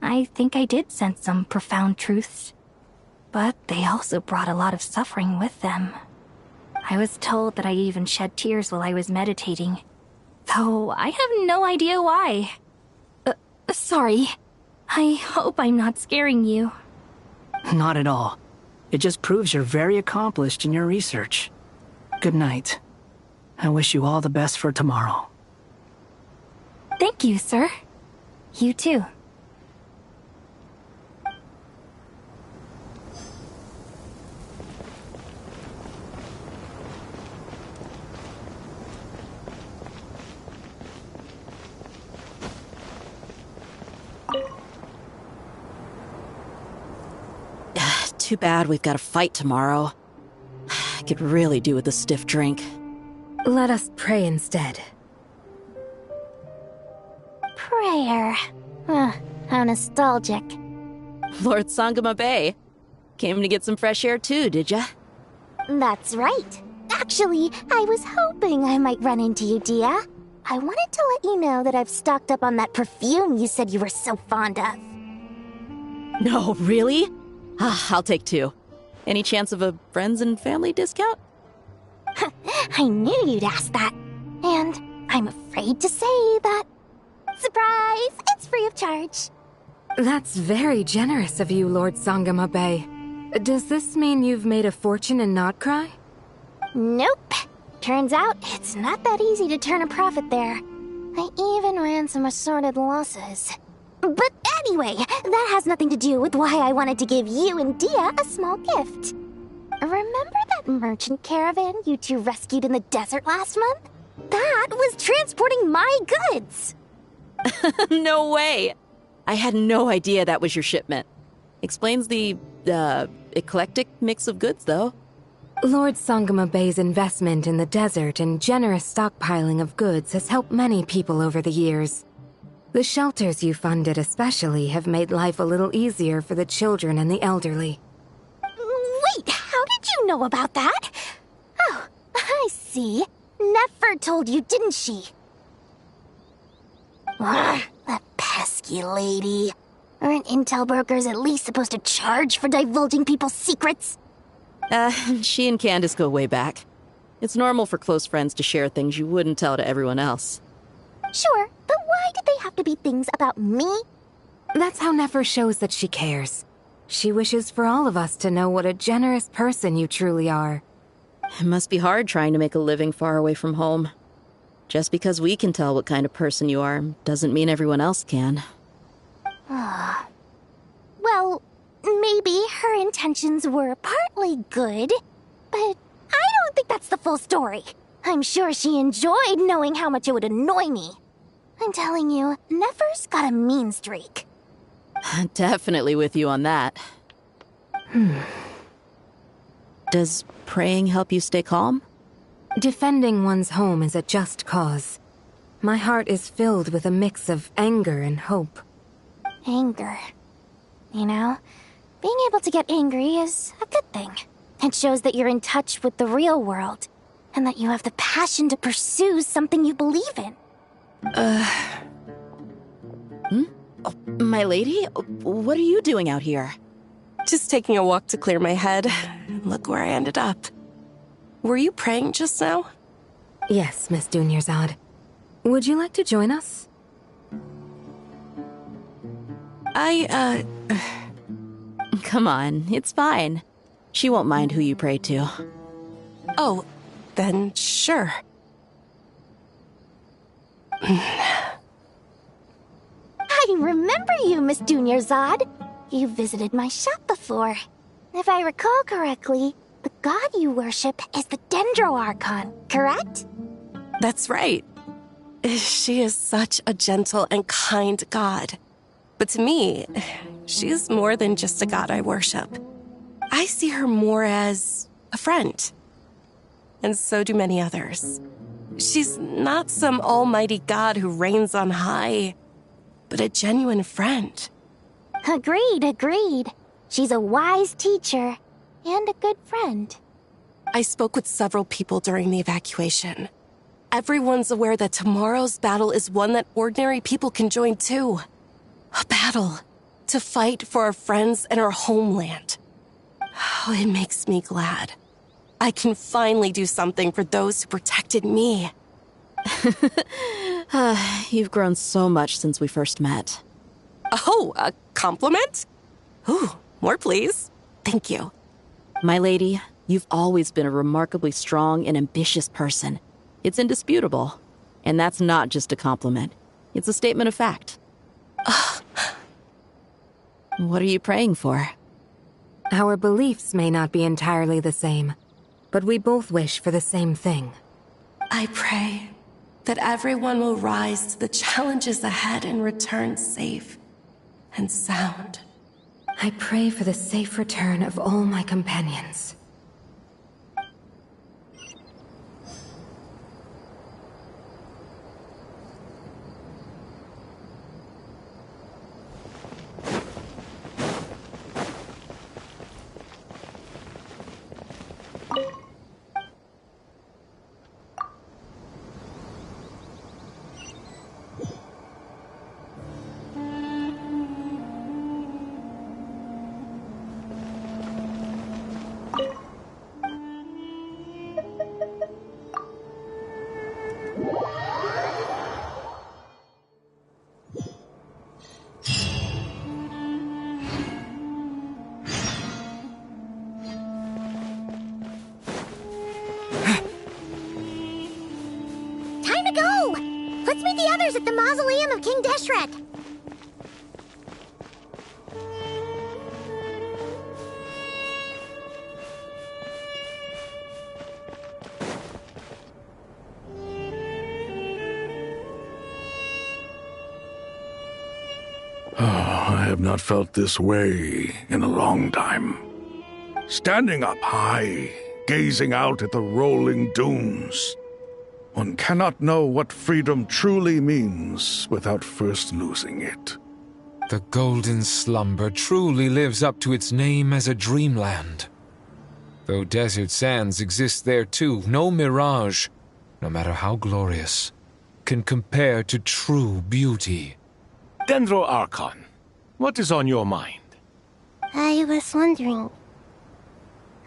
I think I did sense some profound truths. But they also brought a lot of suffering with them. I was told that I even shed tears while I was meditating, though I have no idea why. Sorry. I hope I'm not scaring you. Not at all. It just proves you're very accomplished in your research. Good night. I wish you all the best for tomorrow. Thank you, sir. You too. Too bad we've got a fight tomorrow. I could really do with a stiff drink. Let us pray instead. prayer. How nostalgic. Lord Sangama Bay. Came to get some fresh air too, did ya? That's right. Actually, I was hoping I might run into you, Dia. I wanted to let you know that I've stocked up on that perfume you said you were so fond of. No, really? I'll take 2. Any chance of a friends and family discount? I knew you'd ask that. And I'm afraid to say that. Surprise! It's free of charge. That's very generous of you, Lord Sangama Bay. Does this mean you've made a fortune in Not Cry? Nope. Turns out it's not that easy to turn a profit there. I even ran some assorted losses. But anyway, that has nothing to do with why I wanted to give you and Dia a small gift. Remember that merchant caravan you two rescued in the desert last month? That was transporting my goods! No way! I had no idea that was your shipment. Explains the, eclectic mix of goods, though. Lord Sangama Bay's investment in the desert and generous stockpiling of goods has helped many people over the years. The shelters you funded especially have made life a little easier for the children and the elderly. Wait, how did you know about that? Oh, I see. Nefer told you, didn't she? That pesky lady. Aren't intel brokers at least supposed to charge for divulging people's secrets? She and Candace go way back. It's normal for close friends to share things you wouldn't tell to everyone else. Sure, but why did they have to be things about me? That's how Nefer shows that she cares. She wishes for all of us to know what a generous person you truly are. It must be hard trying to make a living far away from home. Just because we can tell what kind of person you are doesn't mean everyone else can. Well, maybe her intentions were partly good, but I don't think that's the full story. I'm sure she enjoyed knowing how much it would annoy me. I'm telling you, Nefer's got a mean streak. Definitely with you on that. Does praying help you stay calm? Defending one's home is a just cause. My heart is filled with a mix of anger and hope. Anger. You know, being able to get angry is a good thing. It shows that you're in touch with the real world, and that you have the passion to pursue something you believe in. My lady? What are you doing out here? Just taking a walk to clear my head. Look where I ended up. Were you praying just now? Yes, Miss Dunyarzad. Would you like to join us? Come on, it's fine. She won't mind who you pray to. Oh, then sure. I remember you, Miss Dunyarzad. You visited my shop before. If I recall correctly, the god you worship is the Dendro Archon, correct? That's right. She is such a gentle and kind god. But to me, she is more than just a god I worship. I see her more as a friend. And so do many others. She's not some almighty god who reigns on high, but a genuine friend. Agreed. She's a wise teacher and a good friend. I spoke with several people during the evacuation. Everyone's aware that tomorrow's battle is one that ordinary people can join too. A battle to fight for our friends and our homeland. Oh, it makes me glad. I can finally do something for those who protected me. You've grown so much since we first met. Oh, a compliment? Ooh, more please. Thank you. My lady, you've always been a remarkably strong and ambitious person. It's indisputable. And that's not just a compliment. It's a statement of fact. What are you praying for? Our beliefs may not be entirely the same, but we both wish for the same thing. I pray that everyone will rise to the challenges ahead and return safe and sound. I pray for the safe return of all my companions. mausoleum of King Deshret. I have not felt this way in a long time. Standing up high, gazing out at the rolling dunes. One cannot know what freedom truly means without first losing it. The golden slumber truly lives up to its name as a dreamland. Though desert sands exist there too, no mirage, no matter how glorious, can compare to true beauty. Dendro Archon, what is on your mind? I was wondering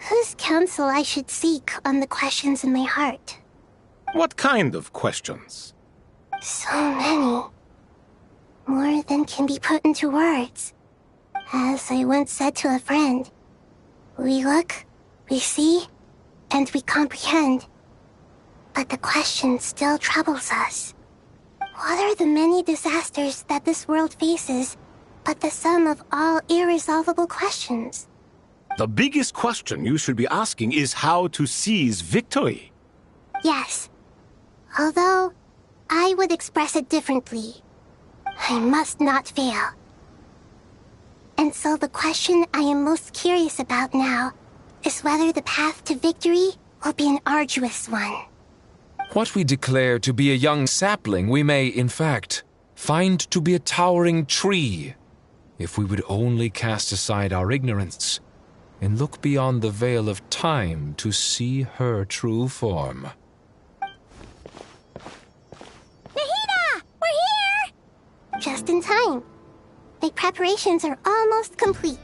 whose counsel I should seek on the questions in my heart. What kind of questions? So many. More than can be put into words. As I once said to a friend, we look, we see, and we comprehend. But the question still troubles us. What are the many disasters that this world faces, but the sum of all irresolvable questions? The biggest question you should be asking is how to seize victory. Yes. Although, I would express it differently. I must not fail. And so the question I am most curious about now is whether the path to victory will be an arduous one. What we declare to be a young sapling, we may, in fact, find to be a towering tree, if we would only cast aside our ignorance and look beyond the veil of time to see her true form. Nahida! We're here! Just in time. The preparations are almost complete.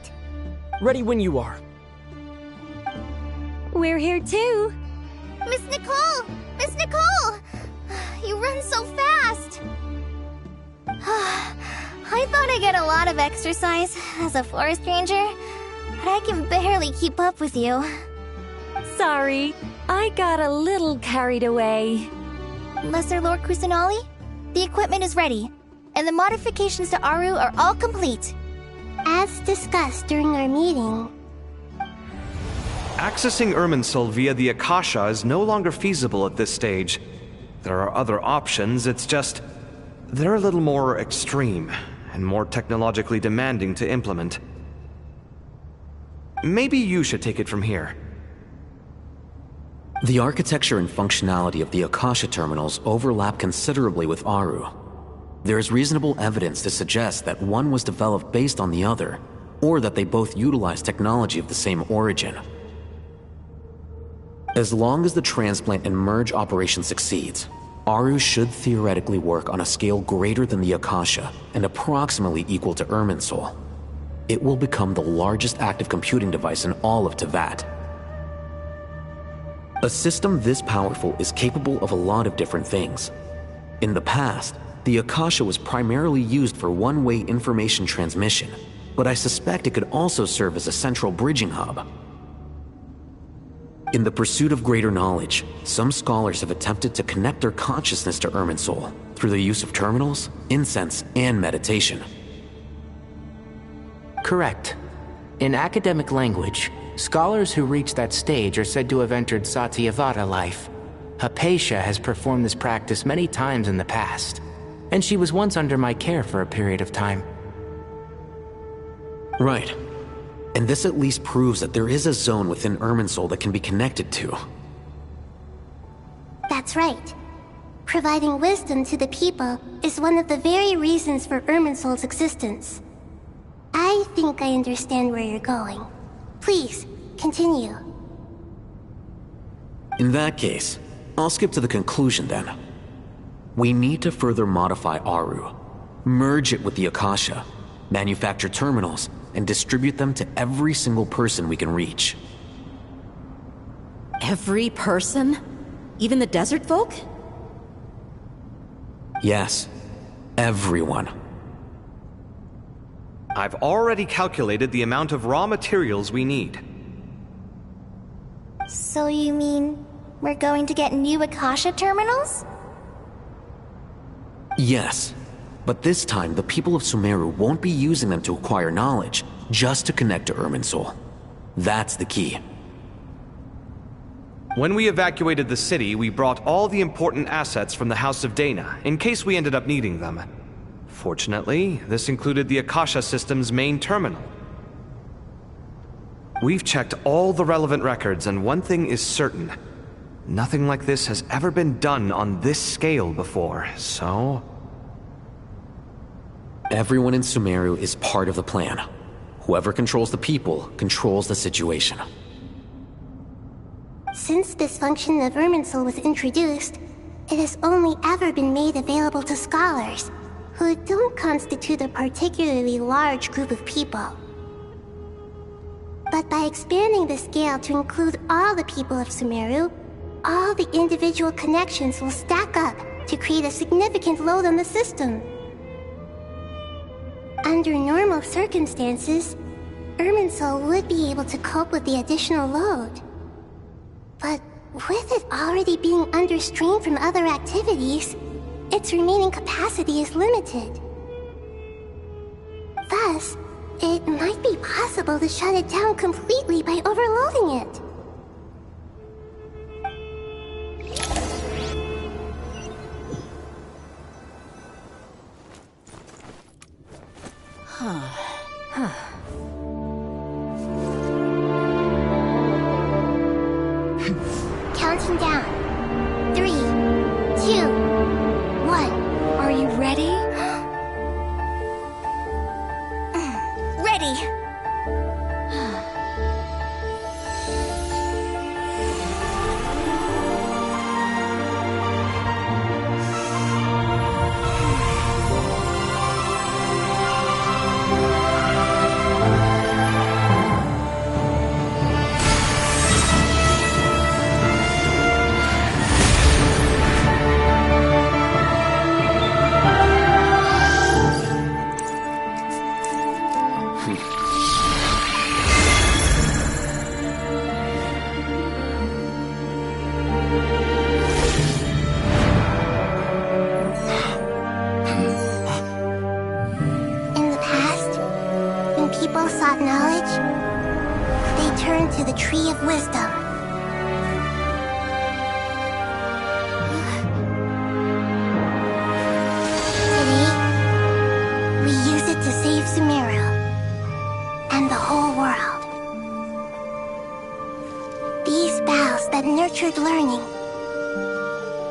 Ready when you are. We're here too. Miss Nicole! Miss Nicole! You run so fast! I thought I'd get a lot of exercise as a forest ranger, but I can barely keep up with you. Sorry, I got a little carried away. Lesser Lord Kusanali, the equipment is ready, and the modifications to Aru are all complete. As discussed during our meeting, accessing Irminsul via the Akasha is no longer feasible at this stage. There are other options, it's just they're a little more extreme and more technologically demanding to implement. Maybe you should take it from here. The architecture and functionality of the Akasha terminals overlap considerably with Aru. There is reasonable evidence to suggest that one was developed based on the other, or that they both utilize technology of the same origin. As long as the transplant and merge operation succeeds, Aru should theoretically work on a scale greater than the Akasha and approximately equal to Irminsul. It will become the largest active computing device in all of Teyvat. A system this powerful is capable of a lot of different things. In the past, the Akasha was primarily used for one-way information transmission, but I suspect it could also serve as a central bridging hub. In the pursuit of greater knowledge, some scholars have attempted to connect their consciousness to Irminsul through the use of terminals, incense, and meditation. Correct. In academic language, scholars who reach that stage are said to have entered Satyavada life. Hypatia has performed this practice many times in the past, and she was once under my care for a period of time. Right. And this at least proves that there is a zone within Irminsul that can be connected to. That's right. Providing wisdom to the people is one of the very reasons for Irminsul's existence. I think I understand where you're going. Please, continue. In that case, I'll skip to the conclusion then. We need to further modify Aru, merge it with the Akasha, manufacture terminals, and distribute them to every single person we can reach. Every person? Even the desert folk? Yes, everyone. I've already calculated the amount of raw materials we need. So you mean we're going to get new Akasha terminals? Yes, But this time, the people of Sumeru won't be using them to acquire knowledge, just to connect to Irminsul. That's the key. When we evacuated the city, we brought all the important assets from the House of Dana, in case we ended up needing them. Fortunately, this included the Akasha system's main terminal. We've checked all the relevant records, and one thing is certain. Nothing like this has ever been done on this scale before, so... Everyone in Sumeru is part of the plan. Whoever controls the people controls the situation. Since this function of Irminsul was introduced, it has only ever been made available to scholars, who don't constitute a particularly large group of people. But by expanding the scale to include all the people of Sumeru, all the individual connections will stack up to create a significant load on the system. Under normal circumstances, Irminsul would be able to cope with the additional load. But with it already being under strain from other activities, its remaining capacity is limited. Thus, it might be possible to shut it down completely by overloading it. Counting down. 3, 2, 1. Are you ready? Ready. Sought knowledge, they turned to the Tree of Wisdom. Today, we use it to save Sumeru and the whole world. These boughs that nurtured learning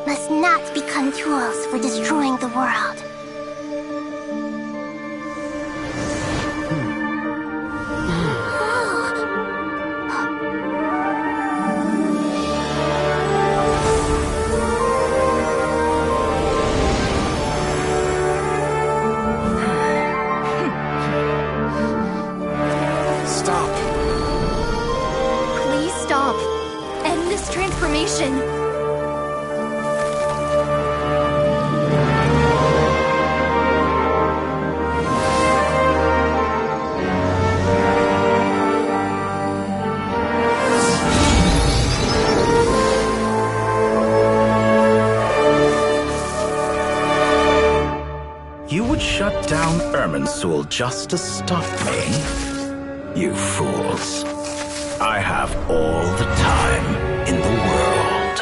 must not become tools for destroying the world. Shut down Irminsul just to stop me? You fools. I have all the time in the world.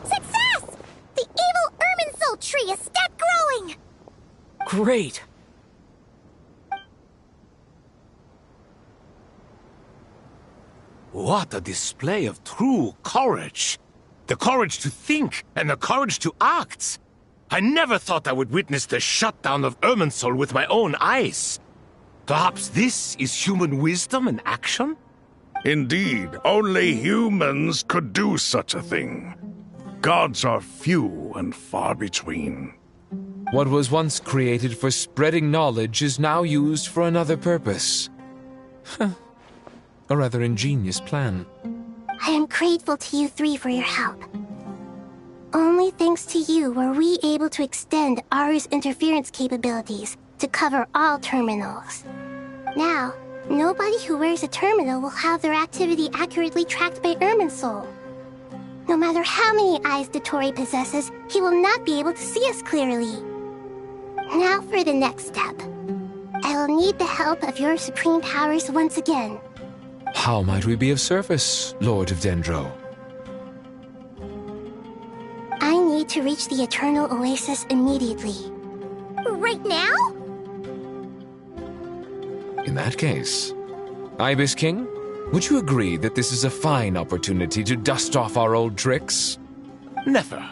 Success! The evil Irminsul tree is still growing! Great! What a display of true courage! The courage to think and the courage to act! I never thought I would witness the shutdown of Irminsul with my own eyes. Perhaps this is human wisdom in action? Indeed, only humans could do such a thing. Gods are few and far between. What was once created for spreading knowledge is now used for another purpose. A rather ingenious plan. I am grateful to you three for your help. Only thanks to you were we able to extend Aru's interference capabilities to cover all terminals. Now, nobody who wears a terminal will have their activity accurately tracked by Irminsul. No matter how many eyes Dottore possesses, he will not be able to see us clearly. Now for the next step. I will need the help of your supreme powers once again. How might we be of service, Lord of Dendro? I need to reach the Eternal Oasis immediately. Right now? In that case, Ibis King, would you agree that this is a fine opportunity to dust off our old tricks? Never.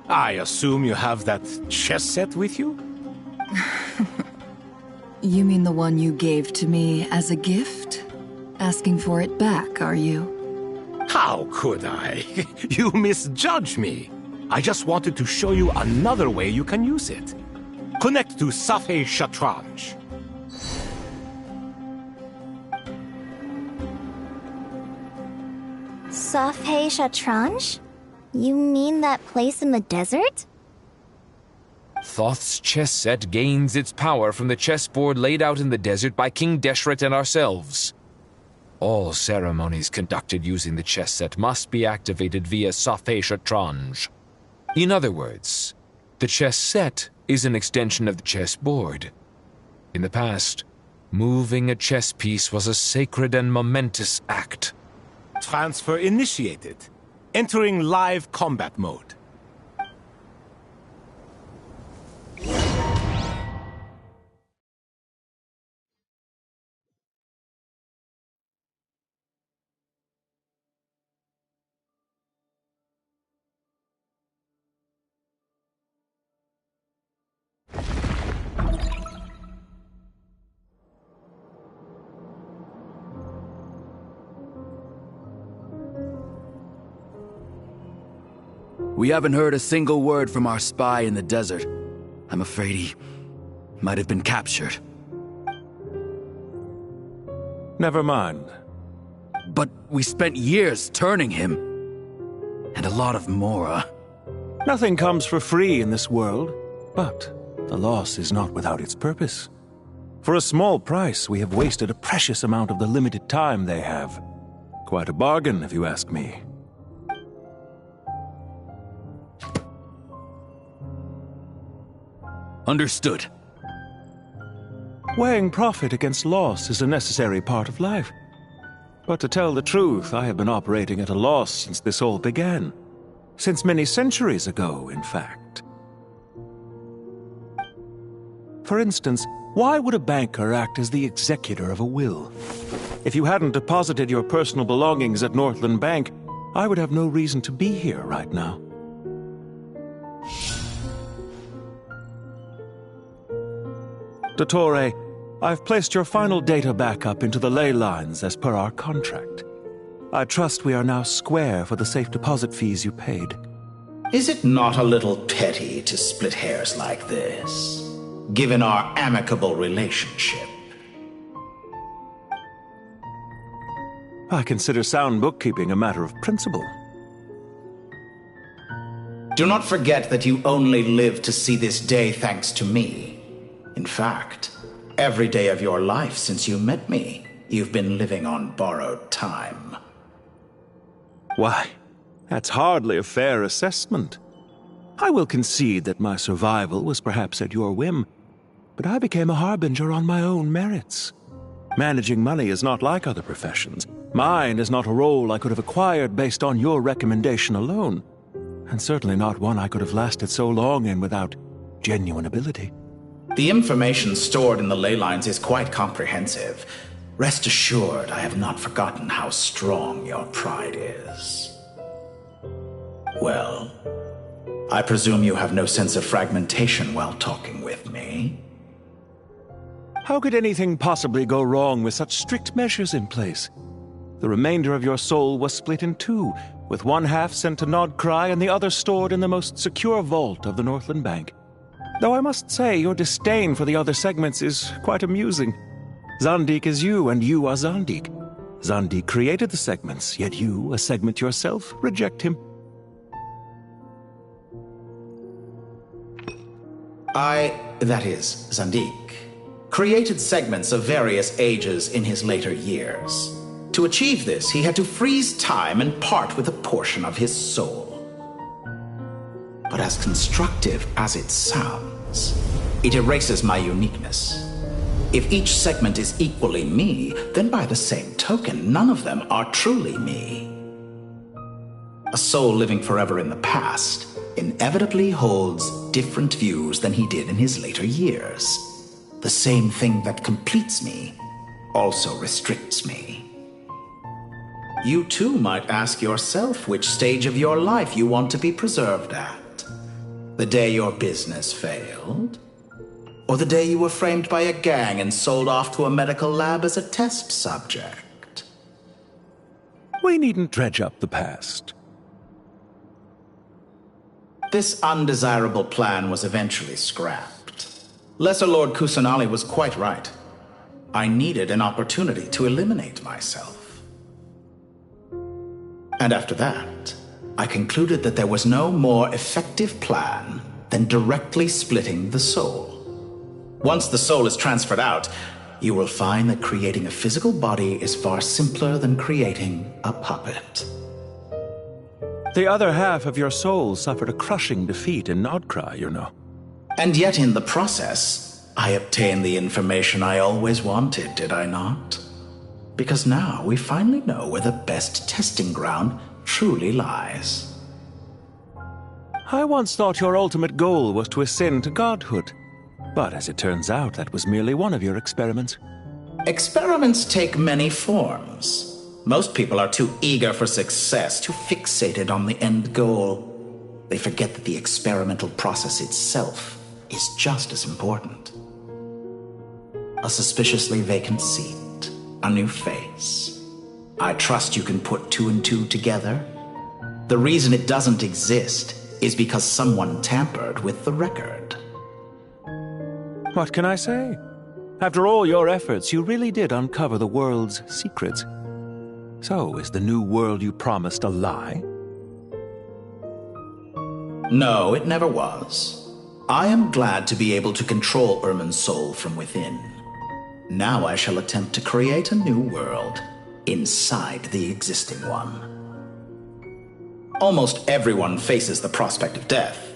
I assume you have that chess set with you? You mean the one you gave to me as a gift? Asking for it back, are you? How could I? You misjudge me. I just wanted to show you another way you can use it. Connect to Safei Shatranj. Safei Shatranj? You mean that place in the desert? Thoth's chess set gains its power from the chessboard laid out in the desert by King Deshret and ourselves. All ceremonies conducted using the chess set must be activated via Safei Shatranj. In other words, the chess set is an extension of the chessboard. In the past, moving a chess piece was a sacred and momentous act. Transfer initiated. Entering live combat mode. We haven't heard a single word from our spy in the desert. I'm afraid he might have been captured. Never mind. But we spent years turning him. And a lot of Mora. Nothing comes for free in this world, but the loss is not without its purpose. For a small price, we have wasted a precious amount of the limited time they have. Quite a bargain, if you ask me. Understood. Weighing profit against loss is a necessary part of life. But to tell the truth, I have been operating at a loss since this all began. Since many centuries ago, in fact. For instance, why would a banker act as the executor of a will? If you hadn't deposited your personal belongings at Northland Bank, I would have no reason to be here right now. Dottore, I've placed your final data backup into the ley lines as per our contract. I trust we are now square for the safe deposit fees you paid. Is it not a little petty to split hairs like this, given our amicable relationship? I consider sound bookkeeping a matter of principle. Do not forget that you only live to see this day thanks to me. In fact, every day of your life since you met me, you've been living on borrowed time. Why, that's hardly a fair assessment. I will concede that my survival was perhaps at your whim, but I became a harbinger on my own merits. Managing money is not like other professions. Mine is not a role I could have acquired based on your recommendation alone, and certainly not one I could have lasted so long in without genuine ability. The information stored in the ley lines is quite comprehensive. Rest assured, I have not forgotten how strong your pride is. Well, I presume you have no sense of fragmentation while talking with me. How could anything possibly go wrong with such strict measures in place? The remainder of your soul was split in two, with one half sent to Nodcry and the other stored in the most secure vault of the Northland Bank. Though I must say, your disdain for the other segments is quite amusing. Zandik is you, and you are Zandik. Zandik created the segments, yet you, a segment yourself, reject him. That is, Zandik, created segments of various ages in his later years. To achieve this, he had to freeze time and part with a portion of his soul. But as constructive as it sounds, it erases my uniqueness. If each segment is equally me, then by the same token, none of them are truly me. A soul living forever in the past inevitably holds different views than he did in his later years. The same thing that completes me also restricts me. You too might ask yourself which stage of your life you want to be preserved at. The day your business failed? Or the day you were framed by a gang and sold off to a medical lab as a test subject? We needn't dredge up the past. This undesirable plan was eventually scrapped. Lesser Lord Kusanali was quite right. I needed an opportunity to eliminate myself. And after that, I concluded that there was no more effective plan than directly splitting the soul. Once the soul is transferred out, you will find that creating a physical body is far simpler than creating a puppet. The other half of your soul suffered a crushing defeat in Nodcry, you know. And yet in the process, I obtained the information I always wanted, did I not? Because now we finally know where the best testing ground truly lies. I once thought your ultimate goal was to ascend to godhood. But as it turns out, that was merely one of your experiments. Experiments take many forms. Most people are too eager for success, too fixated on the end goal. They forget that the experimental process itself is just as important. A suspiciously vacant seat, a new face. I trust you can put two and two together. The reason it doesn't exist is because someone tampered with the record. What can I say? After all your efforts, you really did uncover the world's secrets. So, is the new world you promised a lie? No, it never was. I am glad to be able to control Irmin's soul from within. Now I shall attempt to create a new world inside the existing one. Almost everyone faces the prospect of death,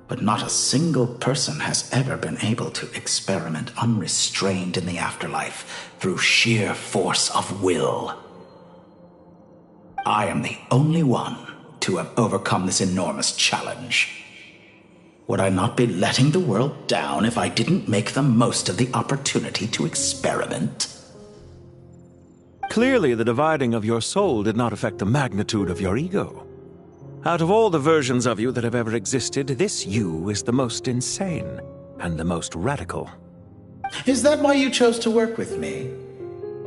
but not a single person has ever been able to experiment unrestrained in the afterlife through sheer force of will. I am the only one to have overcome this enormous challenge. Would I not be letting the world down if I didn't make the most of the opportunity to experiment? Clearly, the dividing of your soul did not affect the magnitude of your ego. Out of all the versions of you that have ever existed, this you is the most insane and the most radical. Is that why you chose to work with me?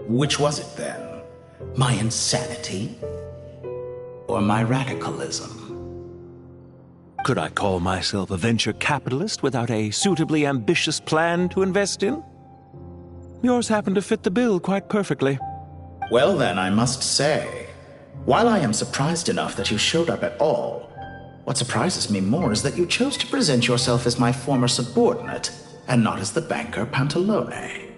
Which was it then? My insanity? Or my radicalism? Could I call myself a venture capitalist without a suitably ambitious plan to invest in? Yours happened to fit the bill quite perfectly. Well then, I must say, while I am surprised enough that you showed up at all, what surprises me more is that you chose to present yourself as my former subordinate, and not as the banker Pantalone.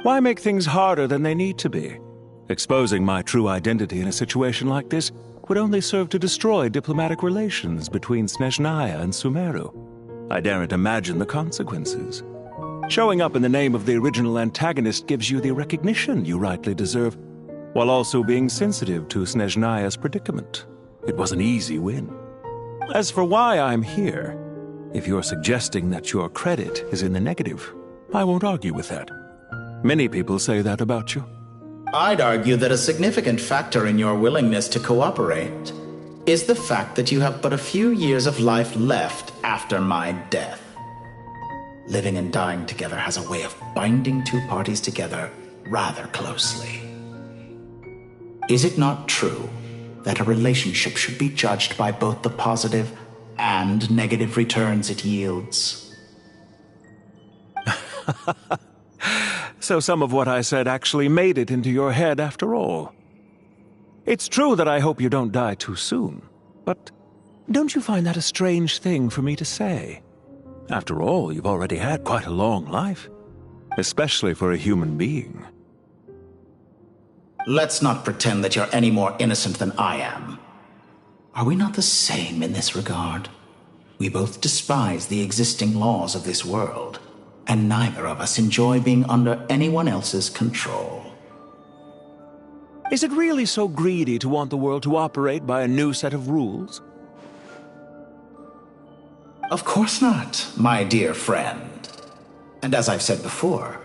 Why make things harder than they need to be? Exposing my true identity in a situation like this would only serve to destroy diplomatic relations between Snezhnaya and Sumeru. I daren't imagine the consequences. Showing up in the name of the original antagonist gives you the recognition you rightly deserve, while also being sensitive to Snezhnaya's predicament. It was an easy win. As for why I'm here, if you're suggesting that your credit is in the negative, I won't argue with that. Many people say that about you. I'd argue that a significant factor in your willingness to cooperate is the fact that you have but a few years of life left after my death. Living and dying together has a way of binding two parties together rather closely. Is it not true that a relationship should be judged by both the positive and negative returns it yields? So some of what I said actually made it into your head after all. It's true that I hope you don't die too soon, but don't you find that a strange thing for me to say? After all, you've already had quite a long life, especially for a human being. Let's not pretend that you're any more innocent than I am. Are we not the same in this regard? We both despise the existing laws of this world, and neither of us enjoy being under anyone else's control. Is it really so greedy to want the world to operate by a new set of rules? Of course not, my dear friend. And as I've said before,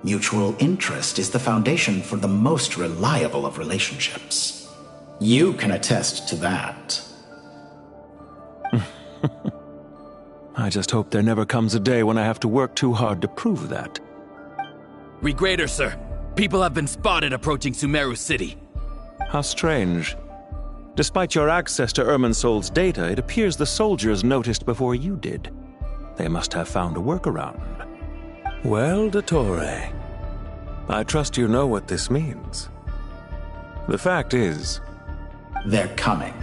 mutual interest is the foundation for the most reliable of relationships. You can attest to that. I just hope there never comes a day when I have to work too hard to prove that. Regrader, sir. People have been spotted approaching Sumeru City. How strange. Despite your access to Irminsol's data, it appears the soldiers noticed before you did. They must have found a workaround. Well, Dottore, I trust you know what this means. The fact is... They're coming.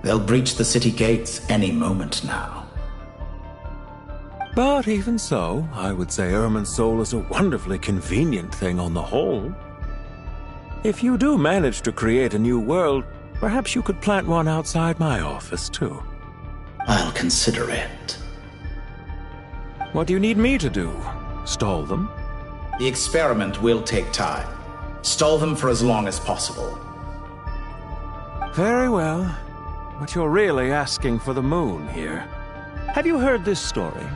They'll breach the city gates any moment now. But even so, I would say Irminsol is a wonderfully convenient thing on the whole. If you do manage to create a new world, perhaps you could plant one outside my office, too. I'll consider it. What do you need me to do? Stall them? The experiment will take time. Stall them for as long as possible. Very well. But you're really asking for the moon here. Have you heard this story?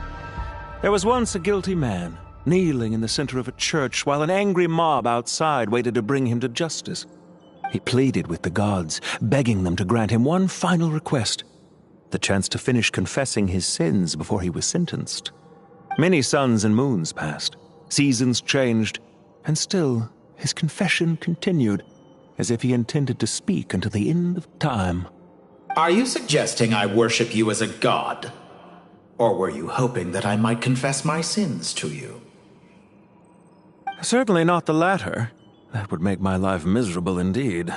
There was once a guilty man, kneeling in the center of a church while an angry mob outside waited to bring him to justice. He pleaded with the gods, begging them to grant him one final request, the chance to finish confessing his sins before he was sentenced. Many suns and moons passed, seasons changed, and still his confession continued, as if he intended to speak until the end of time. Are you suggesting I worship you as a god? Or were you hoping that I might confess my sins to you? Certainly not the latter. That would make my life miserable indeed.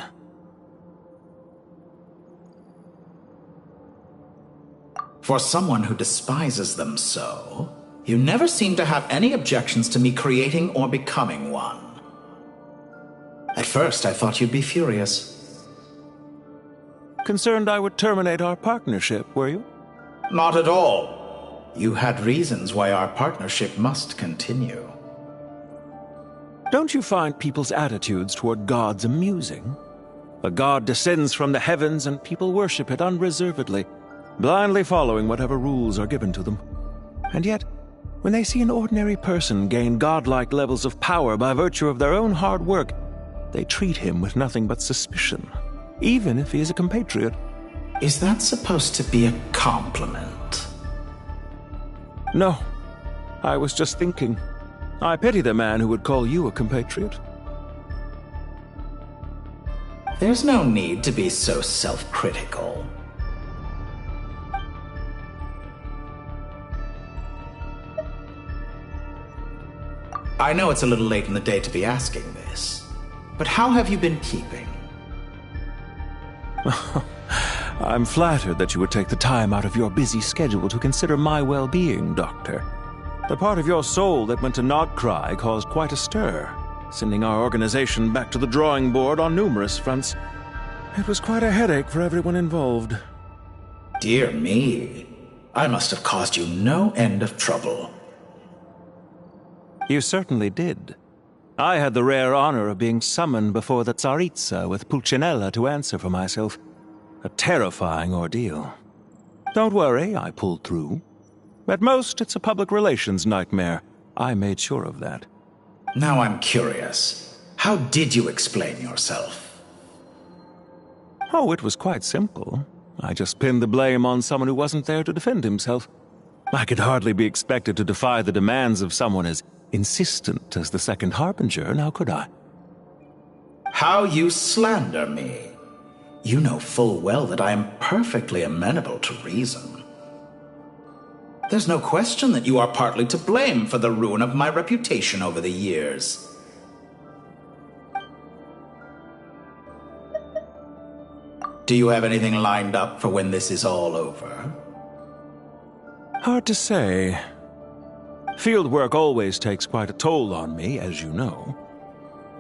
For someone who despises them so, you never seem to have any objections to me creating or becoming one. At first, I thought you'd be furious. Concerned I would terminate our partnership, were you? Not at all. You had reasons why our partnership must continue. Don't you find people's attitudes toward gods amusing? A god descends from the heavens and people worship it unreservedly, blindly following whatever rules are given to them. And yet, when they see an ordinary person gain godlike levels of power by virtue of their own hard work, they treat him with nothing but suspicion, even if he is a compatriot. Is that supposed to be a compliment? No. I was just thinking. I pity the man who would call you a compatriot. There's no need to be so self-critical. I know it's a little late in the day to be asking this, but how have you been keeping? I'm flattered that you would take the time out of your busy schedule to consider my well-being, Doctor. The part of your soul that went to Nodcry caused quite a stir, sending our organization back to the drawing board on numerous fronts. It was quite a headache for everyone involved. Dear me, I must have caused you no end of trouble. You certainly did. I had the rare honor of being summoned before the Tsaritsa with Pulcinella to answer for myself. A terrifying ordeal. Don't worry, I pulled through. At most, it's a public relations nightmare. I made sure of that. Now I'm curious. How did you explain yourself? Oh, it was quite simple. I just pinned the blame on someone who wasn't there to defend himself. I could hardly be expected to defy the demands of someone as insistent as the Second Harbinger, now could I? How you slander me. You know full well that I am perfectly amenable to reason. There's no question that you are partly to blame for the ruin of my reputation over the years. Do you have anything lined up for when this is all over? Hard to say. Field work always takes quite a toll on me, as you know.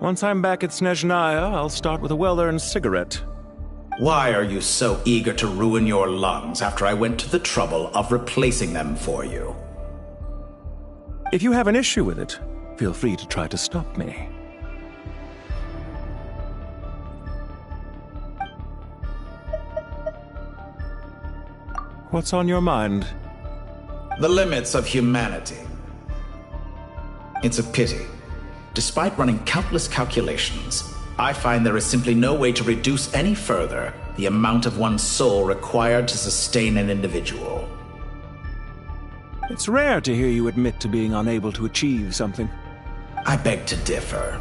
Once I'm back at Snezhnaya, I'll start with a well-earned cigarette. Why are you so eager to ruin your lungs after I went to the trouble of replacing them for you? If you have an issue with it, feel free to try to stop me. What's on your mind? The limits of humanity. It's a pity. Despite running countless calculations, I find there is simply no way to reduce any further the amount of one's soul required to sustain an individual. It's rare to hear you admit to being unable to achieve something. I beg to differ.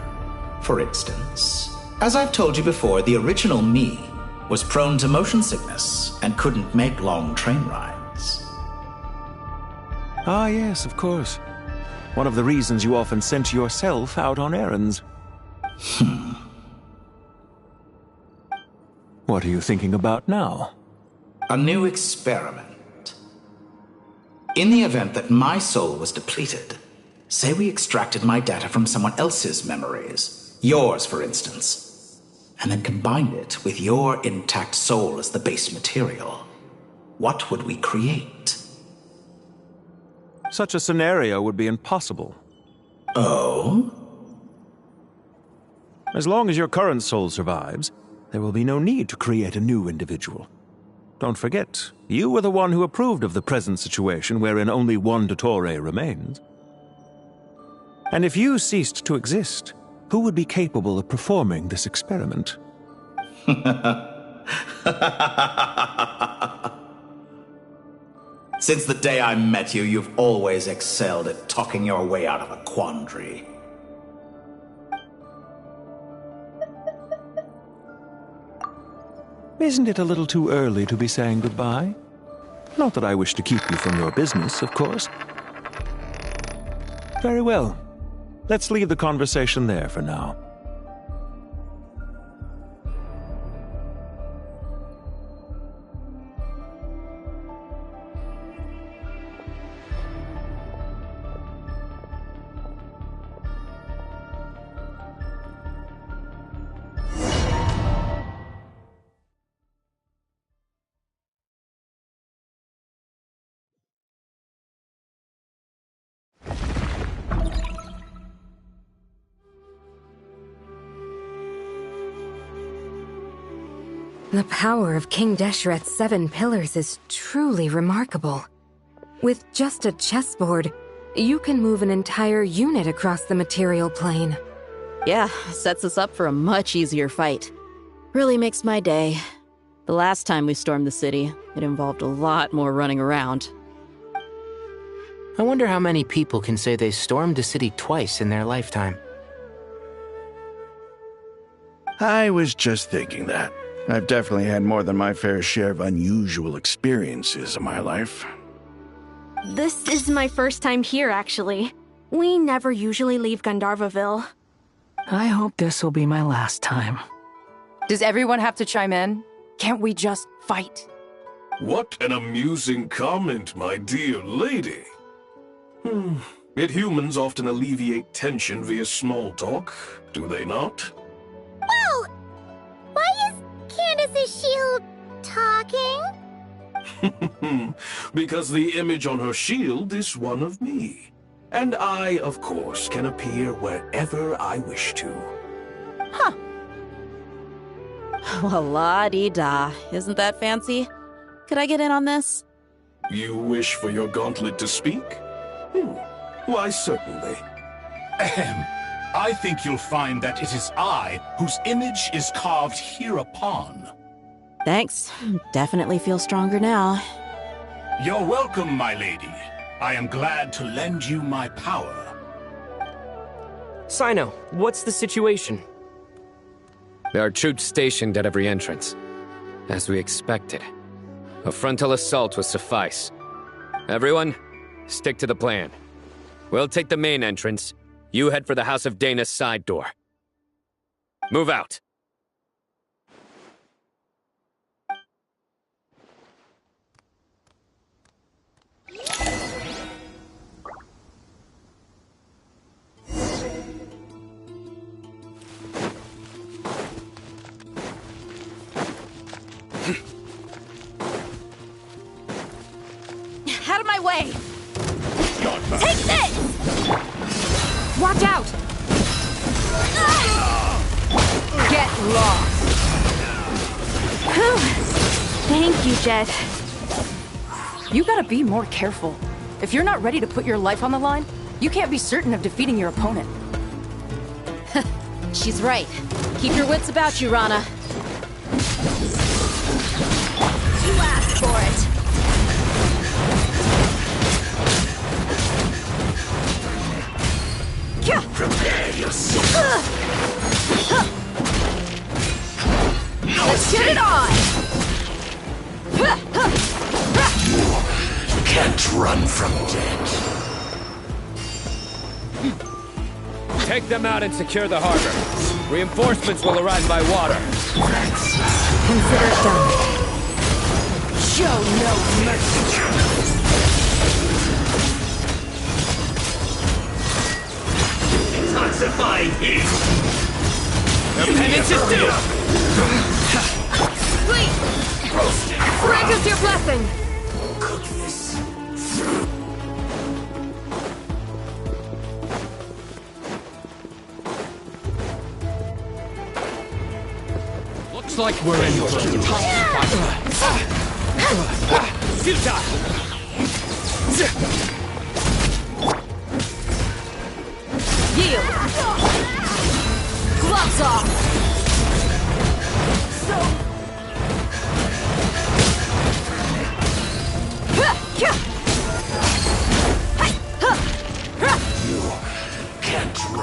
For instance, as I've told you before, the original me was prone to motion sickness and couldn't make long train rides. Ah, yes, of course. One of the reasons you often sent yourself out on errands. What are you thinking about now? A new experiment. In the event that my soul was depleted, say we extracted my data from someone else's memories, yours for instance, and then combined it with your intact soul as the base material, what would we create? Such a scenario would be impossible. Oh? As long as your current soul survives, there will be no need to create a new individual. Don't forget, you were the one who approved of the present situation wherein only one Dottore remains. And if you ceased to exist, who would be capable of performing this experiment? Since the day I met you, you've always excelled at talking your way out of a quandary. Isn't it a little too early to be saying goodbye? Not that I wish to keep you from your business, of course. Very well. Let's leave the conversation there for now. The power of King Deshret's 7 pillars is truly remarkable. With just a chessboard, you can move an entire unit across the material plane. Yeah, sets us up for a much easier fight. Really makes my day. The last time we stormed the city, it involved a lot more running around. I wonder how many people can say they stormed a city twice in their lifetime. I was just thinking that. I've definitely had more than my fair share of unusual experiences in my life. This is my first time here, actually. We never usually leave Gandharvaville. I hope this will be my last time. Does everyone have to chime in? Can't we just fight? What an amusing comment, my dear lady. Yet humans often alleviate tension via small talk, do they not? Whoa! Why is Candace's shield talking? Because the image on her shield is one of me. And I, of course, can appear wherever I wish to. Huh. Well, la-dee-da. Isn't that fancy? Could I get in on this? You wish for your gauntlet to speak? Why, certainly. Ahem. I think you'll find that it is I whose image is carved hereupon. Thanks. Definitely feel stronger now. You're welcome, my lady. I am glad to lend you my power. Sino, what's the situation? There are troops stationed at every entrance. As we expected. A frontal assault will suffice. Everyone, stick to the plan. We'll take the main entrance. You head for the House of Dana's side door. Move out. out of my way! Take this! Watch out! Get lost! Whew. Thank you, Jet. You gotta be more careful. If you're not ready to put your life on the line, you can't be certain of defeating your opponent. She's right. Keep your wits about you, Rana. You asked for it. Prepare yourself. Let's get it on! You can't run from death. Take them out and secure the harbor. Reinforcements will arrive by water. Consider it done. Show no mercy. Detoxifying heat. The penance is due. Please! Grant us your blessing! Cook this. Looks like we're in for a Yield! Gloves off!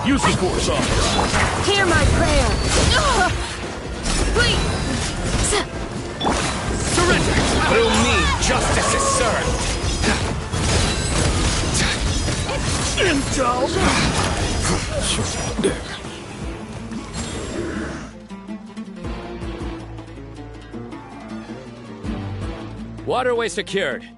Use the force on. Hear my prayer! Please! surrender. Through me, justice is served. Waterway secured.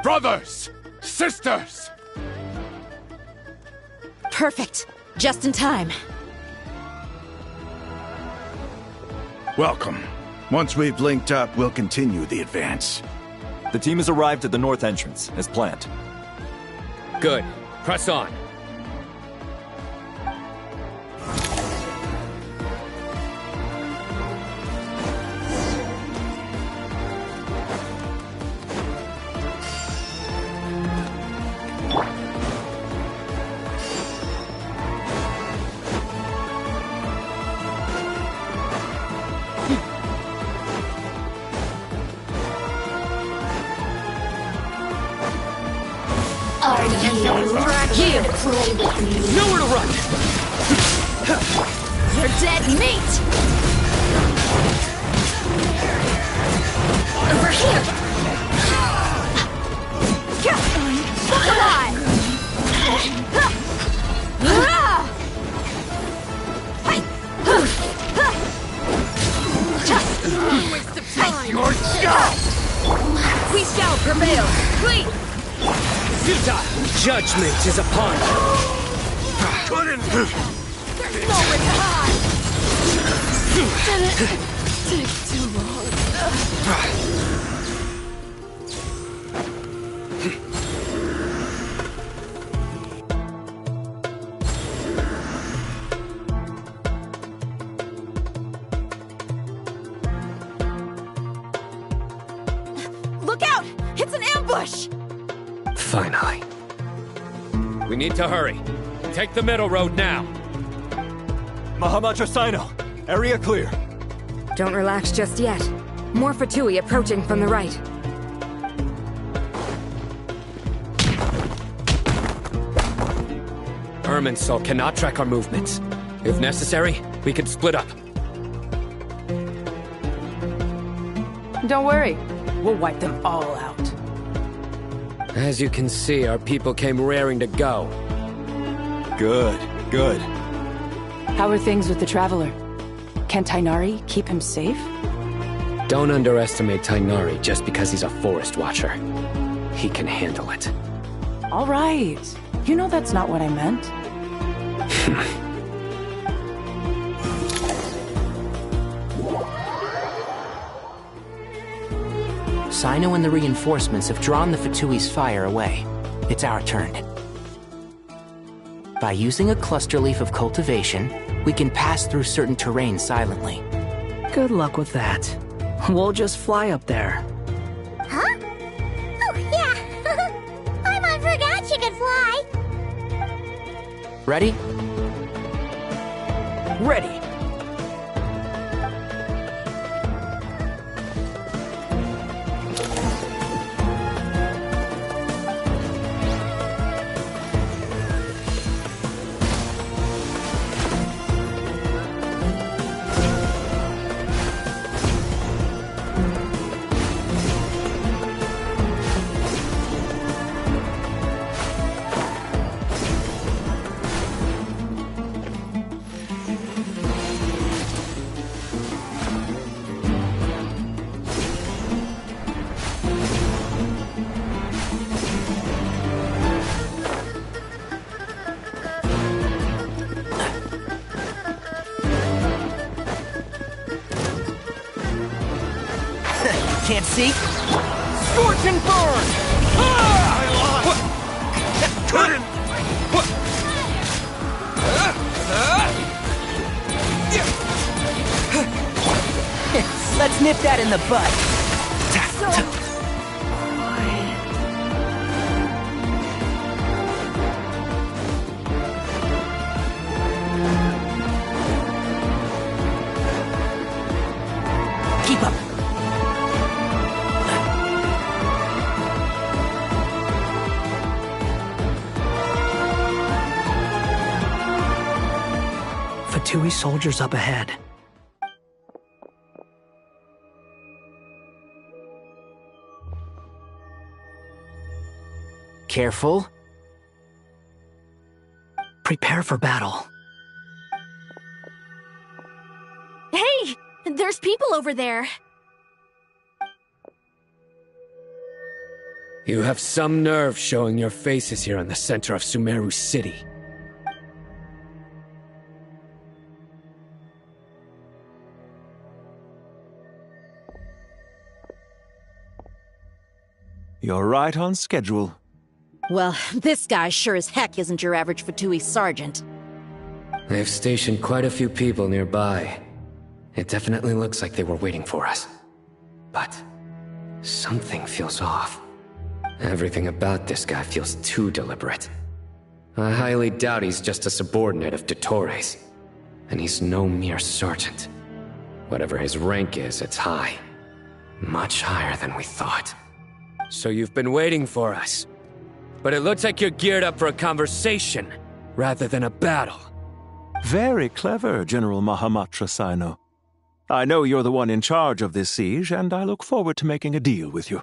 Brothers! Sisters! Perfect. Just in time. Welcome. Once we've linked up, we'll continue the advance. The team has arrived at the north entrance, as planned. Good. Press on. Nowhere to run! You're dead meat! Over here! Look alive! Waste of time! Your job! We shall prevail! Please! Judgment is upon you. There's nowhere to hide! Take too long. Look out! It's an ambush! Finally. We need to hurry. Take the middle road now. Mahamacha Sino, area clear. Don't relax just yet. More Fatui approaching from the right. Irminsul cannot track our movements. If necessary, we can split up. Don't worry. We'll wipe them all out. As you can see, our people came raring to go. Good, good. How are things with the Traveler? Can Tainari keep him safe? Don't underestimate Tainari just because he's a forest watcher. He can handle it. All right. You know that's not what I meant. Sino and the reinforcements have drawn the Fatui's fire away. It's our turn. By using a cluster leaf of cultivation, we can pass through certain terrain silently. Good luck with that. We'll just fly up there. Huh? Oh, yeah. Paimon forgot she could fly. Ready? Ready. Can't see? Scorch and burn! Let's nip that in the bud. Keep up. Fatui soldiers up ahead. Careful. Prepare for battle. Hey! There's people over there. You have some nerve showing your faces here in the center of Sumeru City. You're right on schedule. Well, this guy sure as heck isn't your average Fatui sergeant. They've stationed quite a few people nearby. It definitely looks like they were waiting for us. But something feels off. Everything about this guy feels too deliberate. I highly doubt he's just a subordinate of Dottores. And he's no mere sergeant. Whatever his rank is, it's high. Much higher than we thought. So you've been waiting for us. But it looks like you're geared up for a conversation, rather than a battle. Very clever, General Mahamatra Sino. I know you're the one in charge of this siege, and I look forward to making a deal with you.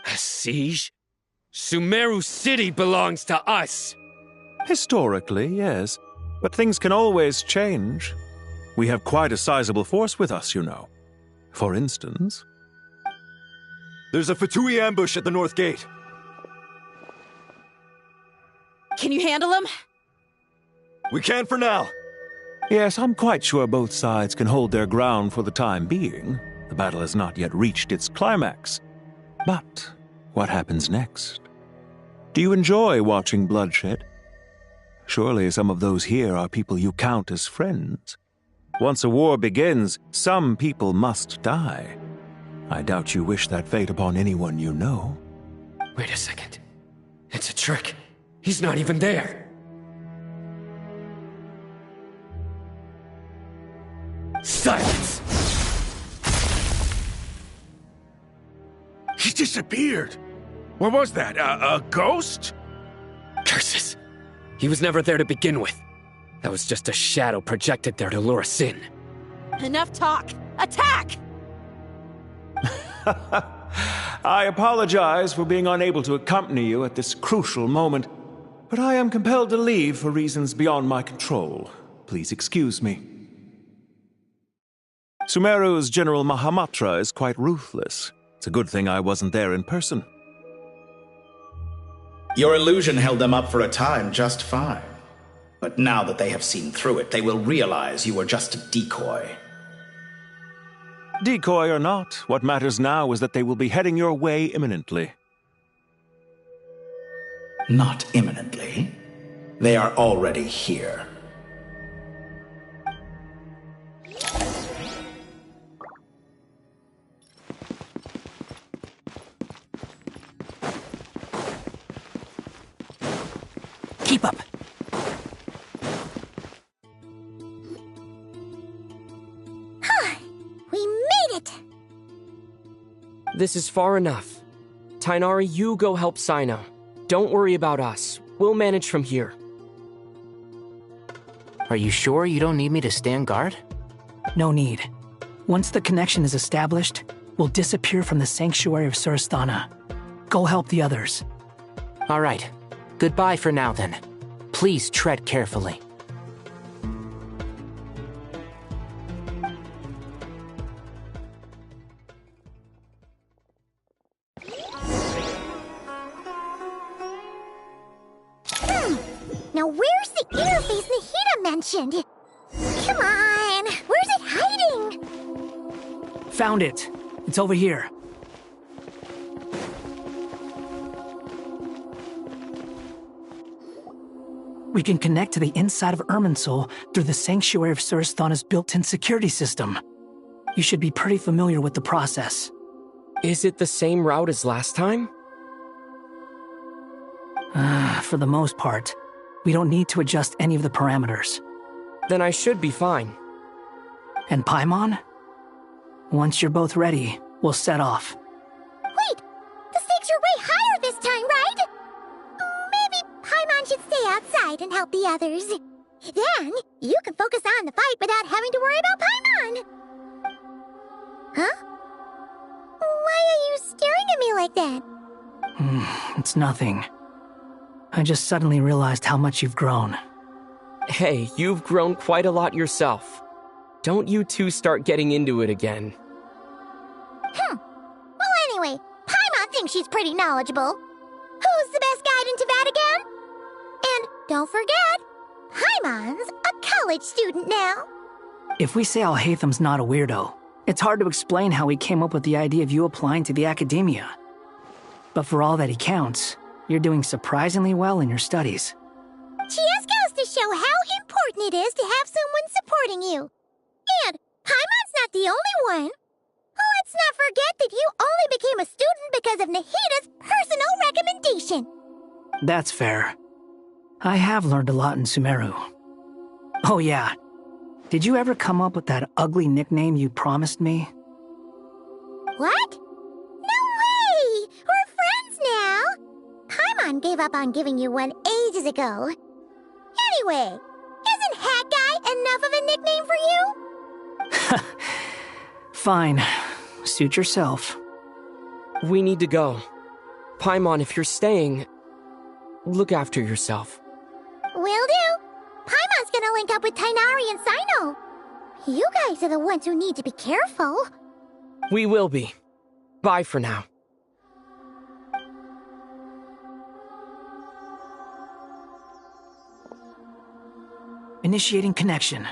A siege? Sumeru City belongs to us! Historically, yes. But things can always change. We have quite a sizable force with us, you know. For instance... There's a Fatui ambush at the north gate. Can you handle him? We can for now. Yes, I'm quite sure both sides can hold their ground for the time being. The battle has not yet reached its climax. But what happens next? Do you enjoy watching bloodshed? Surely some of those here are people you count as friends. Once a war begins, some people must die. I doubt you wish that fate upon anyone you know. Wait a second. It's a trick. He's not even there. Silence! He disappeared. What was that? A ghost? Curses. He was never there to begin with. That was just a shadow projected there to lure us in. Enough talk! Attack! I apologize for being unable to accompany you at this crucial moment, but I am compelled to leave for reasons beyond my control. Please excuse me. Sumeru's General Mahamatra is quite ruthless. It's a good thing I wasn't there in person. Your illusion held them up for a time just fine. But now that they have seen through it, they will realize you were just a decoy. Decoy or not, what matters now is that they will be heading your way imminently. Not imminently. They are already here. Keep up. We made it! This is far enough. Tainari, you go help Sino. Don't worry about us. We'll manage from here. Are you sure you don't need me to stand guard? No need. Once the connection is established, we'll disappear from the sanctuary of Surasthana. Go help the others. All right. Goodbye for now, then. Please tread carefully. Now where's the interface Nahida mentioned? Come on! Where's it hiding? Found it. It's over here. We can connect to the inside of Irminsul through the Sanctuary of Surasthana's built-in security system. You should be pretty familiar with the process. Is it the same route as last time? For the most part. We don't need to adjust any of the parameters. Then I should be fine. And Paimon? Once you're both ready, we'll set off. Wait! The stakes are way higher this time, right? Maybe Paimon should stay outside and help the others. Then, you can focus on the fight without having to worry about Paimon. Huh? Why are you staring at me like that? It's nothing. I just suddenly realized how much you've grown. Hey, you've grown quite a lot yourself. Don't you two start getting into it again. Well, anyway, Paimon thinks she's pretty knowledgeable. Who's the best guide in Teyvat again? And don't forget, Paimon's a college student now. If we say Alhatham's not a weirdo, it's hard to explain how he came up with the idea of you applying to the academia. But for all that he counts, you're doing surprisingly well in your studies. She just goes to show how important it is to have someone supporting you. And Paimon's not the only one. Let's not forget that you only became a student because of Nahida's personal recommendation. That's fair. I have learned a lot in Sumeru. Oh yeah. Did you ever come up with that ugly nickname you promised me? What? No way! We're friends now! Paimon gave up on giving you one ages ago. Anyway, isn't Hat Guy enough of a nickname for you? Fine. Suit yourself. We need to go. Paimon, if you're staying, look after yourself. Will do. Paimon's gonna link up with Tainari and Sino. You guys are the ones who need to be careful. We will be. Bye for now. Initiating connection.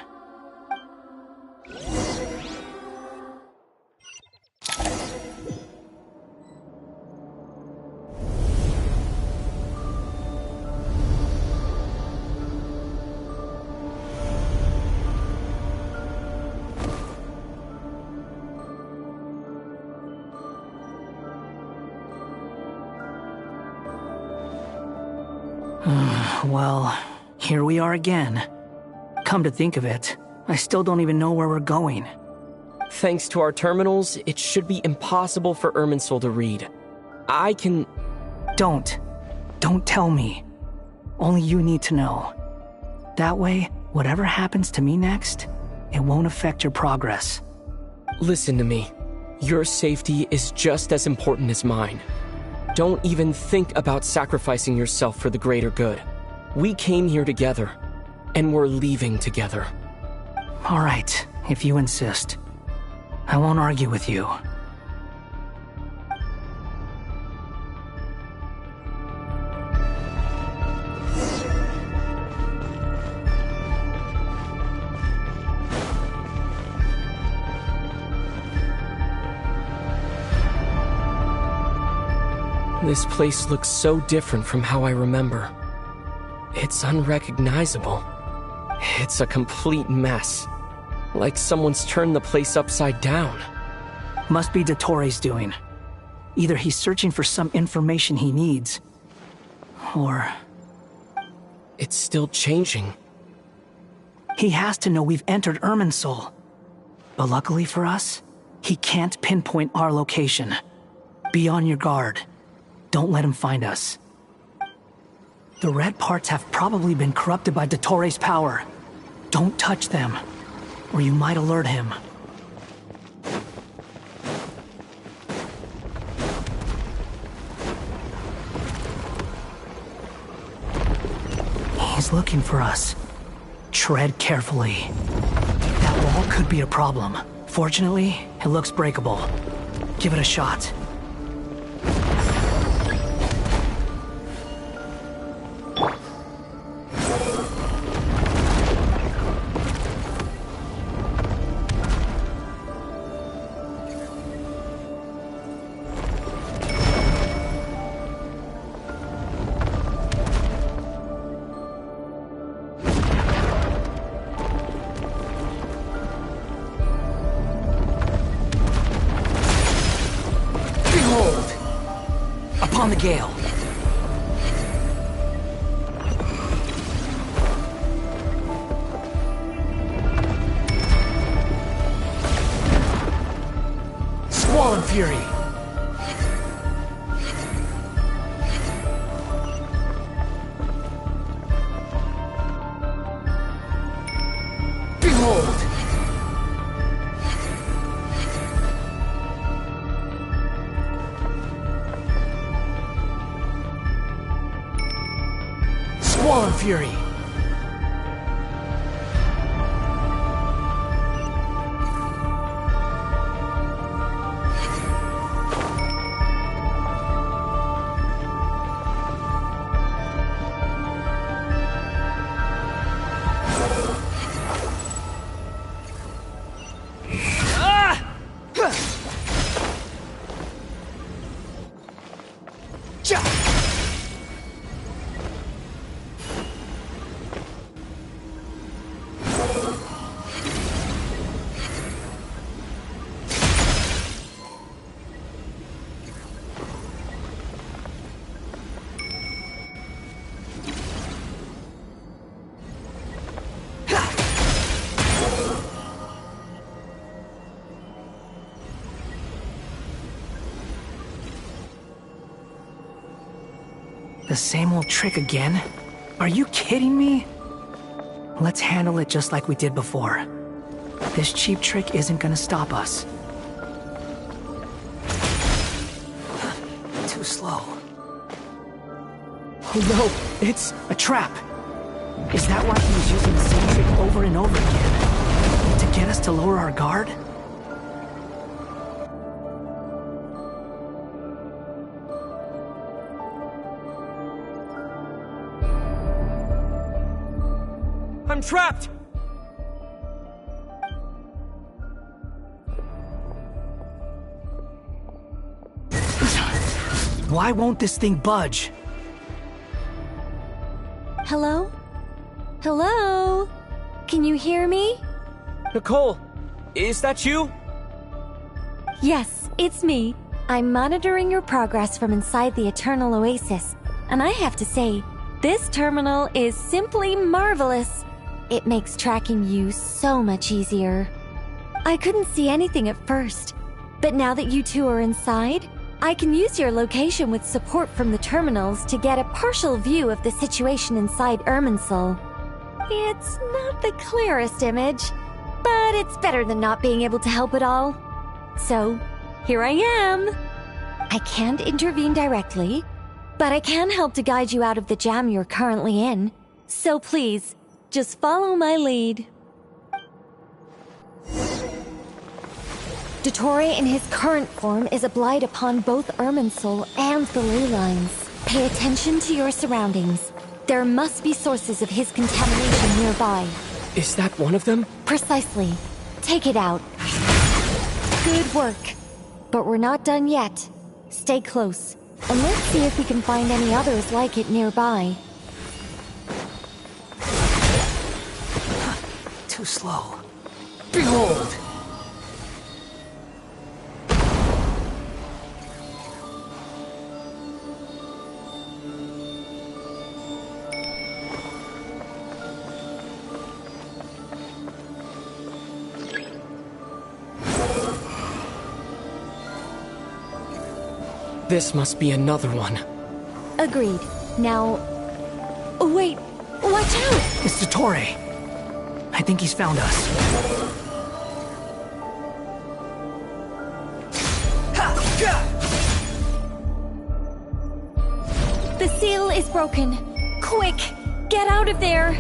Well, here we are again. Come to think of it, I still don't even know where we're going. Thanks to our terminals, it should be impossible for Irminsul to read. I can... Don't tell me. Only you need to know. That way, whatever happens to me next, it won't affect your progress. Listen to me. Your safety is just as important as mine. Don't even think about sacrificing yourself for the greater good. We came here together, and we're leaving together. All right, if you insist. I won't argue with you. This place looks so different from how I remember. It's unrecognizable. It's a complete mess. Like someone's turned the place upside down. Must be Dottore doing. Either he's searching for some information he needs, or... It's still changing. He has to know we've entered Irminsul. But luckily for us, he can't pinpoint our location. Be on your guard. Don't let him find us. The red parts have probably been corrupted by Dottore's power. Don't touch them, or you might alert him. He's looking for us. Tread carefully. That wall could be a problem. Fortunately, it looks breakable. Give it a shot. Upon the gale. Squall and Fury. Behold. Squall and Fury. The same old trick again? Are you kidding me? Let's handle it just like we did before. This cheap trick isn't gonna stop us. Too slow. Oh no, it's a trap. Is that why he was using the same trick over and over again? To get us to lower our guard? I'm trapped! Why won't this thing budge? Hello? Hello? Can you hear me? Nicole, is that you? Yes, it's me. I'm monitoring your progress from inside the Eternal Oasis, and I have to say, this terminal is simply marvelous. It makes tracking you so much easier. I couldn't see anything at first, but now that you two are inside, I can use your location with support from the terminals to get a partial view of the situation inside Irminsul. It's not the clearest image, but it's better than not being able to help at all. So, here I am. I can't intervene directly, but I can help to guide you out of the jam you're currently in. So please, just follow my lead. Dottore in his current form is a blight upon both Irminsul and the ley lines. Pay attention to your surroundings. There must be sources of his contamination nearby. Is that one of them? Precisely. Take it out. Good work. But we're not done yet. Stay close. And let's see if we can find any others like it nearby. Too slow. Behold! This must be another one. Agreed. Now... Wait! Watch out! Mr. Torre! I think he's found us. The seal is broken. Quick! Get out of there!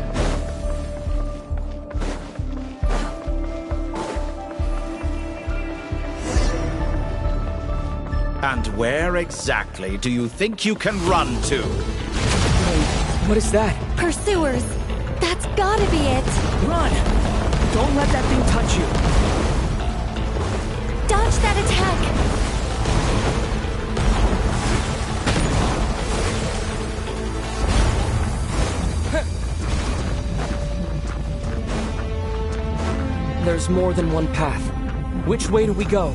And where exactly do you think you can run to? What is that? Pursuers! That's gotta be it! Run! Don't let that thing touch you! Dodge that attack! There's more than one path. Which way do we go?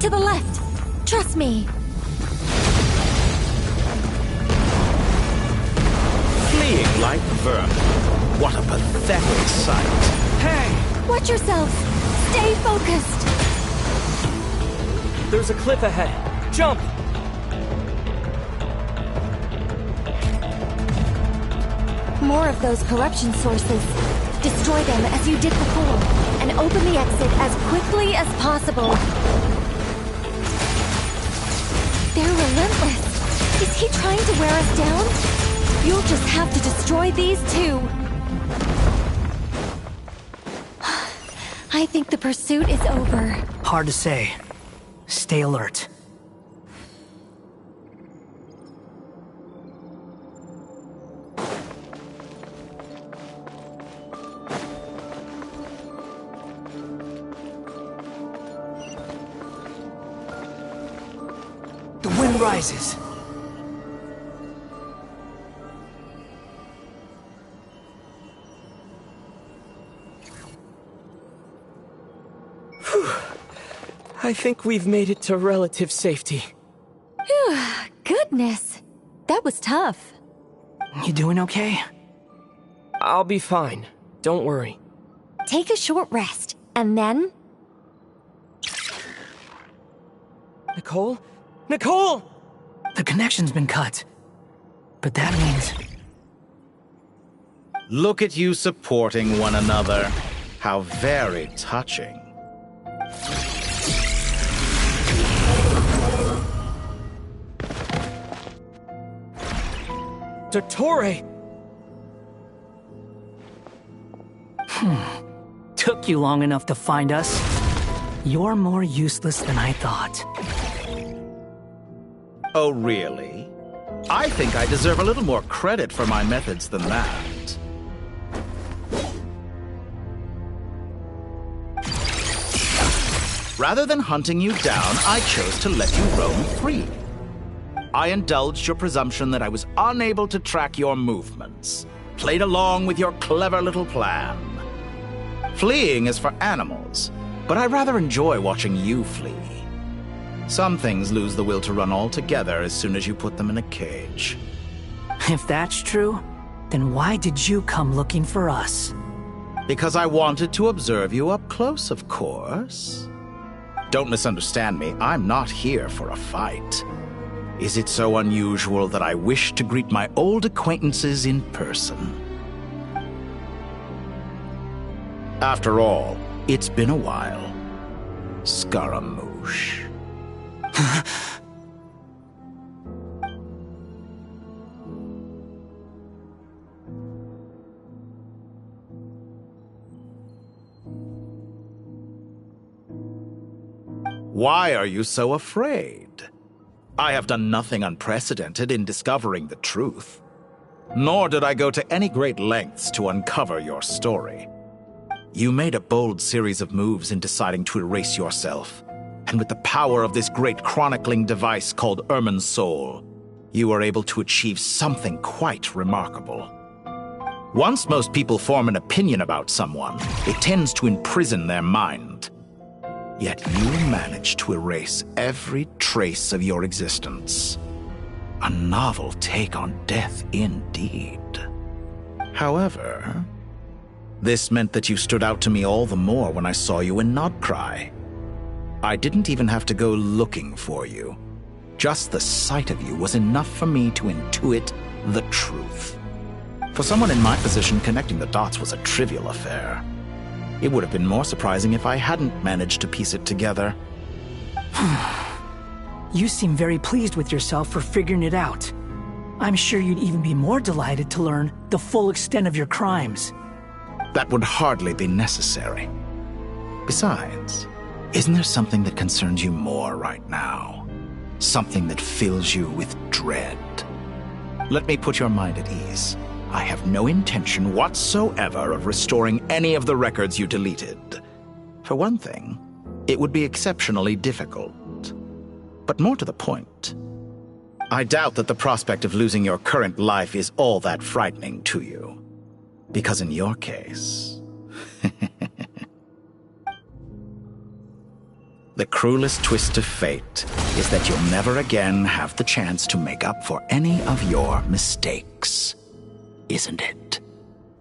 To the left! Trust me! Fleeing like vermin. What a pathetic sight. Hey! Watch yourselves! Stay focused! There's a cliff ahead. Jump! More of those corruption sources. Destroy them as you did before, and open the exit as quickly as possible. They're relentless. Is he trying to wear us down? You'll just have to destroy these too. I think the pursuit is over. Hard to say. Stay alert. The wind rises. Whew. I think we've made it to relative safety. Phew, goodness. That was tough. You doing okay? I'll be fine. Don't worry. Take a short rest, and then... Nicole? Nicole! The connection's been cut. But that means... Look at you supporting one another. How very touching. Torre! Took you long enough to find us. You're more useless than I thought. Oh, really? I think I deserve a little more credit for my methods than that. Rather than hunting you down, I chose to let you roam free. I indulged your presumption that I was unable to track your movements, played along with your clever little plan. Fleeing is for animals, but I rather enjoy watching you flee. Some things lose the will to run altogether as soon as you put them in a cage. If that's true, then why did you come looking for us? Because I wanted to observe you up close, of course. Don't misunderstand me, I'm not here for a fight. Is it so unusual that I wish to greet my old acquaintances in person? After all, it's been a while. Scaramouche. Why are you so afraid? I have done nothing unprecedented in discovering the truth. Nor did I go to any great lengths to uncover your story. You made a bold series of moves in deciding to erase yourself. And with the power of this great chronicling device called Ermin's Soul, you are able to achieve something quite remarkable. Once most people form an opinion about someone, it tends to imprison their mind. Yet you manage to erase every trace of your existence. A novel take on death indeed. However, this meant that you stood out to me all the more when I saw you in Nodcry. I didn't even have to go looking for you. Just the sight of you was enough for me to intuit the truth. For someone in my position, connecting the dots was a trivial affair. It would have been more surprising if I hadn't managed to piece it together. You seem very pleased with yourself for figuring it out. I'm sure you'd even be more delighted to learn the full extent of your crimes. That would hardly be necessary. Besides, isn't there something that concerns you more right now? Something that fills you with dread? Let me put your mind at ease. I have no intention whatsoever of restoring any of the records you deleted. For one thing, it would be exceptionally difficult. But more to the point, I doubt that the prospect of losing your current life is all that frightening to you. Because in your case, the cruelest twist of fate is that you'll never again have the chance to make up for any of your mistakes. Isn't it?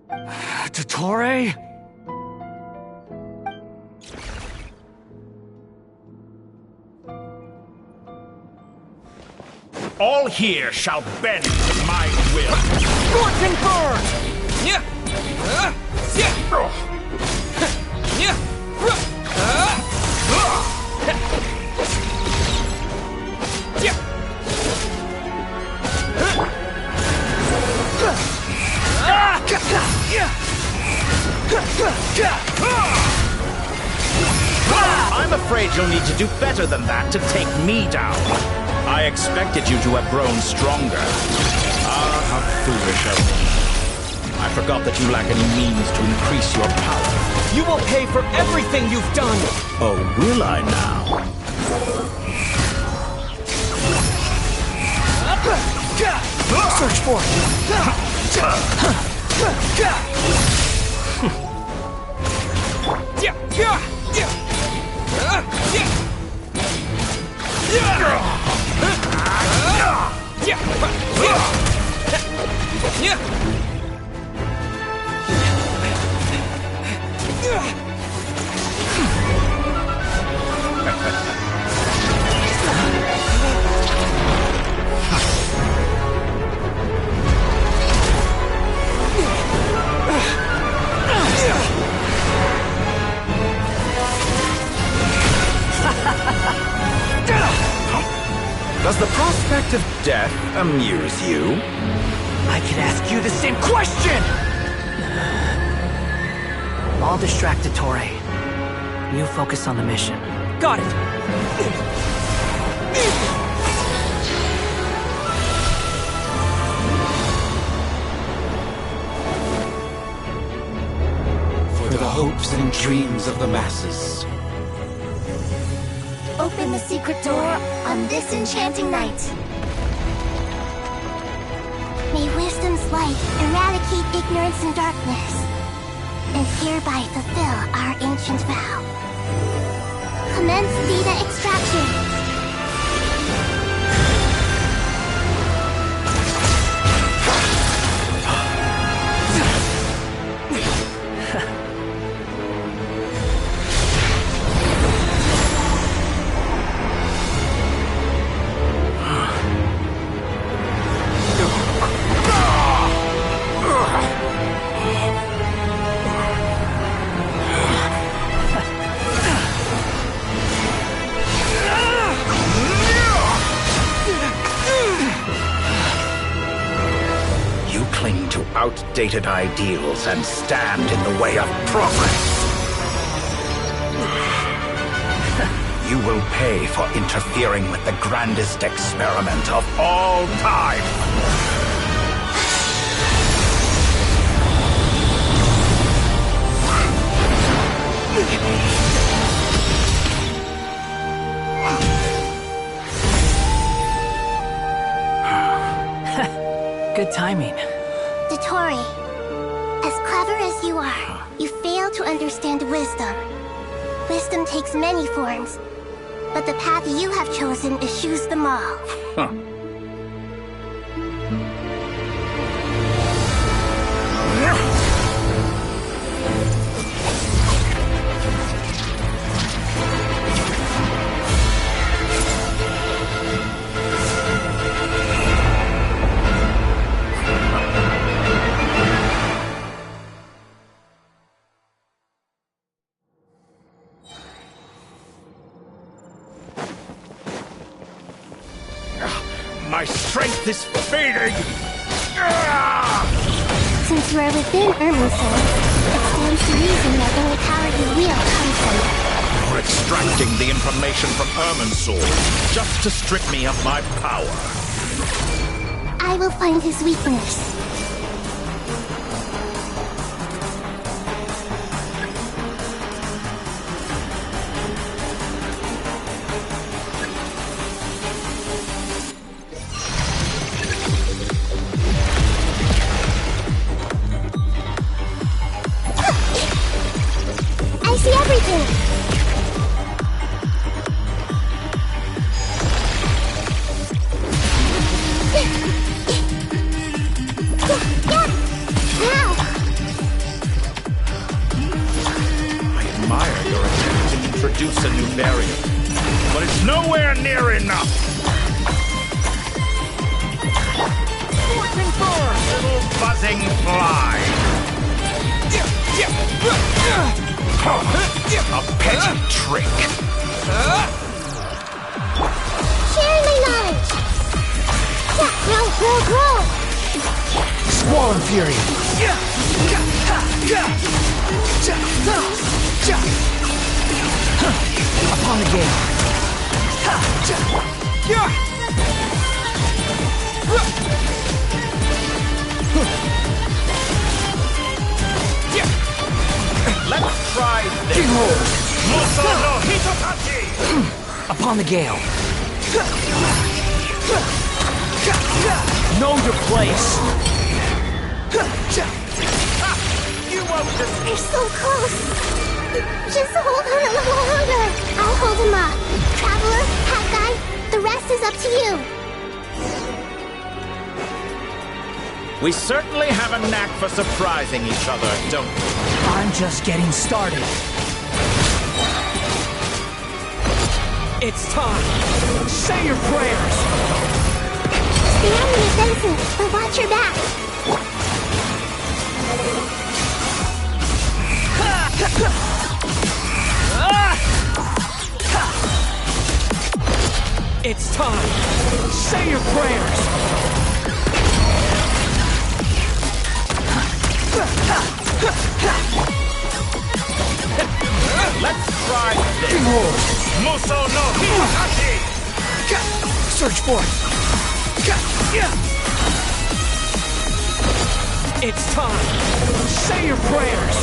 Dottore? All here shall bend to my will. Scorching burn! Yeah! I'm afraid you'll need to do better than that to take me down. I expected you to have grown stronger. Ah, how foolish of me. I forgot that you lack any means to increase your power. You will pay for everything you've done! Oh, will I now? Search for it! Does the prospect of death amuse you? I could ask you the same question! I'll distract Dottore. You focus on the mission. Got it! For the hopes and dreams of the masses. Open the secret door on this enchanting night. May wisdom's light eradicate ignorance and darkness, and hereby fulfill our ancient vow. Commence data extraction. Outdated ideals and stand in the way of progress. You will pay for interfering with the grandest experiment of all time. timing. Dottore, as clever as you are, you fail to understand wisdom. Wisdom takes many forms, but the path you have chosen eschews them all. Huh. My strength is fading! Since you are within Irminsul, it stands to reason that only power you wield comes from it. You're extracting the information from Irminsul just to strip me of my power. I will find his weakness. I see everything! I admire your attempt to introduce a new barrier, but it's nowhere near enough! Little buzzing fly! A petty trick! Sharing my knowledge! Roll! Squall and Fury. Upon the gate. Let's try this! Behold! Moso no Hitotachi! Upon the gale. Know your place. You won't just... They're so close! Just hold on a little longer! I'll hold him up. Traveler, Hat Guy, the rest is up to you. We certainly have a knack for surprising each other, don't we? I'm just getting started. It's time. Say your prayers. Stay on the defensive, but watch your back. It's time. Say your prayers. Let's try this! Behold! Muso no Hitotachi! Search for it! It's time! Say your prayers!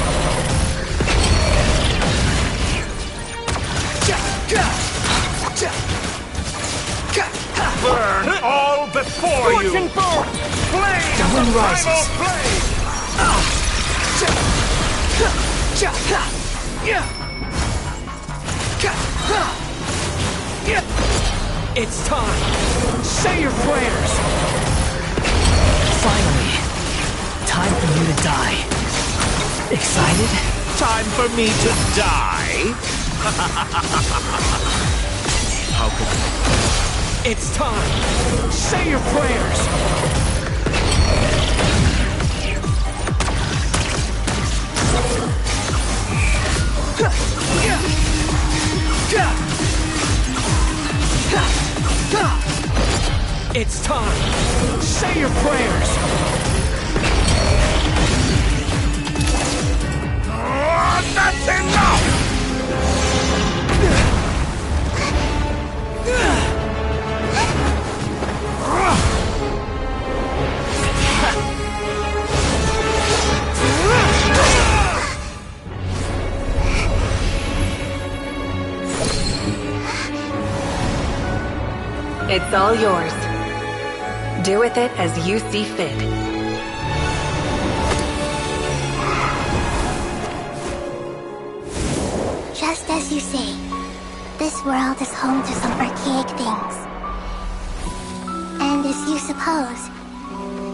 Burn all before you! Fortune bolt! Blade The of wind the rises. primal blade! It's time! Say your prayers! Finally, time for you to die. Excited? Time for me to die? How could I? It's time! Say your prayers! It's time! Say your prayers! That's enough! It's all yours. Do with it as you see fit. Just as you say, this world is home to some archaic things. And as you suppose,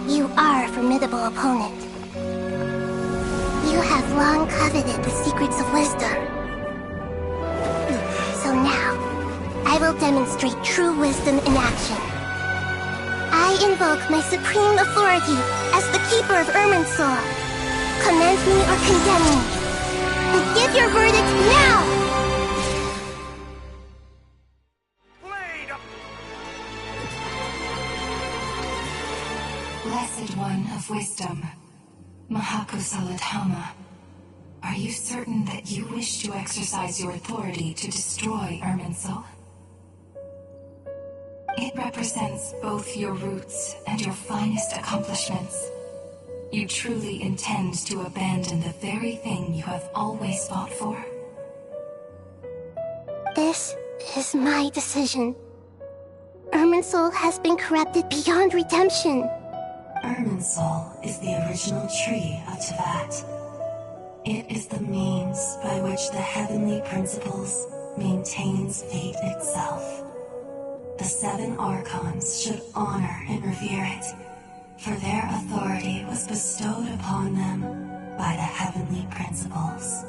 you are a formidable opponent. You have long coveted the secrets of wisdom. So now, I will demonstrate true wisdom in action. I invoke my supreme authority as the keeper of Irminsul. Commend me or condemn me. But give your verdict now! Blessed One of Wisdom, Mahakusaladhama, are you certain that you wish to exercise your authority to destroy Irminsul? It represents both your roots and your finest accomplishments. You truly intend to abandon the very thing you have always fought for? This is my decision. Irminsul has been corrupted beyond redemption. Irminsul is the original tree of Tevat. It is the means by which the heavenly principles maintains fate itself. The 7 Archons should honor and revere it, for their authority was bestowed upon them by the heavenly principles.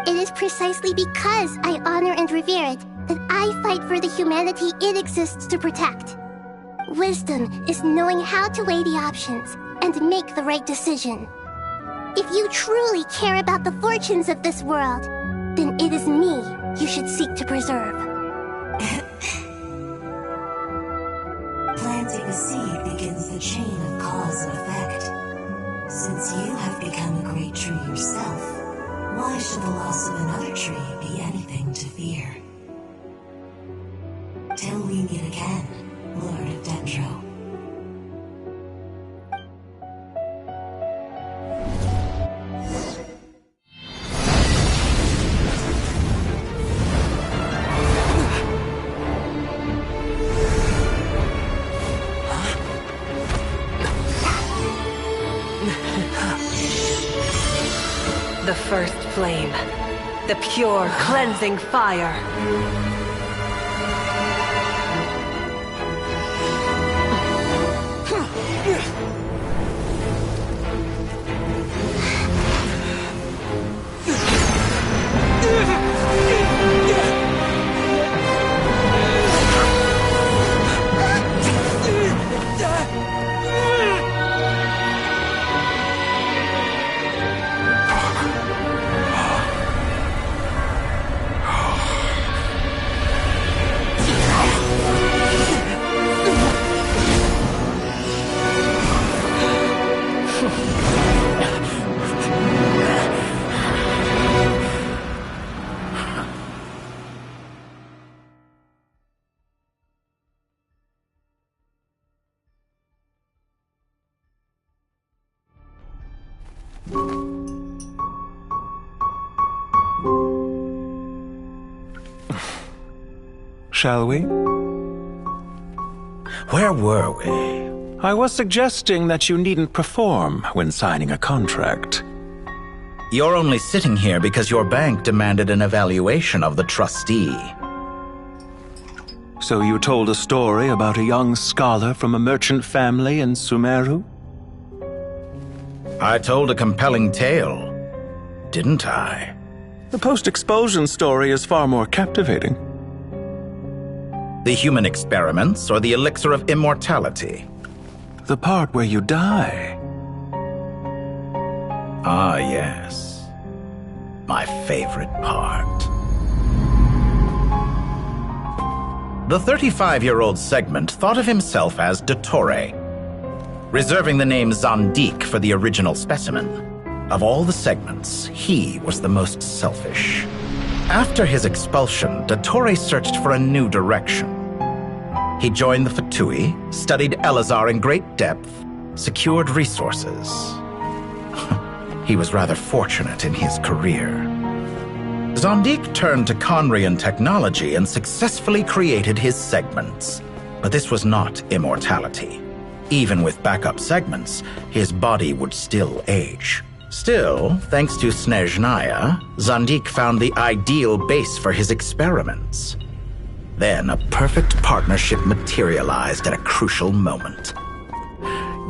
It is precisely because I honor and revere it that I fight for the humanity it exists to protect. Wisdom is knowing how to weigh the options and make the right decision. If you truly care about the fortunes of this world, then it is me you should seek to preserve. Planting a seed begins the chain of cause and effect. Since you have become a great tree yourself, why should the loss of another tree be anything to fear? Till we meet again, Lord of Dendro. The first flame. The pure, cleansing fire. Shall we? Where were we? I was suggesting that you needn't perform when signing a contract. You're only sitting here because your bank demanded an evaluation of the trustee. So you told a story about a young scholar from a merchant family in Sumeru? I told a compelling tale, didn't I? The post-expulsion story is far more captivating. The human experiments or the elixir of immortality? The part where you die. Ah, yes. My favorite part. The 35-year-old Segment thought of himself as Dottore, reserving the name Zondique for the original specimen. Of all the Segments, he was the most selfish. After his expulsion, Dottore searched for a new direction. He joined the Fatui, studied Elazar in great depth, secured resources. He was rather fortunate in his career. Zondique turned to Conrian technology and successfully created his Segments, But this was not immortality. Even with backup segments, his body would still age. Still, thanks to Snezhnaya, Zandik found the ideal base for his experiments. Then a perfect partnership materialized at a crucial moment.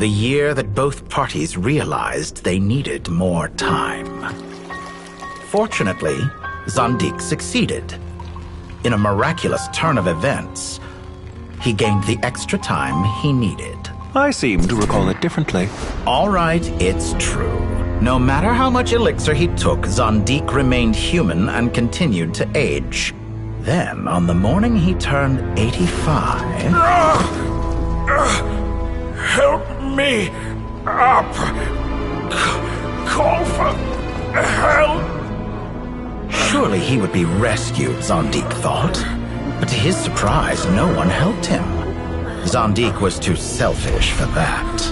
The year that both parties realized they needed more time. Fortunately, Zandik succeeded. In a miraculous turn of events, he gained the extra time he needed. I seem to recall it differently. All right, it's true. No matter how much elixir he took, Zandik remained human and continued to age. Then, on the morning he turned 85... Help me up! Call for help! Surely he would be rescued, Zandik thought. But to his surprise, no one helped him. Zandik was too selfish for that.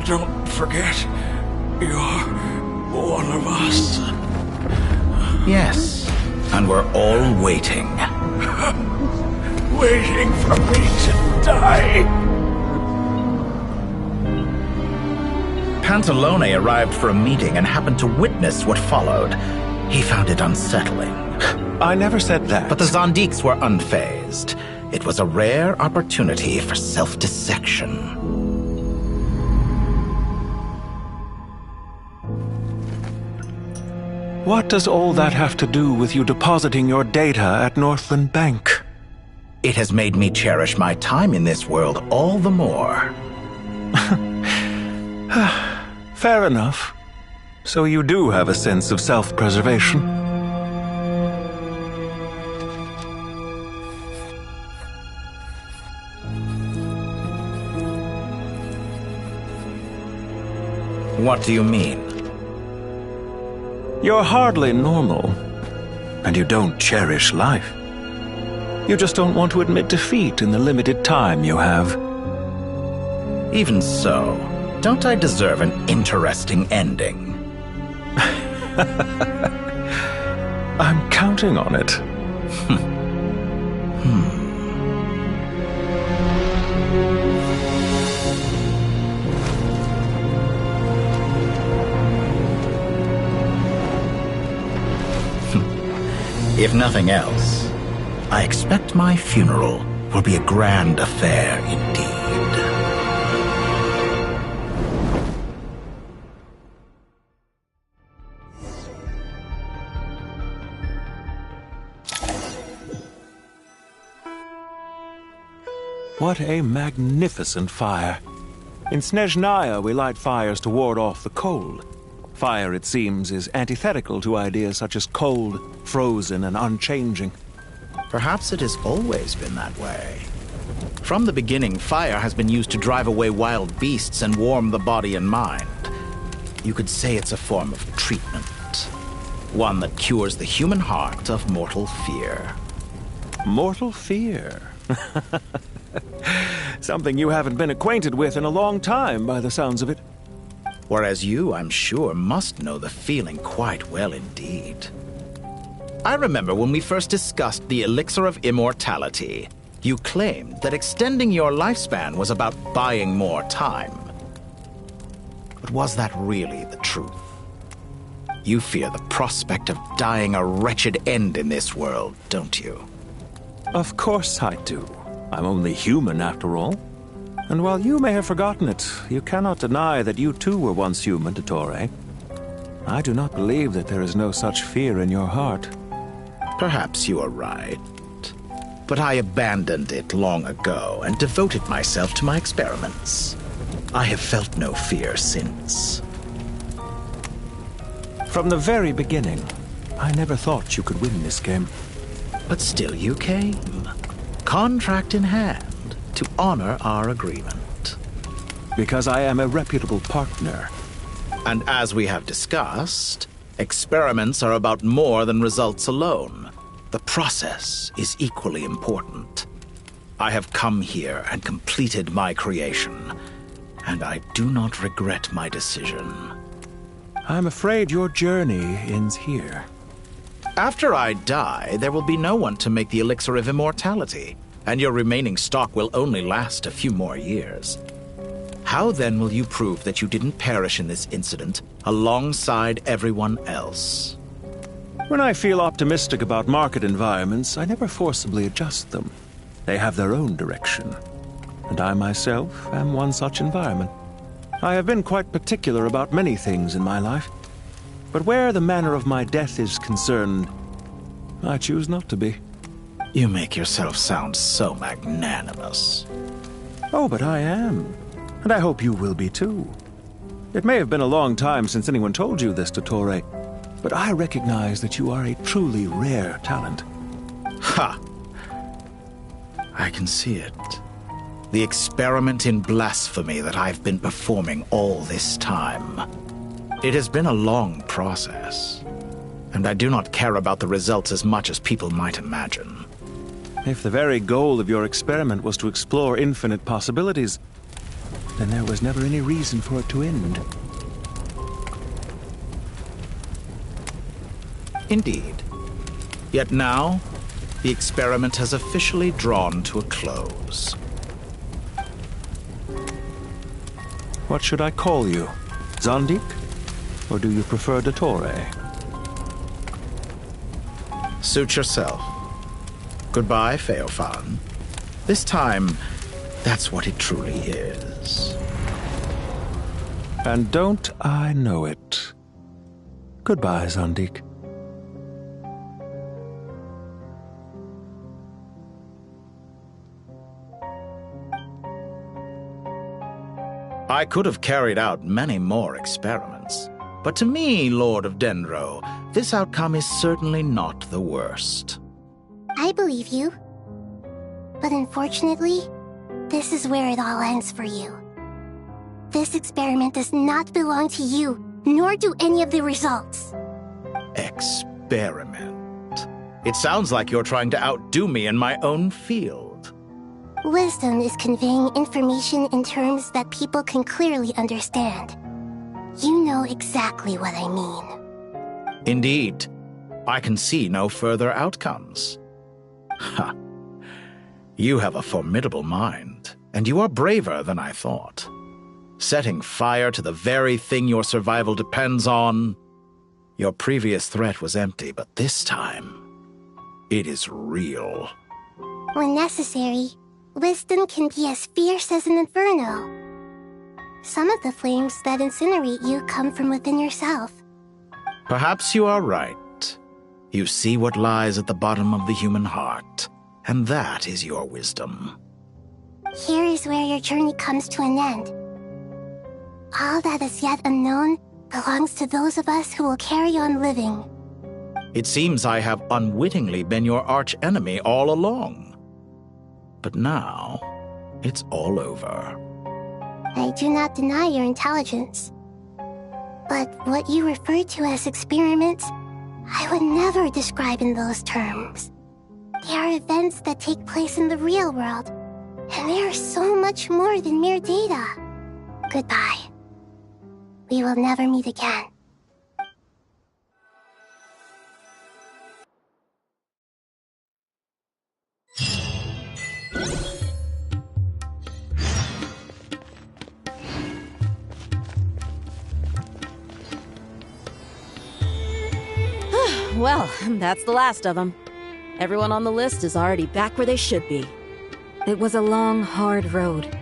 Don't forget, you're one of us. Yes, and we're all waiting. Waiting for me to die. Pantalone arrived for a meeting and happened to witness what followed. He found it unsettling. I never said that. But the Zandiks were unfazed. It was a rare opportunity for self-dissection. What does all that have to do with you depositing your data at Northland Bank? It has made me cherish my time in this world all the more. Fair enough. So you do have a sense of self-preservation. What do you mean? You're hardly normal, and you don't cherish life. You just don't want to admit defeat in the limited time you have. Even so, don't I deserve an interesting ending? I'm counting on it. If nothing else, I expect my funeral will be a grand affair indeed. What a magnificent fire. In Snezhnaya, we light fires to ward off the cold. Fire, it seems, is antithetical to ideas such as cold, frozen, and unchanging. Perhaps it has always been that way. From the beginning, fire has been used to drive away wild beasts and warm the body and mind. You could say it's a form of treatment. One that cures the human heart of mortal fear. Mortal fear? Something you haven't been acquainted with in a long time, by the sounds of it. Whereas you, I'm sure, must know the feeling quite well indeed. I remember when we first discussed the elixir of immortality, you claimed that extending your lifespan was about buying more time. But was that really the truth? You fear the prospect of dying a wretched end in this world, don't you? Of course I do. I'm only human, after all. And while you may have forgotten it, you cannot deny that you too were once human, Dottore. I do not believe that there is no such fear in your heart. Perhaps you are right. But I abandoned it long ago and devoted myself to my experiments. I have felt no fear since. From the very beginning, I never thought you could win this game. But still you came. Contract in hand. To honor our agreement. Because I am a reputable partner. And as we have discussed, experiments are about more than results alone. The process is equally important. I have come here and completed my creation, and I do not regret my decision. I'm afraid your journey ends here. After I die, there will be no one to make the elixir of immortality. and your remaining stock will only last a few more years. How then will you prove that you didn't perish in this incident alongside everyone else? When I feel optimistic about market environments, I never forcibly adjust them. They have their own direction. And I myself am one such environment. I have been quite particular about many things in my life. But where the manner of my death is concerned, I choose not to be. You make yourself sound so magnanimous. Oh, but I am. And I hope you will be too. It may have been a long time since anyone told you this, Dottore, but I recognize that you are a truly rare talent. Ha! I can see it. The experiment in blasphemy that I've been performing all this time. It has been a long process, and I do not care about the results as much as people might imagine. If the very goal of your experiment was to explore infinite possibilities, then there was never any reason for it to end. Indeed. Yet now, the experiment has officially drawn to a close. What should I call you? Zandik? Or do you prefer Dottore? Suit yourself. Goodbye, Feofan. This time, that's what it truly is. And don't I know it? Goodbye, Zandik. I could have carried out many more experiments, but to me, Lord of Dendro, this outcome is certainly not the worst. I believe you. But unfortunately, this is where it all ends for you. This experiment does not belong to you, nor do any of the results. Experiment? It sounds like you're trying to outdo me in my own field. Wisdom is conveying information in terms that people can clearly understand. You know exactly what I mean. Indeed. I can see no further outcomes. Ha! You have a formidable mind, and you are braver than I thought. Setting fire to the very thing your survival depends on. Your previous threat was empty, but this time, it is real. When necessary, wisdom can be as fierce as an inferno. Some of the flames that incinerate you come from within yourself. Perhaps you are right. You see what lies at the bottom of the human heart, and that is your wisdom. Here is where your journey comes to an end. All that is yet unknown belongs to those of us who will carry on living. It seems I have unwittingly been your arch-enemy all along. But now, it's all over. I do not deny your intelligence. But what you refer to as experiments, I would never describe in those terms. They are events that take place in the real world, and they are so much more than mere data. Goodbye. We will never meet again. Well, that's the last of them. Everyone on the list is already back where they should be. It was a long, hard road,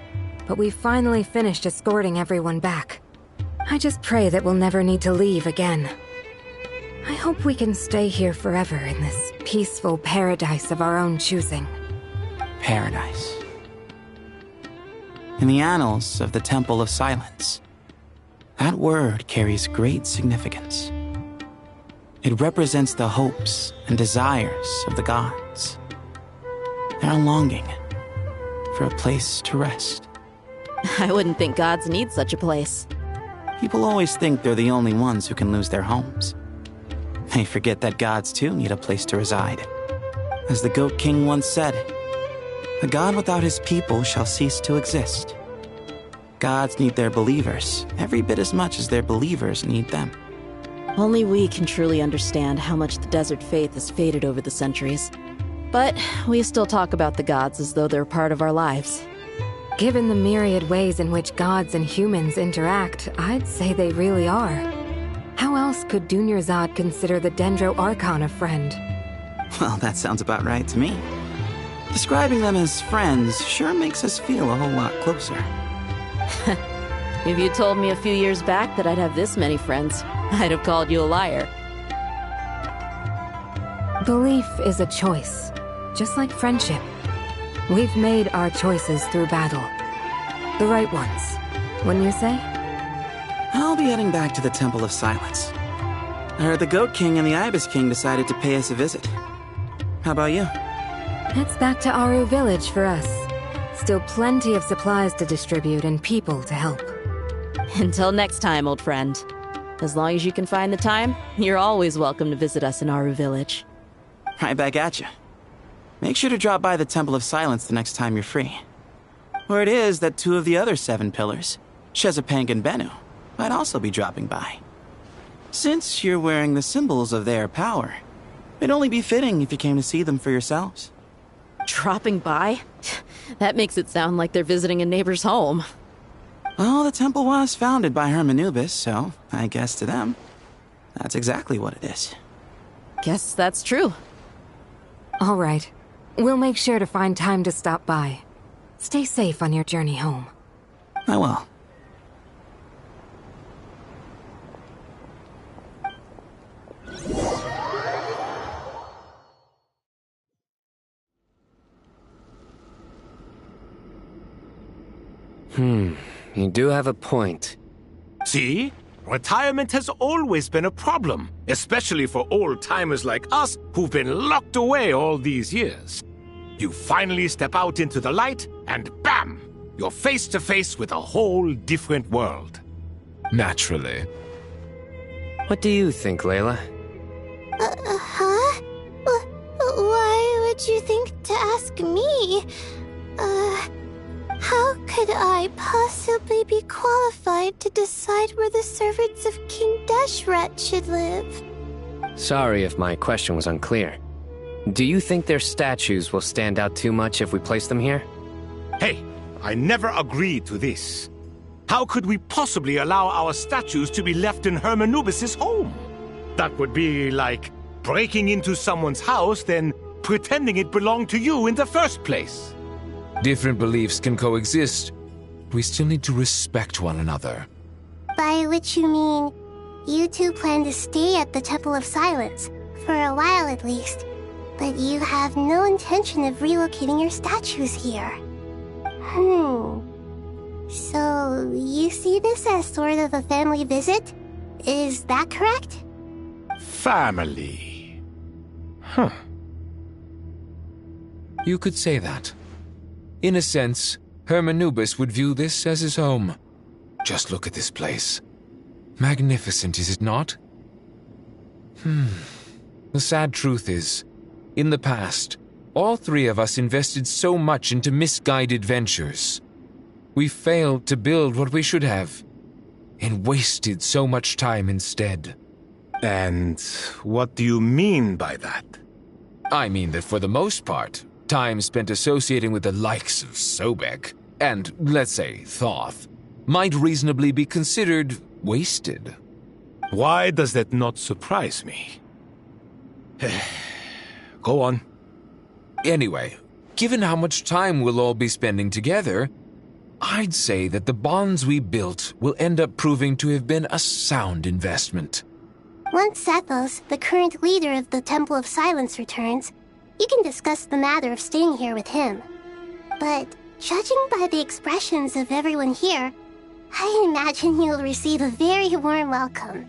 but we finally finished escorting everyone back. I just pray that we'll never need to leave again. I hope we can stay here forever in this peaceful paradise of our own choosing. Paradise. In the annals of the Temple of Silence, that word carries great significance. It represents the hopes and desires of the gods. Their longing for a place to rest. I wouldn't think gods need such a place. People always think they're the only ones who can lose their homes. They forget that gods too need a place to reside. As the Goat King once said, "A god without his people shall cease to exist." Gods need their believers every bit as much as their believers need them. Only we can truly understand how much the desert faith has faded over the centuries. But we still talk about the gods as though they're part of our lives. Given the myriad ways in which gods and humans interact, I'd say they really are. How else could Dunyarzad consider the Dendro Archon a friend? Well, that sounds about right to me. Describing them as friends sure makes us feel a whole lot closer. If you told me a few years back that I'd have this many friends, I'd have called you a liar. Belief is a choice, just like friendship. We've made our choices through battle. The right ones, wouldn't you say? I'll be heading back to the Temple of Silence. I heard the Goat King and the Ibis King decided to pay us a visit. How about you? It's back to Aru Village for us. Still plenty of supplies to distribute and people to help. Until next time, old friend. As long as you can find the time, you're always welcome to visit us in Aru Village. Right back at you. Make sure to drop by the Temple of Silence the next time you're free. Word is that 2 of the other 7 pillars, Shezapang and Bennu, might also be dropping by. Since you're wearing the symbols of their power, it'd only be fitting if you came to see them for yourselves. Dropping by? That makes it sound like they're visiting a neighbor's home. Well, the temple was founded by Hermanubis, so I guess to them, that's exactly what it is. Guess that's true. All right. We'll make sure to find time to stop by. Stay safe on your journey home. I will. You do have a point. See? Retirement has always been a problem, especially for old-timers like us who've been locked away all these years. You finally step out into the light, and bam! You're face to face with a whole different world. Naturally. What do you think, Layla? Huh? Why would you think to ask me? How could I possibly be qualified to decide where the servants of King Deshret should live? Sorry if my question was unclear. Do you think their statues will stand out too much if we place them here? Hey, I never agreed to this. How could we possibly allow our statues to be left in Hermanubis' home? That would be like breaking into someone's house, then pretending it belonged to you in the first place. Different beliefs can coexist. We still need to respect one another. By which you mean, you two plan to stay at the Temple of Silence, for a while at least, but you have no intention of relocating your statues here. So, you see this as sort of a family visit? Is that correct? Family. You could say that. In a sense, Hermanubis would view this as his home. Just look at this place. Magnificent, is it not? The sad truth is, in the past, all 3 of us invested so much into misguided ventures. We failed to build what we should have, and wasted so much time instead. And what do you mean by that? I mean that for the most part, time spent associating with the likes of Sobek, and, let's say, Thoth, might reasonably be considered wasted. Why does that not surprise me? Go on. Anyway, given how much time we'll all be spending together, I'd say that the bonds we built will end up proving to have been a sound investment. Once Sethos, the current leader of the Temple of Silence, returns, you can discuss the matter of staying here with him. But judging by the expressions of everyone here, I imagine you'll receive a very warm welcome.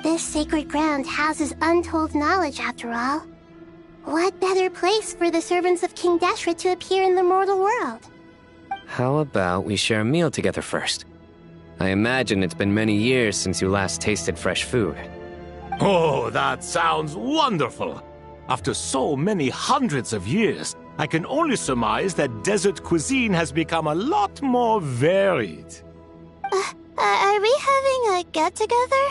This sacred ground houses untold knowledge, after all. What better place for the servants of King Deshret to appear in the mortal world? How about we share a meal together first? I imagine it's been many years since you last tasted fresh food. Oh, that sounds wonderful! After so many hundreds of years, I can only surmise that desert cuisine has become a lot more varied. Are we having a get-together?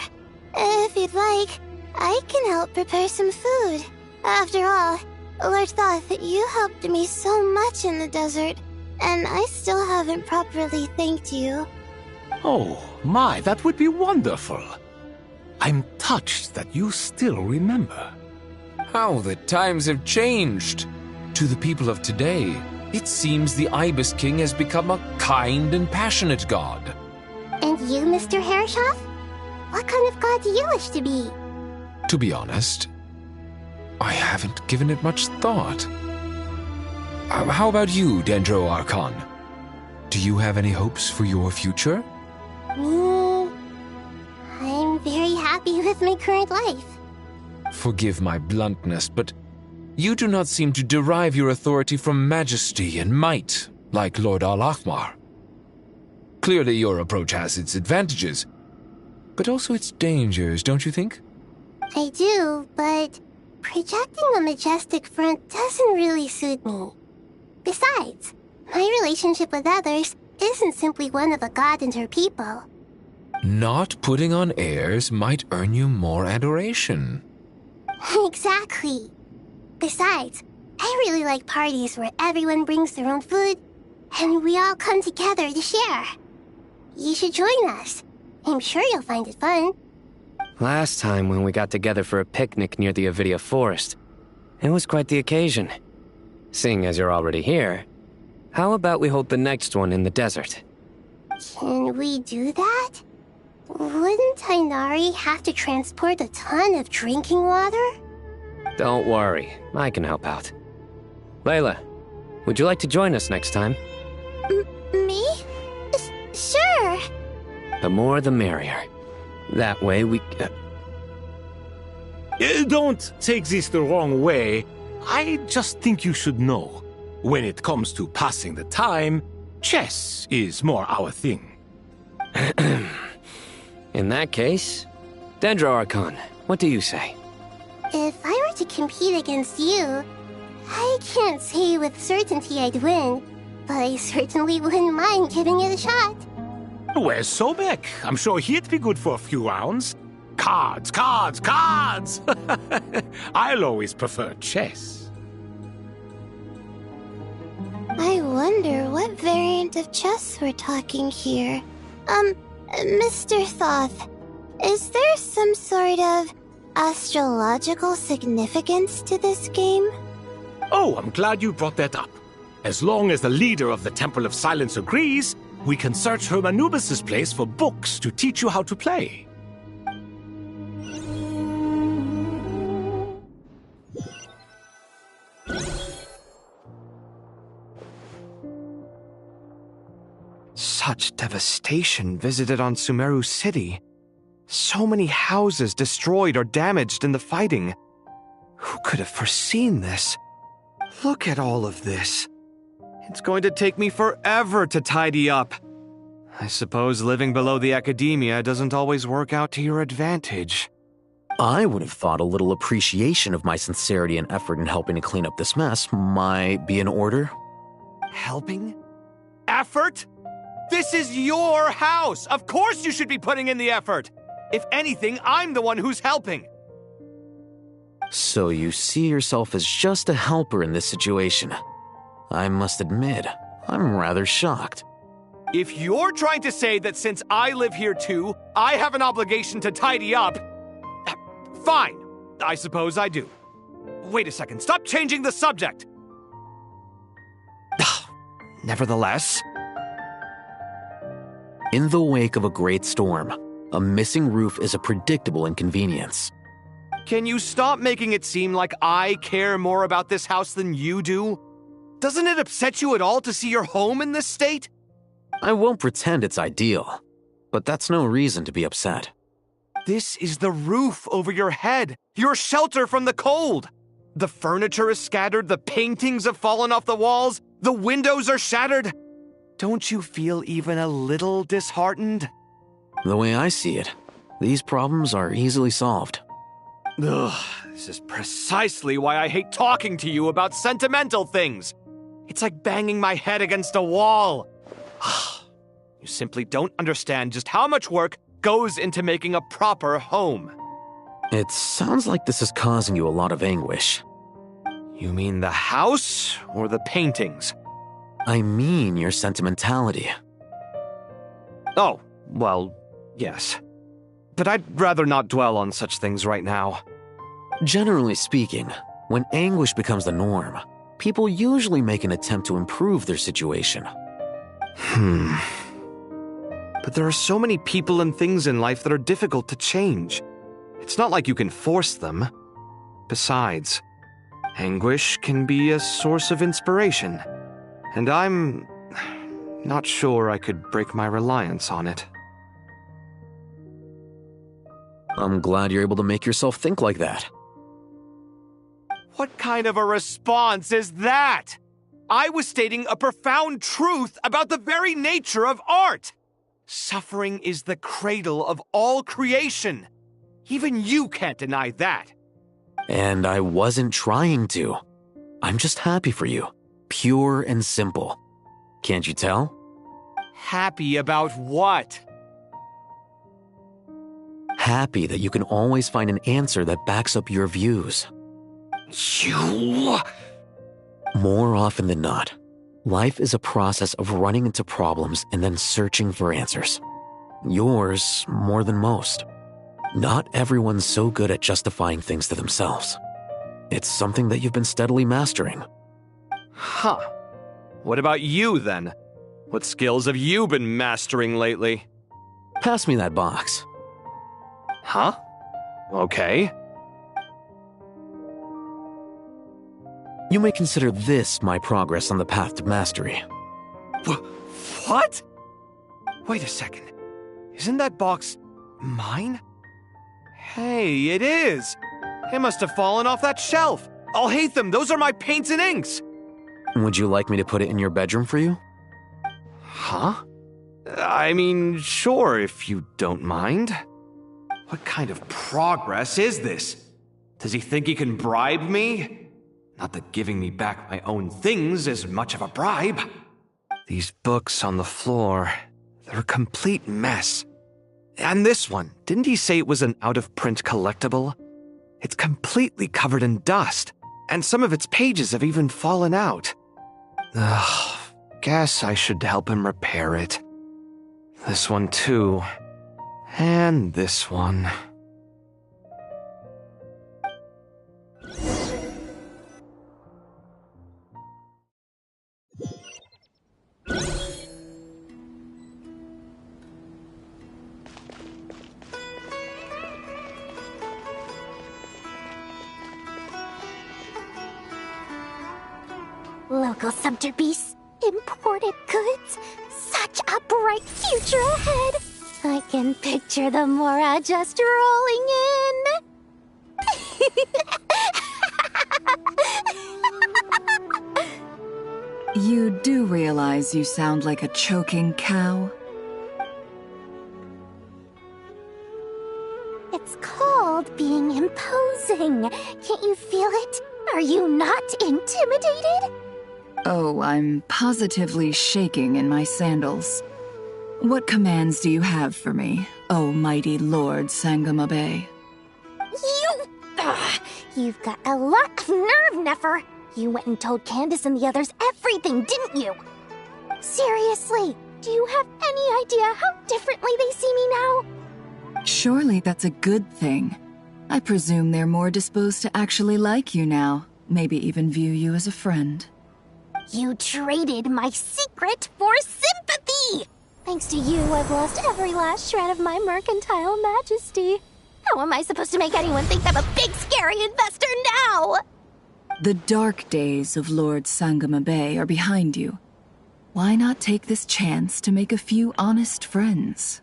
If you'd like, I can help prepare some food. After all, Lord Thoth, you helped me so much in the desert, and I still haven't properly thanked you. Oh, my, that would be wonderful. I'm touched that you still remember. How the times have changed. To the people of today, it seems the Ibis King has become a kind and passionate god. And you, Mr. Herreshoff? What kind of god do you wish to be? To be honest, I haven't given it much thought. How about you, Dendro Archon? Do you have any hopes for your future? Me? I'm very happy with my current life. Forgive my bluntness, but you do not seem to derive your authority from majesty and might, like Lord Al-Ahmar. Clearly your approach has its advantages, but also its dangers, don't you think? I do, but projecting a majestic front doesn't really suit me. Besides, my relationship with others isn't simply one of a god and her people. Not putting on airs might earn you more adoration. Exactly. Besides, I really like parties where everyone brings their own food, and we all come together to share. You should join us. I'm sure you'll find it fun. Last time when we got together for a picnic near the Avidia Forest, it was quite the occasion. Seeing as you're already here, how about we hold the next one in the desert? Can we do that? Wouldn't Tainari have to transport a ton of drinking water? Don't worry, I can help out. Layla, would you like to join us next time? Me? Sure. The more the merrier. That way we... Don't take this the wrong way. I just think you should know. When it comes to passing the time, chess is more our thing. In that case, Dendro Archon, what do you say? If I were to compete against you, I can't say with certainty I'd win, but I certainly wouldn't mind giving it a shot. Where's Sobek? I'm sure he'd be good for a few rounds. Cards, cards, cards! I'll always prefer chess. I wonder what variant of chess we're talking here. Mr. Thoth, is there some sort of astrological significance to this game? Oh, I'm glad you brought that up. As long as the leader of the Temple of Silence agrees, we can search Herm Anubis' place for books to teach you how to play. Such devastation visited on Sumeru City. So many houses destroyed or damaged in the fighting. Who could have foreseen this? Look at all of this. It's going to take me forever to tidy up. I suppose living below the academia doesn't always work out to your advantage. I would have thought a little appreciation of my sincerity and effort in helping to clean up this mess might be in order. Helping? Effort? This is your house! Of course you should be putting in the effort! If anything, I'm the one who's helping. So you see yourself as just a helper in this situation. I must admit, I'm rather shocked. If you're trying to say that since I live here too, I have an obligation to tidy up, fine. I suppose I do. Wait a second, stop changing the subject! Nevertheless... In the wake of a great storm, a missing roof is a predictable inconvenience. Can you stop making it seem like I care more about this house than you do? Doesn't it upset you at all to see your home in this state? I won't pretend it's ideal, but that's no reason to be upset. This is the roof over your head, your shelter from the cold. The furniture is scattered, the paintings have fallen off the walls, the windows are shattered. Don't you feel even a little disheartened? The way I see it, these problems are easily solved. Ugh, this is precisely why I hate talking to you about sentimental things. It's like banging my head against a wall. You simply don't understand just how much work goes into making a proper home. It sounds like this is causing you a lot of anguish. You mean the house or the paintings? I mean your sentimentality. Oh, well, yes. But I'd rather not dwell on such things right now. Generally speaking, when anguish becomes the norm, people usually make an attempt to improve their situation. But there are so many people and things in life that are difficult to change. It's not like you can force them. Besides, anguish can be a source of inspiration, and I'm not sure I could break my reliance on it. I'm glad you're able to make yourself think like that. What kind of a response is that? I was stating a profound truth about the very nature of art. Suffering is the cradle of all creation. Even you can't deny that. And I wasn't trying to. I'm just happy for you. Pure and simple. Can't you tell? Happy about what? Happy that you can always find an answer that backs up your views. You... More often than not, life is a process of running into problems and then searching for answers. Yours more than most. Not everyone's so good at justifying things to themselves. It's something that you've been steadily mastering. Huh. What about you, then? What skills have you been mastering lately? Pass me that box. Huh? Okay. You may consider this my progress on the path to mastery. What? Wait a second. Isn't that box mine? Hey, it is! It must have fallen off that shelf. I'll hate them. Those are my paints and inks. Would you like me to put it in your bedroom for you? Huh? I mean, sure, if you don't mind. What kind of progress is this? Does he think he can bribe me? Not that giving me back my own things is much of a bribe. These books on the floor, they're a complete mess. And this one, didn't he say it was an out-of-print collectible? It's completely covered in dust, and some of its pages have even fallen out. Ugh, guess I should help him repair it. This one too. And this one. Local subter beasts, imported goods, such a bright future ahead. I can picture the Mora just rolling in. You do realize you sound like a choking cow? It's called being imposing. Can't you feel it? Are you not intimidated? Oh, I'm positively shaking in my sandals. What commands do you have for me, oh mighty Lord Sangama Bay? You've got a lot of nerve, Nefer. You went and told Candace and the others everything, didn't you? Seriously, do you have any idea how differently they see me now? Surely that's a good thing. I presume they're more disposed to actually like you now, maybe even view you as a friend. You traded my secret for sympathy! Thanks to you, I've lost every last shred of my mercantile majesty. How am I supposed to make anyone think I'm a big, scary investor now? The dark days of Lord Sangama Bay are behind you. Why not take this chance to make a few honest friends?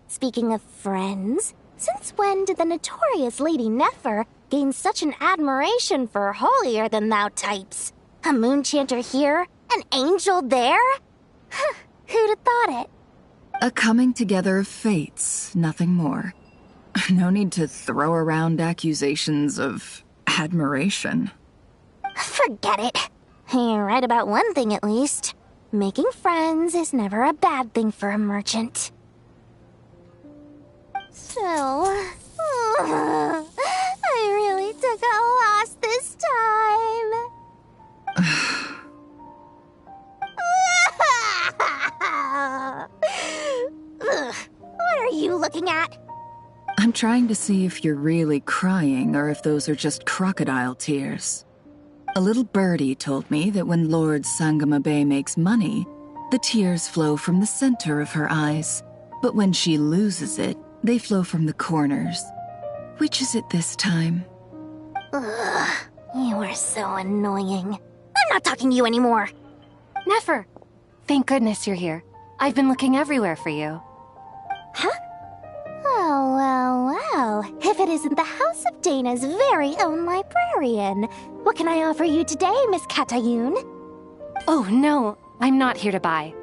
Speaking of friends, since when did the notorious Lady Nefer gain such an admiration for holier-than-thou types? A moon chanter here? An angel there? Who'd have thought it? A coming together of fates, nothing more. No need to throw around accusations of admiration. Forget it. You're right about one thing at least. Making friends is never a bad thing for a merchant. So, I really took a loss this time. you looking at? I'm trying to see if you're really crying or if those are just crocodile tears. A little birdie told me that when Lord Sangamabe makes money, the tears flow from the center of her eyes. But when she loses it, they flow from the corners. Which is it this time? Ugh, you are so annoying. I'm not talking to you anymore. Nefer, thank goodness you're here. I've been looking everywhere for you. Huh? Oh, well. If it isn't the House of Dana's very own librarian. What can I offer you today, Miss Katayun? Oh, no, I'm not here to buy.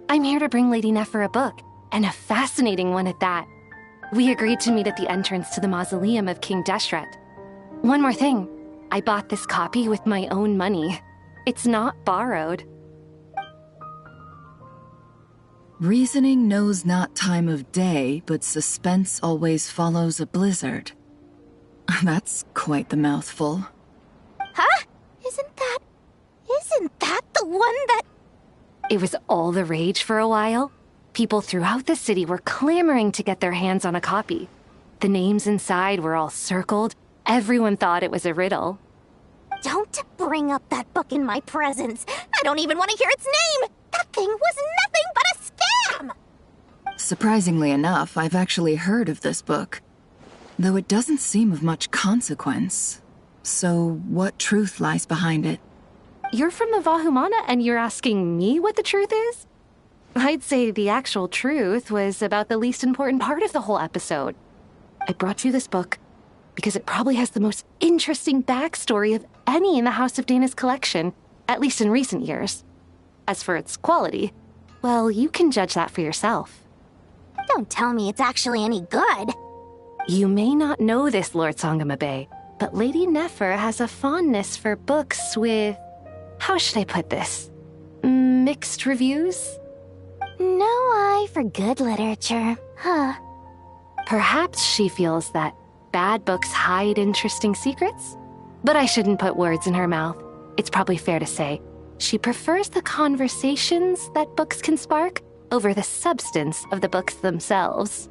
I'm here to bring Lady Nefer a book, and a fascinating one at that. We agreed to meet at the entrance to the mausoleum of King Deshret. One more thing, I bought this copy with my own money. It's not borrowed. Reasoning knows not time of day, but suspense always follows a blizzard. That's quite the mouthful. Huh? Isn't that the one that... It was all the rage for a while. People throughout the city were clamoring to get their hands on a copy. The names inside were all circled. Everyone thought it was a riddle. Don't bring up that book in my presence. I don't even want to hear its name. That thing was nothing but a scam! Surprisingly enough, I've actually heard of this book. Though it doesn't seem of much consequence. So, what truth lies behind it? You're from the Vahumana and you're asking me what the truth is? I'd say the actual truth was about the least important part of the whole episode. I brought you this book because it probably has the most interesting backstory of any in the House of Dana's collection, at least in recent years. As for its quality, well, you can judge that for yourself. Don't tell me it's actually any good. You may not know this, Lord Sangamabe, but Lady Nefer has a fondness for books with... how should I put this? Mixed reviews? No eye for good literature, huh? Perhaps she feels that bad books hide interesting secrets? But I shouldn't put words in her mouth. It's probably fair to say she prefers the conversations that books can spark over the substance of the books themselves.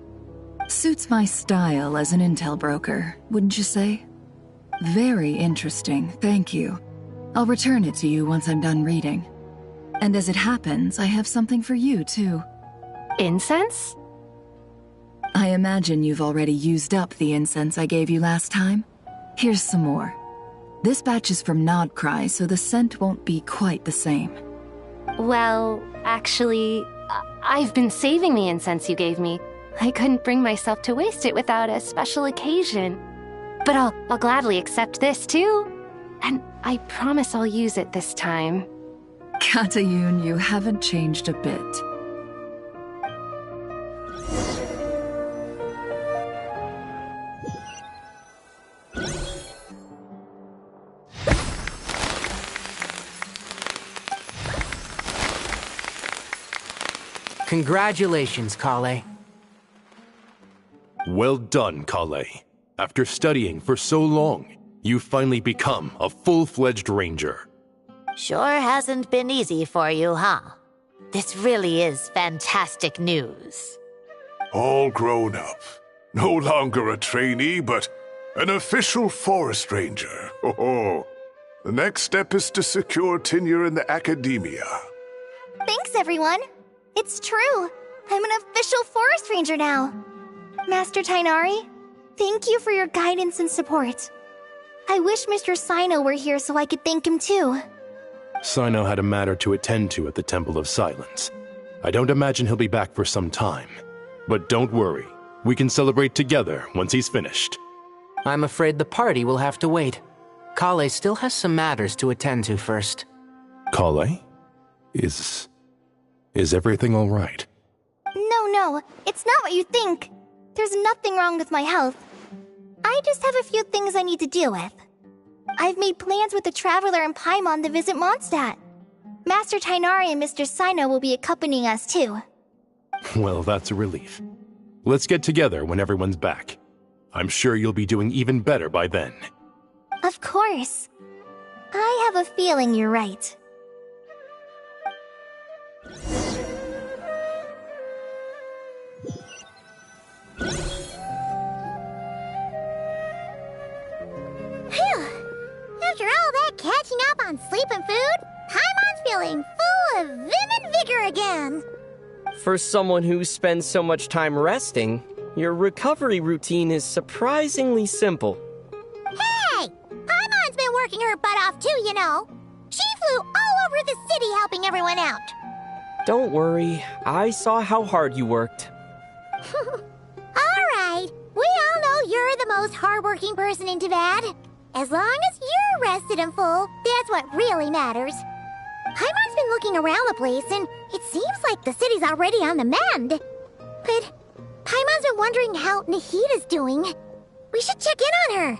Suits my style as an intel broker, wouldn't you say? Very interesting, thank you. I'll return it to you once I'm done reading. And as it happens, I have something for you, too. Incense? I imagine you've already used up the incense I gave you last time. Here's some more. This batch is from Nodcry, so the scent won't be quite the same. Well, actually, I've been saving the incense you gave me. I couldn't bring myself to waste it without a special occasion. But I'll gladly accept this, too. And I promise I'll use it this time. Katayun, you haven't changed a bit. Congratulations, Kale. Well done, Kale. After studying for so long, you've finally become a full-fledged ranger. Sure hasn't been easy for you, huh? This really is fantastic news. All grown up. No longer a trainee, but an official forest ranger. Oh, the next step is to secure tenure in the academia. Thanks, everyone. It's true. I'm an official forest ranger now. Master Tainari, thank you for your guidance and support. I wish Mr. Sino were here so I could thank him too. Sino had a matter to attend to at the Temple of Silence. I don't imagine he'll be back for some time. But don't worry, we can celebrate together once he's finished. I'm afraid the party will have to wait. Kale still has some matters to attend to first. Kale? Is everything all right? No, it's not what you think. There's nothing wrong with my health. I just have a few things I need to deal with. I've made plans with the Traveler and Paimon to visit Mondstadt. Master Tainari and Mr. Sino will be accompanying us too. Well, that's a relief. Let's get together when everyone's back. I'm sure you'll be doing even better by then. Of course. I have a feeling you're right. on sleeping food, Paimon's feeling full of vim and vigor again. For someone who spends so much time resting, your recovery routine is surprisingly simple. Hey! Paimon's been working her butt off too, you know. She flew all over the city helping everyone out. Don't worry, I saw how hard you worked. Alright, we all know you're the most hardworking person in Teyvat. As long as you're rested and full, that's what really matters. Paimon's been looking around the place, and it seems like the city's already on the mend. But Paimon's been wondering how Nahida's doing. We should check in on her.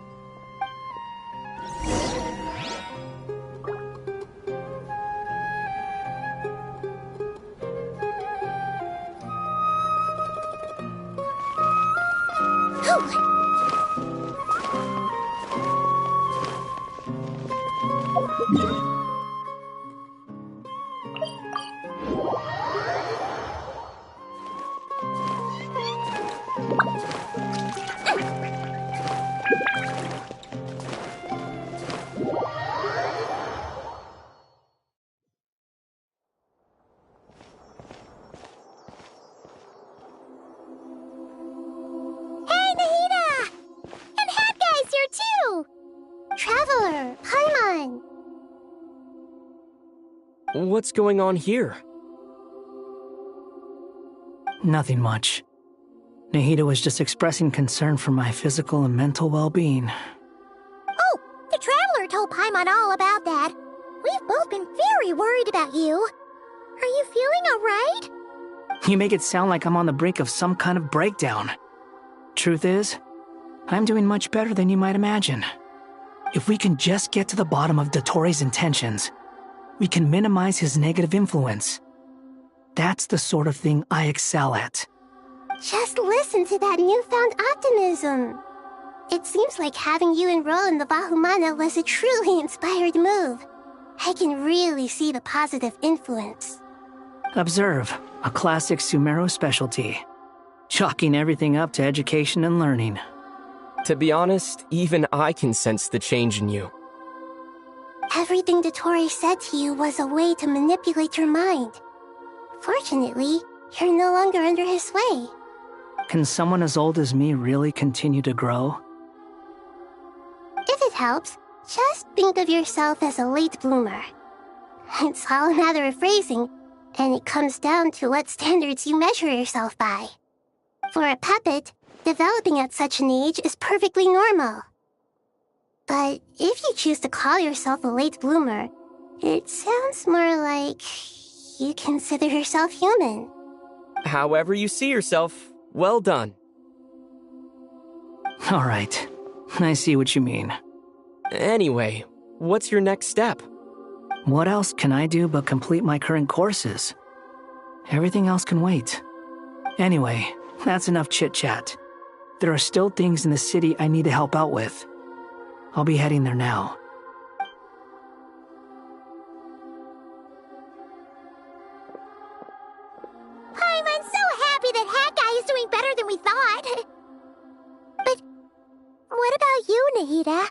Traveler, Paimon! What's going on here? Nothing much. Nahida was just expressing concern for my physical and mental well-being. Oh, the Traveler told Paimon all about that. We've both been very worried about you. Are you feeling alright? You make it sound like I'm on the brink of some kind of breakdown. Truth is, I'm doing much better than you might imagine. If we can just get to the bottom of Dottoro's intentions, we can minimize his negative influence. That's the sort of thing I excel at. Just listen to that newfound optimism. It seems like having you enroll in the Vahumana was a truly inspired move. I can really see the positive influence. Observe, a classic Sumeru specialty. Chalking everything up to education and learning. To be honest, even I can sense the change in you. Everything Dottore said to you was a way to manipulate your mind. Fortunately, you're no longer under his sway. Can someone as old as me really continue to grow? If it helps, just think of yourself as a late bloomer. It's all a matter of phrasing, and it comes down to what standards you measure yourself by. For a puppet, developing at such an age is perfectly normal. But if you choose to call yourself a late bloomer, it sounds more like you consider yourself human. However you see yourself, well done. Alright, I see what you mean. Anyway, what's your next step? What else can I do but complete my current courses? Everything else can wait. Anyway, that's enough chit-chat. There are still things in the city I need to help out with. I'll be heading there now. I'm so happy that Hat Guy is doing better than we thought. But what about you, Nahida?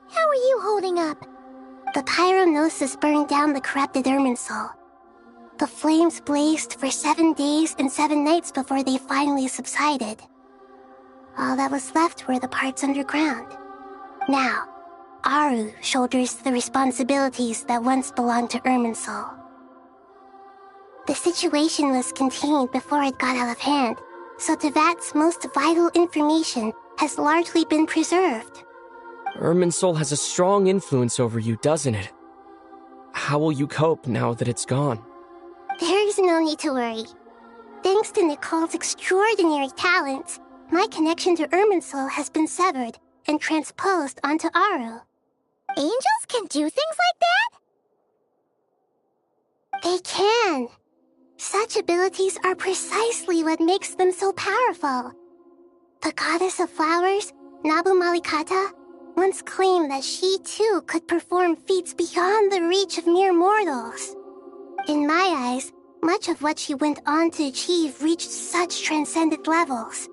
How are you holding up? The pyronosis burned down the corrupted Irminsul. The flames blazed for 7 days and 7 nights before they finally subsided. All that was left were the parts underground. Now, Aru shoulders the responsibilities that once belonged to Irminsul. The situation was contained before it got out of hand, so Teyvat's most vital information has largely been preserved. Irminsul has a strong influence over you, doesn't it? How will you cope now that it's gone? There is no need to worry. Thanks to Nicole's extraordinary talents, my connection to Irminsul has been severed and transposed onto Aru. Angels can do things like that? They can. Such abilities are precisely what makes them so powerful. The goddess of flowers, Nabu Malikata, once claimed that she too could perform feats beyond the reach of mere mortals. In my eyes, much of what she went on to achieve reached such transcendent levels.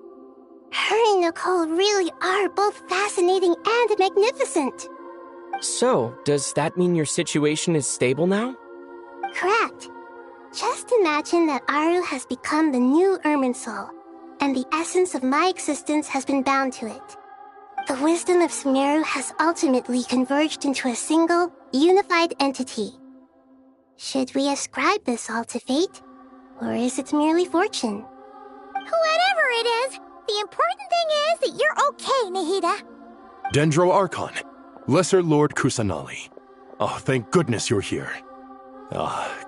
Her and Nicole really are both fascinating and magnificent. So, does that mean your situation is stable now? Correct. Just imagine that Aru has become the new Irminsul, and the essence of my existence has been bound to it. The wisdom of Sumeru has ultimately converged into a single, unified entity. Should we ascribe this all to fate, or is it merely fortune? Whatever it is, the important thing is that you're okay, Nahida. Dendro Archon, Lesser Lord Kusanali. Oh, thank goodness you're here.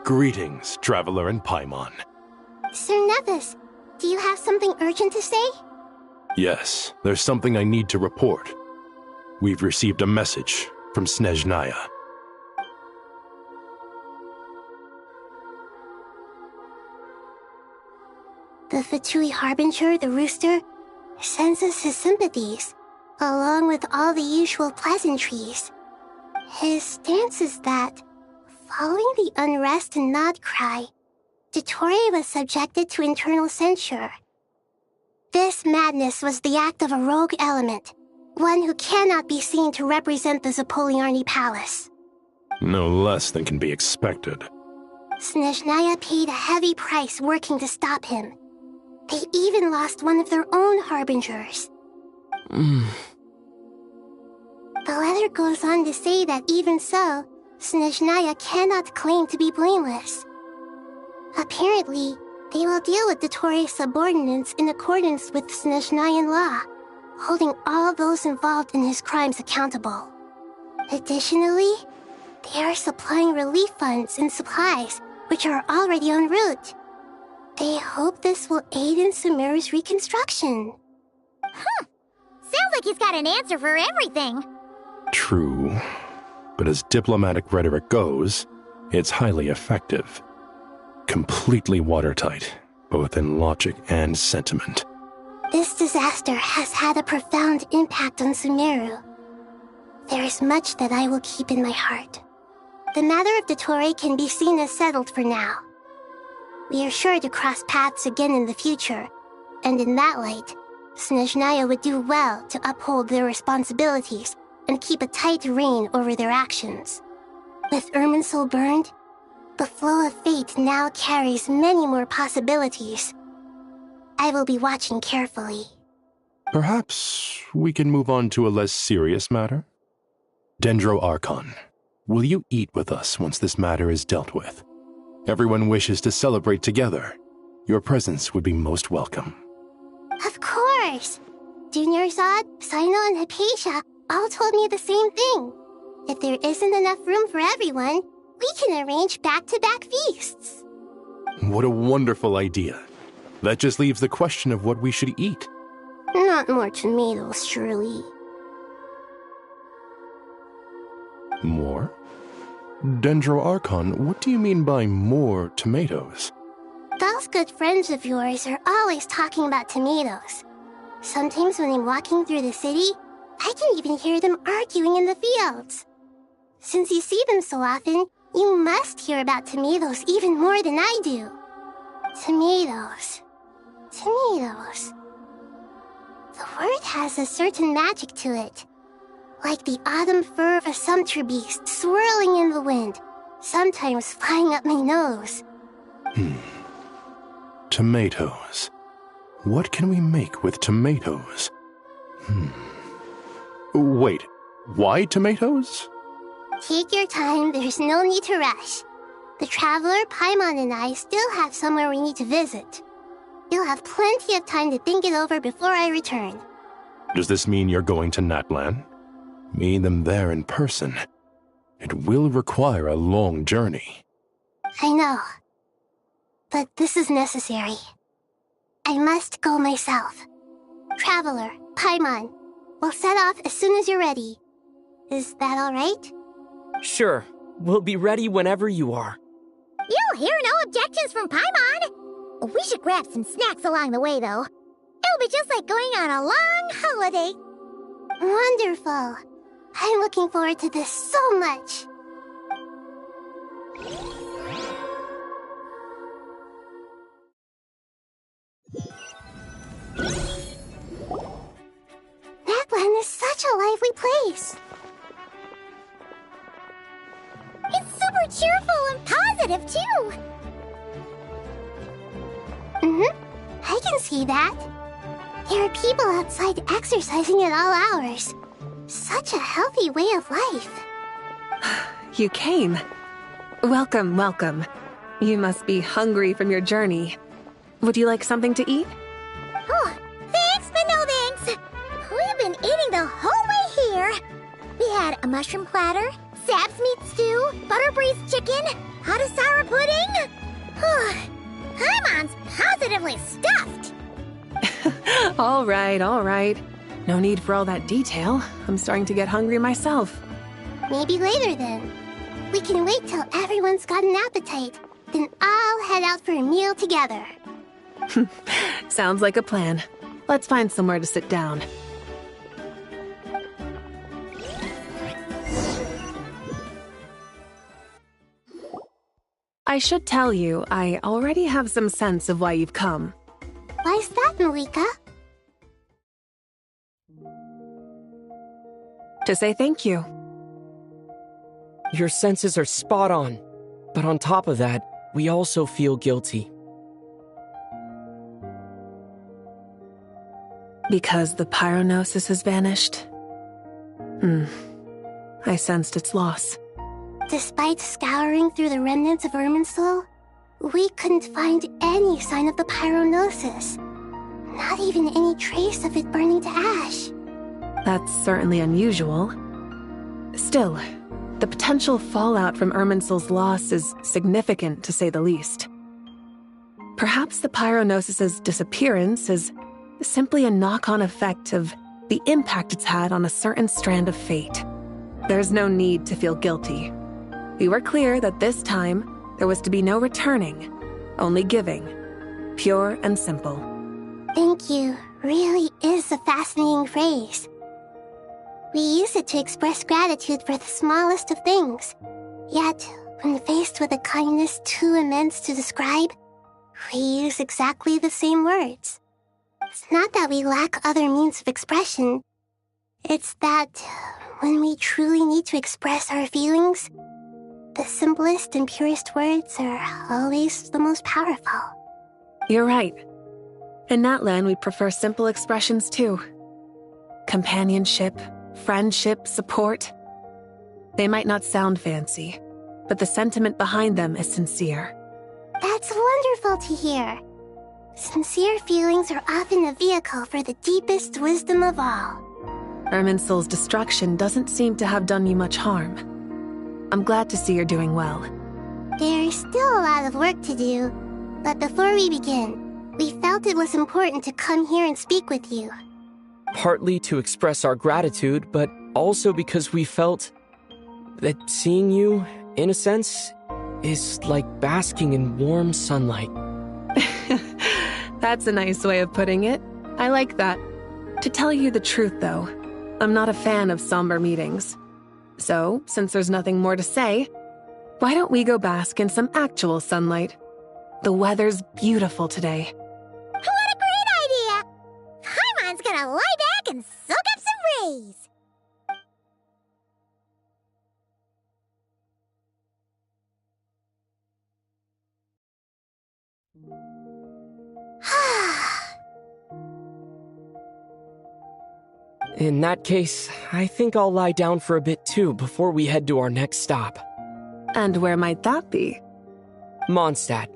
Greetings, Traveler and Paimon. Sir Nevis, do you have something urgent to say? Yes, there's something I need to report. We've received a message from Snezhnaya. The Fatui Harbinger, the Rooster, sends us his sympathies, along with all the usual pleasantries. His stance is that, following the unrest and Nod Cry, Dottore was subjected to internal censure. This madness was the act of a rogue element, one who cannot be seen to represent the Zapoliarni Palace. No less than can be expected. Snezhnaya paid a heavy price working to stop him. They even lost one of their own harbingers. The letter goes on to say that even so, Snezhnaya cannot claim to be blameless. Apparently, they will deal with Dottore's subordinates in accordance with Snezhnayan law, holding all those involved in his crimes accountable. Additionally, they are supplying relief funds and supplies, which are already en route. They hope this will aid in Sumeru's reconstruction. Sounds like he's got an answer for everything. True, but as diplomatic rhetoric goes, it's highly effective. Completely watertight, both in logic and sentiment. This disaster has had a profound impact on Sumeru. There is much that I will keep in my heart. The matter of Dottore can be seen as settled for now. We are sure to cross paths again in the future, and in that light, Snezhnaya would do well to uphold their responsibilities and keep a tight rein over their actions. With Irminsul burned, the flow of fate now carries many more possibilities. I will be watching carefully. Perhaps we can move on to a less serious matter? Dendro Archon, will you eat with us once this matter is dealt with? Everyone wishes to celebrate together. Your presence would be most welcome. Of course! Junior Zod, Sino, and Hypatia all told me the same thing. If there isn't enough room for everyone, we can arrange back-to-back feasts. What a wonderful idea. That just leaves the question of what we should eat. Not more tomatoes, surely. More? Dendro Archon, what do you mean by more tomatoes? Those good friends of yours are always talking about tomatoes. Sometimes when I'm walking through the city, I can even hear them arguing in the fields. Since you see them so often, you must hear about tomatoes even more than I do. Tomatoes. Tomatoes. The word has a certain magic to it. Like the autumn fur of a sumpter beast swirling in the wind, sometimes flying up my nose. Tomatoes. What can we make with tomatoes? Wait, why tomatoes? Take your time, there's no need to rush. The Traveler, Paimon, and I still have somewhere we need to visit. You'll have plenty of time to think it over before I return. Does this mean you're going to Natlan? Meet them there in person. It will require a long journey. I know. But this is necessary. I must go myself. Traveler, Paimon, we'll set off as soon as you're ready. Is that all right? Sure. We'll be ready whenever you are. You'll hear no objections from Paimon. We should grab some snacks along the way, though. It'll be just like going on a long holiday. Wonderful. I'm looking forward to this so much. Natlan is such a lively place. cheerful and positive, too. I can see that. There are people outside exercising at all hours. Such a healthy way of life. You came. Welcome, welcome. You must be hungry from your journey. Would you like something to eat? Oh, thanks, but no thanks. We've been eating the whole way here. We had a mushroom platter, Sab's meat stew, butter braised chicken, hot and sour pudding. Paimon's positively stuffed. All right. No need for all that detail. I'm starting to get hungry myself. Maybe later then. We can wait till everyone's got an appetite. Then I'll head out for a meal together. Sounds like a plan. Let's find somewhere to sit down. I should tell you, I already have some sense of why you've come. Why's that, Malika? To say thank you. Your senses are spot on. But on top of that, we also feel guilty. Because the pyronosis has vanished? I sensed its loss. Despite scouring through the remnants of Irminsul, we couldn't find any sign of the pyronosis. Not even any trace of it burning to ash. That's certainly unusual. Still, the potential fallout from Irminsul's loss is significant, to say the least. Perhaps the pyronosis's disappearance is simply a knock-on effect of the impact it's had on a certain strand of fate. There's no need to feel guilty. We were clear that this time, there was to be no returning, only giving. Pure and simple. Thank you really is a fascinating phrase. We use it to express gratitude for the smallest of things. Yet, when faced with a kindness too immense to describe, we use exactly the same words. It's not that we lack other means of expression. It's that when we truly need to express our feelings, the simplest and purest words are always the most powerful. You're right. In Natlan, we prefer simple expressions too. Companionship, friendship, support. They might not sound fancy, but the sentiment behind them is sincere. That's wonderful to hear. Sincere feelings are often a vehicle for the deepest wisdom of all. Irminsul's destruction doesn't seem to have done you much harm. I'm glad to see you're doing well. There's still a lot of work to do, but before we begin, we felt it was important to come here and speak with you. Partly to express our gratitude, but also because we felt that seeing you, in a sense, is like basking in warm sunlight. That's a nice way of putting it. I like that. To tell you the truth, though, I'm not a fan of somber meetings. So, since there's nothing more to say, why don't we go bask in some actual sunlight? The weather's beautiful today. What a great idea! Paimon's gonna lie back and soak up some rays. In that case, I think I'll lie down for a bit too before we head to our next stop. And where might that be? Mondstadt.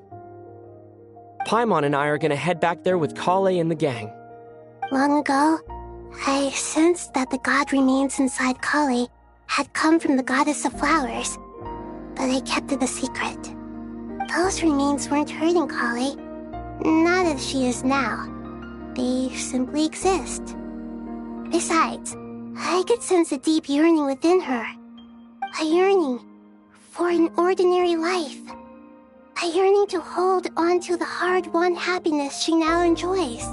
Paimon and I are gonna head back there with Kale and the gang. Long ago, I sensed that the god remains inside Kale had come from the goddess of flowers, but I kept it a secret. Those remains weren't hurting Kale, not as she is now. They simply exist. Besides, I could sense a deep yearning within her. A yearning for an ordinary life. A yearning to hold on to the hard-won happiness she now enjoys.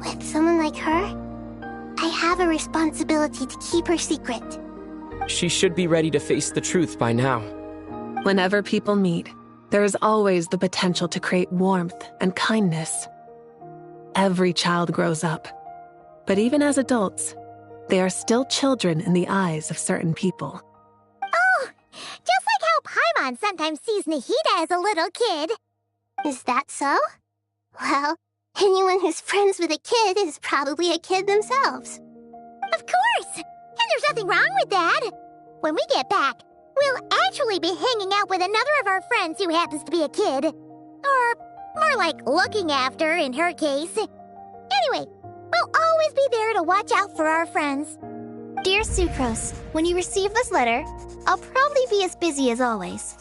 With someone like her, I have a responsibility to keep her secret. She should be ready to face the truth by now. Whenever people meet, there is always the potential to create warmth and kindness. Every child grows up. But even as adults, they are still children in the eyes of certain people. Oh, just like how Paimon sometimes sees Nahida as a little kid. Is that so? Well, anyone who's friends with a kid is probably a kid themselves. Of course! And there's nothing wrong with that. When we get back, we'll actually be hanging out with another of our friends who happens to be a kid. Or more like looking after, in her case. Anyway, we'll always be there to watch out for our friends. Dear Sucrose, when you receive this letter, I'll probably be as busy as always.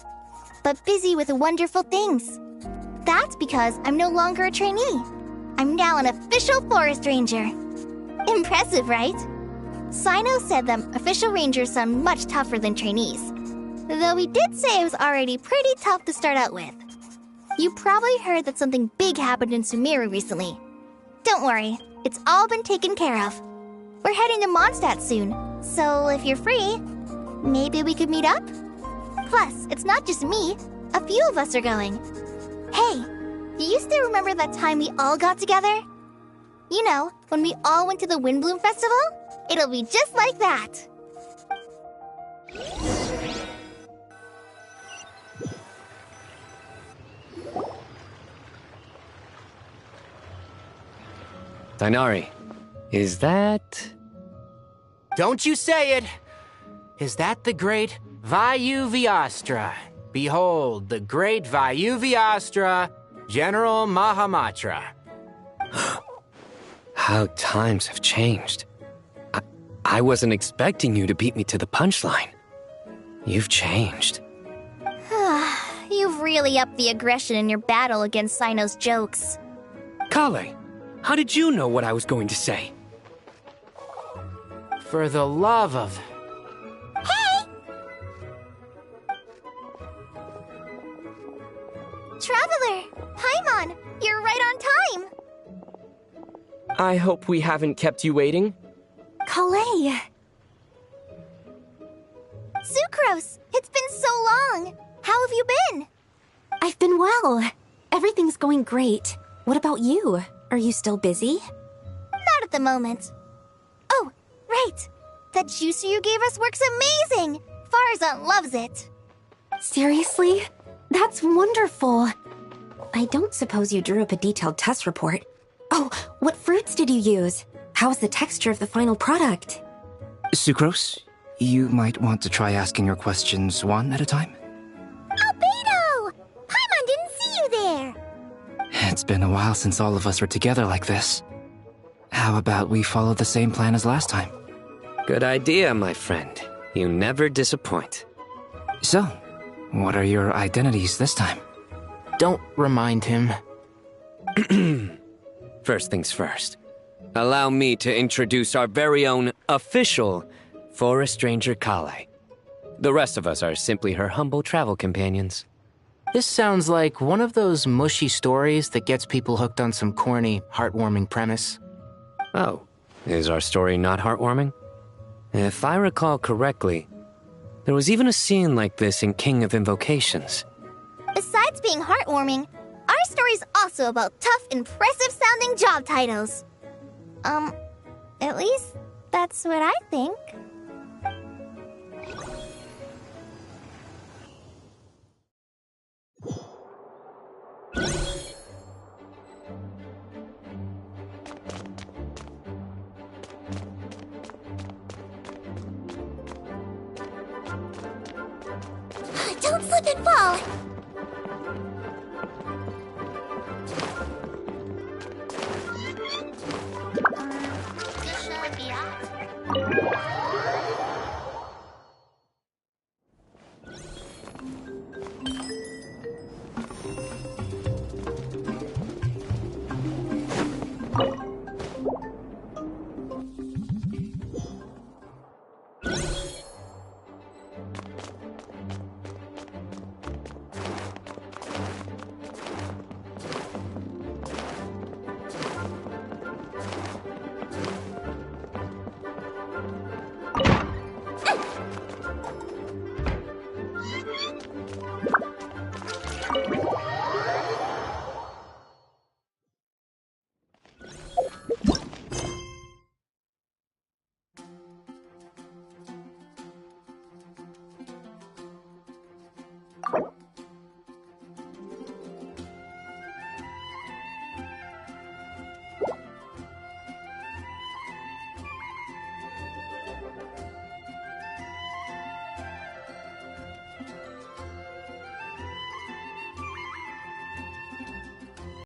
But busy with wonderful things. That's because I'm no longer a trainee. I'm now an official forest ranger. Impressive, right? Sino said that official rangers sound much tougher than trainees. Though he did say it was already pretty tough to start out with. You probably heard that something big happened in Sumeru recently. Don't worry, it's all been taken care of. We're heading to Mondstadt soon, so if you're free, maybe we could meet up? Plus, it's not just me. A few of us are going. Hey, do you still remember that time we all got together? You know, when we all went to the Windbloom Festival? It'll be just like that. Dainari, is that... Don't you say it! Is that the great Vayu-Vyastra? Behold, the great Vayu-Vyastra, General Mahamatra. How times have changed. I wasn't expecting you to beat me to the punchline. You've changed. You've really upped the aggression in your battle against Sino's jokes. Kale, how did you know what I was going to say? For the love of... Hey! Traveler! Paimon! You're right on time! I hope we haven't kept you waiting. Kalei! Sucrose! It's been so long! How have you been? I've been well. Everything's going great. What about you? Are you still busy? Not at the moment. Oh, right! That juicer you gave us works amazing! Farzan loves it! Seriously? That's wonderful. I don't suppose you drew up a detailed test report. Oh, what fruits did you use? How's the texture of the final product? Sucrose, you might want to try asking your questions one at a time. Albedo! Paimon didn't see you there! It's been a while since all of us were together like this. How about we follow the same plan as last time? Good idea, my friend. You never disappoint. So, what are your identities this time? Don't remind him. First things first. Allow me to introduce our very own official Forest Ranger Kale. The rest of us are simply her humble travel companions. This sounds like one of those mushy stories that gets people hooked on some corny, heartwarming premise. Oh, is our story not heartwarming? If I recall correctly, there was even a scene like this in King of Invocations. Besides being heartwarming, our story's also about tough, impressive-sounding job titles. At least that's what I think. Don't slip and fall!